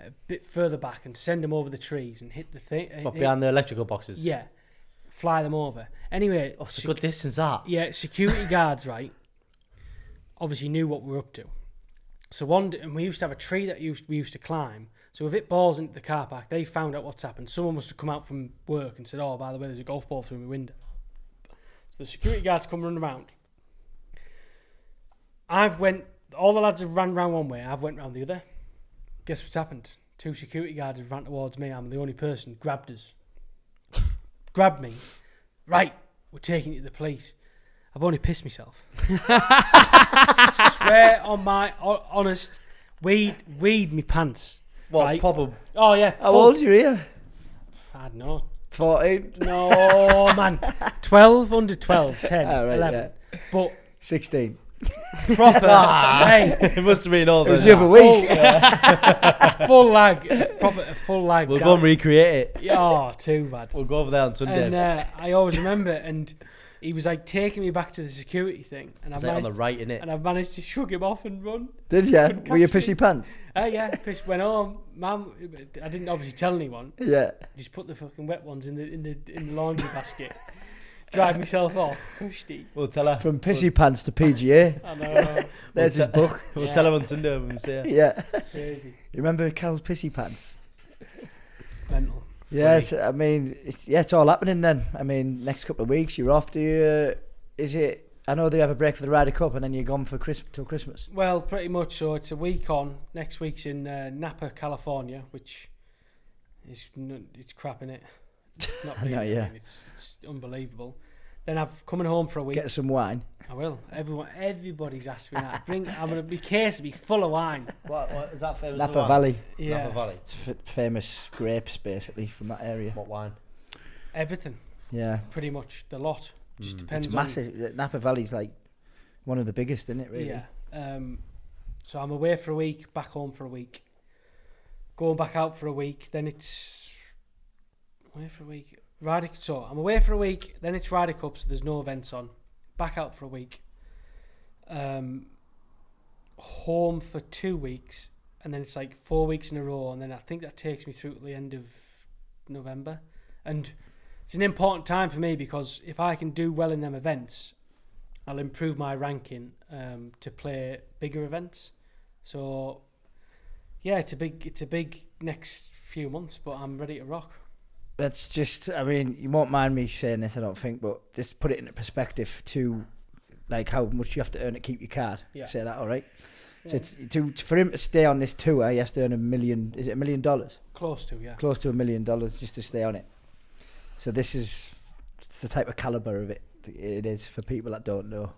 a bit further back and send them over the trees and hit the thing. What, behind the electrical boxes? Yeah. Fly them over. Anyway, Oh, it's a good distance, that. yeah, security guards, right, obviously knew what we were up to. So and we used to have a tree that we used to climb. So if it balls into the car park, they found out what's happened. Someone must have come out from work and said, oh, by the way, there's a golf ball through my window. So the security guards come running around. All the lads have ran round one way, I've went round the other. Guess what's happened? 2 security guards have ran towards me. I'm the only person. Grabbed us. Grabbed me. Right, we're taking you to the police. I've only pissed myself. Swear on my honest, weed me pants. What, right? proper? Oh yeah. How old are you here? I don't know. 14? No, man. 12, under 12, 10, Oh, right, 11. But 16. proper, hey, It must have been all It was the the other week. full lag, a full lag. We'll go and recreate it. Oh, too bad. We'll go over there on Sunday. And I always remember, and he was like taking me back to the security thing, and It's like on the right, innit? I've managed to shrug him off and run. Did you? Couldn't Were you catch me. pissy pants? Yeah, Chris went home. Mum, I didn't obviously tell anyone. Yeah. Just put the fucking wet ones in the laundry basket. Dried myself off. Cushy. We'll tell her. From pissy pants to PGA. I know. There's his book. We'll Yeah. tell her on Sunday when we see her. Yeah. Crazy. You remember Cal's pissy pants? Mental. Yes, I mean, it's all happening then. I mean, next couple of weeks, you're off. Is it? I know they have a break for the Ryder Cup, and then you're gone for till Christmas. Well, pretty much. So it's a week on. Next week's in Napa, California, which is it's crap in it. Not I know, really, yeah. It's unbelievable. Then I'm coming home for a week. Get some wine. I will. Everybody's asked me that. I'm gonna be case to be full of wine. What is that famous? Napa Valley. Yeah. Napa Valley. It's famous grapes, basically, from that area. What wine? Everything, Yeah. pretty much the lot. Just depends. It's massive. Napa Valley's like one of the biggest, isn't it, really? Yeah. So I'm away for a week, back home for a week, going back out for a week. Then it's away for a week. So I'm away for a week. Then it's Ryder Cup, so there's no events on. Back out for a week. Home for 2 weeks, and then it's like 4 weeks in a row, and then I think that takes me through to the end of November. And it's an important time for me because if I can do well in them events, I'll improve my ranking to play bigger events. So yeah, it's a big next few months, but I'm ready to rock. That's just, I mean, you won't mind me saying this, I don't think, but just put it into perspective to like how much you have to earn to keep your card. Yeah. Say that, all right? Yeah. So for him to stay on this tour, he has to earn $1 million. Is it $1 million? Close to, yeah. Close to $1 million just to stay on it. So it's the type of caliber of it is for people that don't know.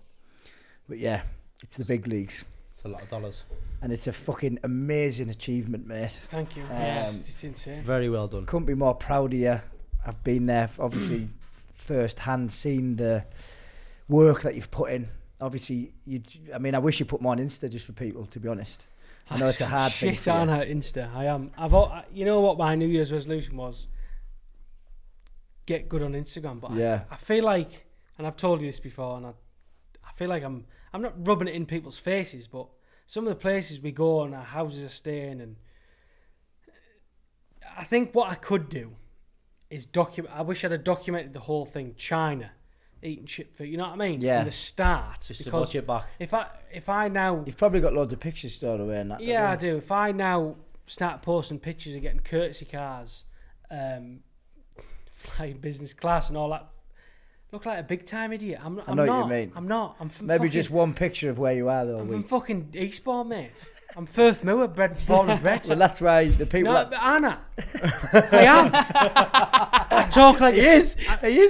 But yeah, it's the big leagues. It's a lot of dollars. And it's a fucking amazing achievement, mate. Thank you. It's insane. Very well done. Couldn't be more proud of you. I've been there, obviously, first hand, seen the work that you've put in. Obviously, I wish you put more on Insta just for people, to be honest. I know it's a hard thing Shit for on you. her Insta. I am. You know what my New Year's resolution was? Get good on Instagram. But Yeah. I feel like, and I've told you this before, and I feel like I'm not rubbing it in people's faces, but some of the places we go and our houses are staying, and I think what I could do is document. I wish I'd have documented the whole thing. China eating shit food. You know what I mean? Yeah. From the start. Just to because watch it back. if I now You've probably got loads of pictures stored away and that. yeah, I don't you? do. If I now start posting pictures of getting courtesy cars, flying business class and all that, look like a big time idiot. I'm I know not. what you mean. I'm not. I'm from Maybe fucking, just one picture of where you are, though. I'm from fucking Eastbourne, mate. I'm Firth Moor, born and bred. Well, that's why the people. No, but Anna, I am. I talk like He is,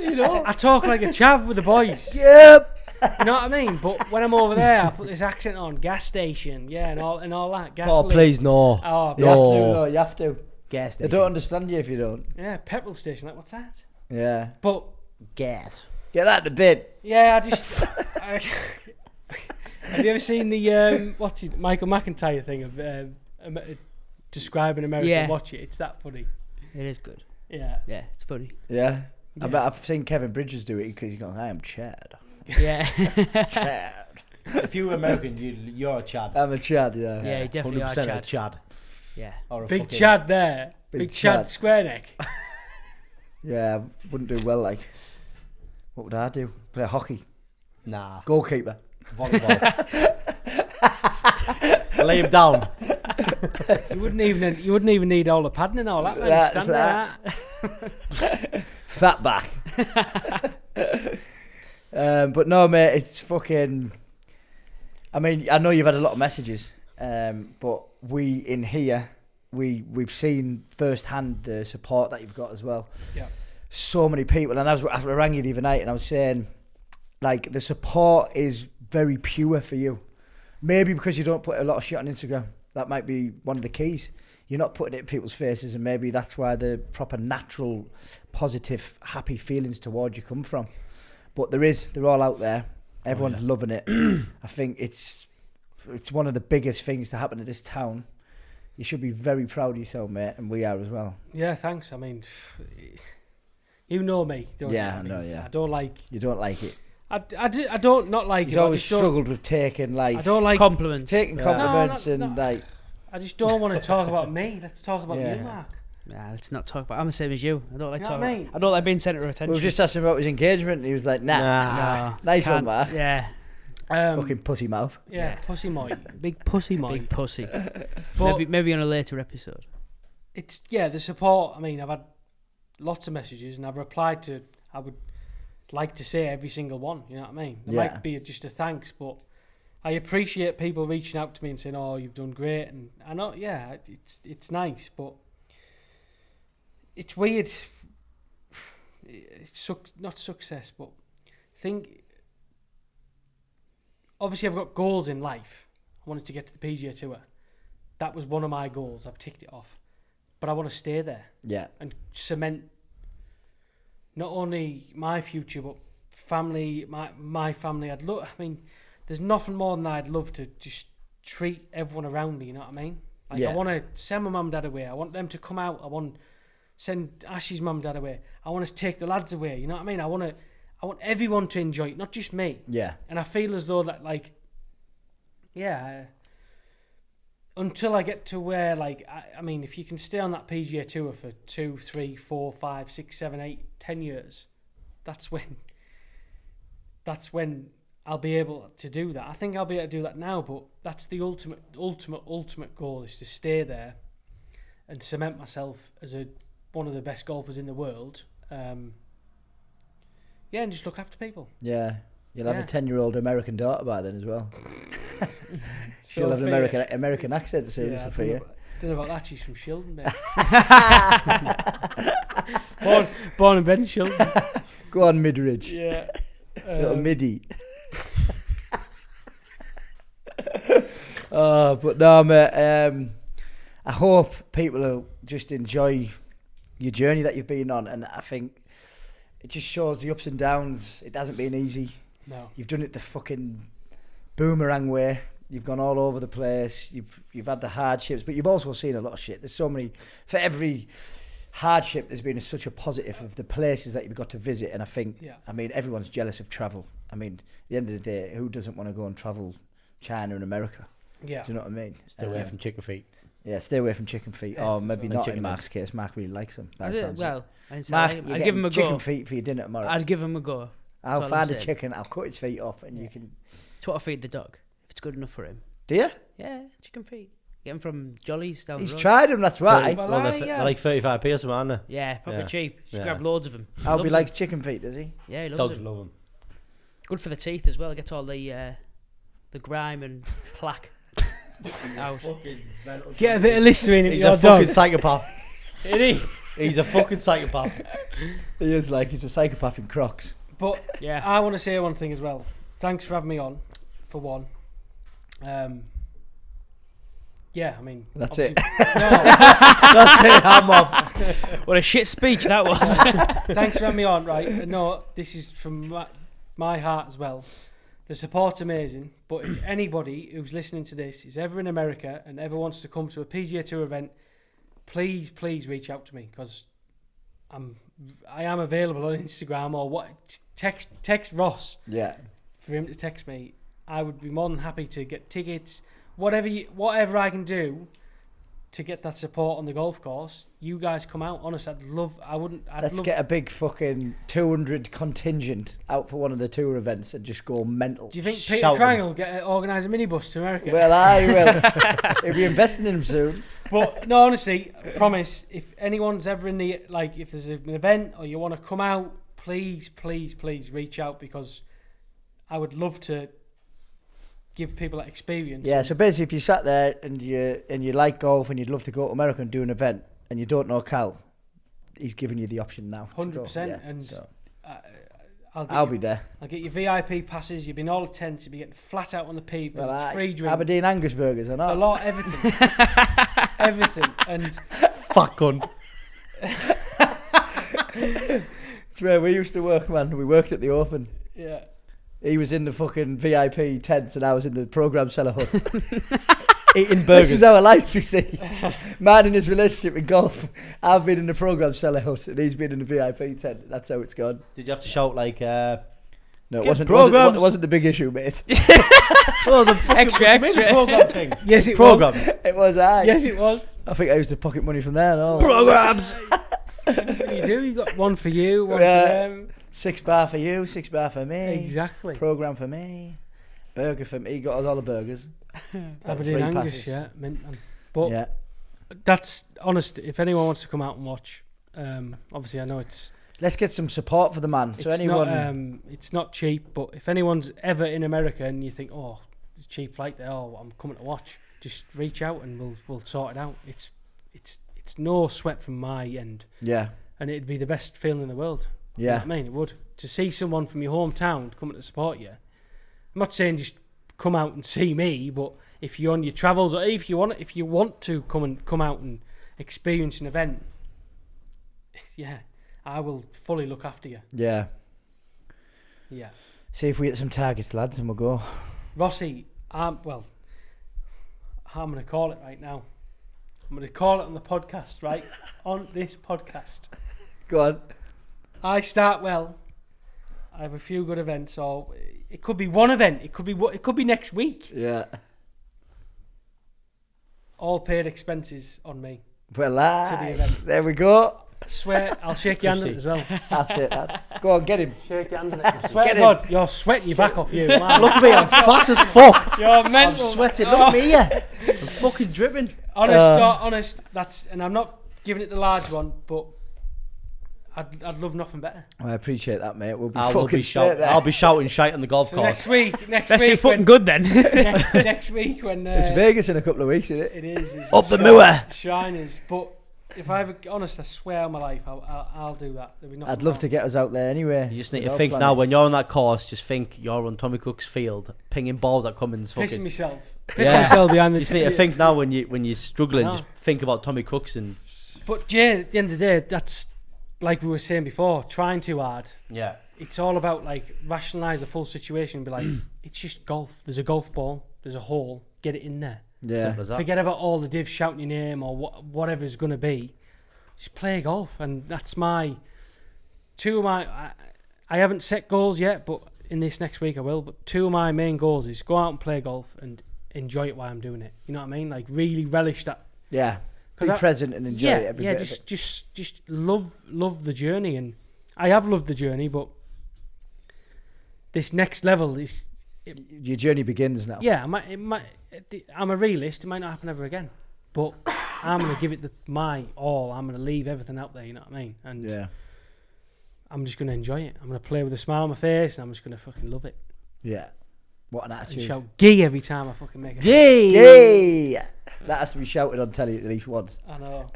you know. I talk like a chav with the boys. Yep. You know what I mean? But when I'm over there, I put this accent on. Gas station, yeah, and all that. Oh, Gasoline. please, no. Oh, You have to, No. though. You have to. Gas They don't understand you if you don't. yeah, petrol station. Like, what's that? Yeah. But Gas. Get that to bed. yeah, I just. Have you ever seen the Michael McIntyre thing of describing America? Yeah. Watch it. It's that funny. It is good. Yeah. Yeah, it's funny. Yeah. Yeah. I bet I've seen Kevin Bridges do it because he goes, I am Chad. Yeah. Chad. If you were American, you're a Chad. I'm a Chad, yeah. Yeah, you definitely are 100% a Chad. Chad. Yeah. Or a Big fucking- Chad there. Big Chad Chad. square neck. Yeah, wouldn't do well, like. What would I do? Play hockey. Nah. Goalkeeper. Volleyball. Lay him down. You wouldn't even need all the padding and all that. Man. That's Stand there. Fat back. But no, mate, it's fucking. I mean, I know you've had a lot of messages, but we in here, we've seen firsthand the support that you've got as well. Yeah. So many people, and I rang you the other night, and I was saying, like, the support is very pure for you. Maybe because you don't put a lot of shit on Instagram. That might be one of the keys. You're not putting it in people's faces, and maybe that's where the proper natural, positive, happy feelings towards you come from. But they're all out there. Everyone's loving it. I think it's one of the biggest things to happen to this town. You should be very proud of yourself, mate, and we are as well. Yeah, thanks. I mean, you know me, don't Yeah, you? I know, yeah. I don't like. You don't like it. I don't not like He's it. always I just don't- struggled with taking I don't like. Compliments. taking Yeah. compliments No, and no. like. I just don't want to talk about me. Let's talk about Yeah. you, Mark. Nah, let's not talk about. I'm the same as you. I don't like You know talking. what I mean? I don't like being centre of We attention. were just asking about his engagement, and he was like, "Nah, No, nice one, can't- Mark. Yeah, Fucking pussy mouth." Yeah, pussy moy, big pussy moy. big pussy. But maybe on a later episode. it's the support. I mean, I've had lots of messages, and I've replied to. I would like to say every single one. You know what I mean? There Yeah. might be just a thanks, but I appreciate people reaching out to me and saying, "Oh, you've done great," and I know, yeah, it's nice, but it's weird. It's not success, but think. Obviously, I've got goals in life. I wanted to get to the PGA Tour. That was one of my goals. I've ticked it off, but I want to stay there Yeah, and cement not only my future but family, my family. I mean, there's nothing more than I'd love to just treat everyone around me. You know what I mean? Like, Yeah. I want to send my mum and dad away. I want them to come out. I want to send Ash's mum and dad away. I want to take the lads away. You know what I mean? I want everyone to enjoy it, not just me. yeah, And I feel as though that, like, until I get to where, like, I mean, if you can stay on that PGA Tour for 2, 3, 4, 5, 6, 7, 8, 10 years, that's when I'll be able to do that. I think I'll be able to do that now, but that's the ultimate goal, is to stay there and cement myself as one of the best golfers in the world. Yeah, and just look after people. yeah. You'll have Yeah. a 10-year-old American daughter by then as well. She'll have an Sophia- American accent soon, Yeah, Sophia. don't know about that. She's from Shildon, mate. born and bred in Shildon. Go on, Midridge. Yeah. Little midi. But no, mate. I hope people will just enjoy your journey that you've been on, and I think it just shows the ups and downs. It hasn't been easy. No. You've done it the fucking boomerang way. You've gone all over the place. You've had the hardships, but you've also seen a lot of shit. There's so many. For every hardship, there's been such a positive of the places that you've got to visit, and I think, I mean, everyone's jealous of travel. I mean, at the end of the day, who doesn't want to go and travel China and America? Yeah. Do you know what I mean? Stay away from chicken feet. Yeah, stay away from chicken feet. Yeah, or maybe not in chicken Mark's case. Mark really likes them. I didn't say Mark, that. you're I'd give him a chicken go. feet for your dinner tomorrow. I'd give him a go. I'll all I'm find a saying. chicken. I'll cut its feet off, and you can. It's what I feed the dog. If it's good enough for him. Do you? Yeah, chicken feet. Get him from Jolly's down He's the road. tried them. That's why. Well, Well, they're like 35p or something, aren't they? Yeah, proper Yeah. cheap. Just Yeah. grab loads of them. Albie likes chicken feet, does he? Yeah, he loves Dogs them. love them. Good for the teeth as well. It gets all the grime and plaque out. Get a bit of Listerine in He's your a fucking dog. psychopath. Isn't he? He's a fucking psychopath. He is like he's a psychopath in Crocs. But Yeah. I want to say one thing as well. Thanks for having me on, for one. Yeah, I mean... That's obviously- it. No, That's it. I'm off. What a shit speech that was. thanks for having me on, right? No, this is from my heart as well. The support's amazing, but if anybody who's listening to this is ever in America and ever wants to come to a PGA Tour event, please reach out to me, because I am available on Instagram, or what. Text Ross Yeah. for him to text me. I would be more than happy to get tickets, whatever I can do to get that support on the golf course. You guys come out. Honest, I'd love. Let's get a big fucking 200 contingent out for one of the tour events and just go mental. Do you think Peter Shout Crang them. will organise a minibus to America? Well, I will. He'll be investing in him soon. But no, honestly, I promise. If anyone's ever in the if there's an event or you want to come out, please reach out, because I would love to give people that experience. Yeah, so basically if you sat there and you like golf and you'd love to go to America and do an event and you don't know Cal, he's giving you the option now. 100%, Yeah, and so I'll be there. I'll get your VIP passes. You've been all attended. You'll be getting flat out on the pavement. Well, free drink. Aberdeen Angus burgers or A not? lot, everything. Everything. And Fuck cunt. It's where we used to work, man. We worked at the Open. yeah. He was in the fucking VIP tents and I was in the programme cellar hut. Eating This burgers. is our life, you see. Man in his relationship with golf. I've been in the programme cellar hut and he's been in the VIP tent. That's how it's gone. Did you have to shout like... No, it Get wasn't, programmes. it wasn't the big issue, mate. Oh, the fucking, Extra, what do you mean, the extra. program thing. Yes, it Program. was. It was I. Yes, it was. I think I used to pocket money from there and all. Programs. Anything you do, you got one for you, one Yeah. for them. 6 bar for you, 6 bar for me. Exactly. Programme for me. Burger for me. He got us all the burgers. Aberdeen free Angus, passes. yeah. Mint, man. But Yeah. that's honest. If anyone wants to come out and watch, obviously I know it's Let's get some support for the man. So it's anyone... not it's not cheap, but if anyone's ever in America and you think, oh, it's a cheap flight there, oh, I'm coming to watch, just reach out and we'll sort it out. It's no sweat from my end, Yeah. and it'd be the best feeling in the world. You know Yeah. what I mean, it would, to see someone from your hometown coming to support you. I'm not saying just come out and see me, but if you're on your travels, or if you want to come out and experience an event, yeah, I will fully look after you. Yeah. Yeah. See if we get some targets, lads, and we'll go. Rossi, I'm going to call it right now. I'm going to call it on the podcast, right? On this podcast. Go on. I start well. I have a few good events, or it could be one event. It could be next week. Yeah. All paid expenses on me. Well, the event. there we go. I swear, I'll shake your hand on it as well. That's it, lads. Go on, get him. Shake your hand on it. I swear Get to him. God, you're sweating your back off you. Man. Look at me, I'm fat as fuck. You're I'm mental. sweating. Look at me here. I'm fucking dripping. Honest. And I'm not giving it the large one, but I'd love nothing better. Well, I appreciate that, mate. We'll be I will fucking be straight shouting. there. I'll be shouting shite on the golf So course. next Let's do week, fucking good then. next week when It's Vegas in a couple of weeks, isn't it? it is Up the moor. Shriners, but If I ever, honest, I swear on my life, I'll do that. There'll be nothing I'd love wrong. to get us out there anyway. You just need With to our think plan. now when you're on that course. Just think you're on Tommy Cook's field, pinging balls at Cummins. Pissing Fucking. myself. Pissing Yeah. myself behind the. You just need to think now when you're struggling. I know. Just think about Tommy Crooks and But Jay, at the end of the day, that's like we were saying before. Trying too hard. yeah. It's all about like rationalise the full situation and be like, it's just golf. There's a golf ball. There's a hole. Get it in there. Yeah. Simple as that. Forget about all the divs shouting your name or whatever's going to be. Just play golf, and that's my two of my. I haven't set goals yet, but in this next week I will. But two of my main goals is go out and play golf and enjoy it while I'm doing it. You know what I mean? Like really relish that. Yeah. Be present and enjoy it every bit of it. just love the journey, and I have loved the journey, but this next level is. Your journey begins now. Yeah, I'm a realist. It might not happen ever again, but I'm gonna give it my all. I'm gonna leave everything out there. You know what I mean? And Yeah. I'm just gonna enjoy it. I'm gonna play with a smile on my face, and I'm just gonna fucking love it. Yeah. What an And attitude. shout "gee" every time I fucking make it. Yay! Yay! That has to be shouted on telly at least once. I know.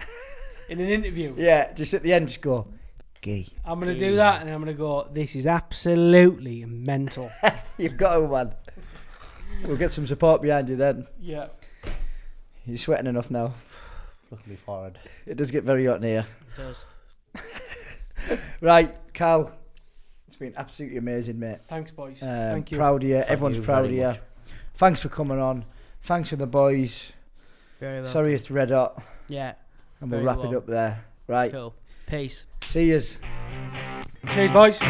In an interview, Yeah, just at the end, just go, gay. I'm gonna do that, and I'm gonna go. This is absolutely mental. You've got to, man. We'll get some support behind you then. Yeah. You're sweating enough now. Look at me forward. It does get very hot in here. It does. Right, Cal. It's been absolutely amazing, mate. Thanks, boys. Thank you. Proud of you. Thank Everyone's you proud of very you. much. Thanks for coming on. Thanks for the boys. Very well. Sorry it's red hot. Yeah. And we'll Very wrap well. it up there. Right. Cool. Peace. See yous. Cheers, boys.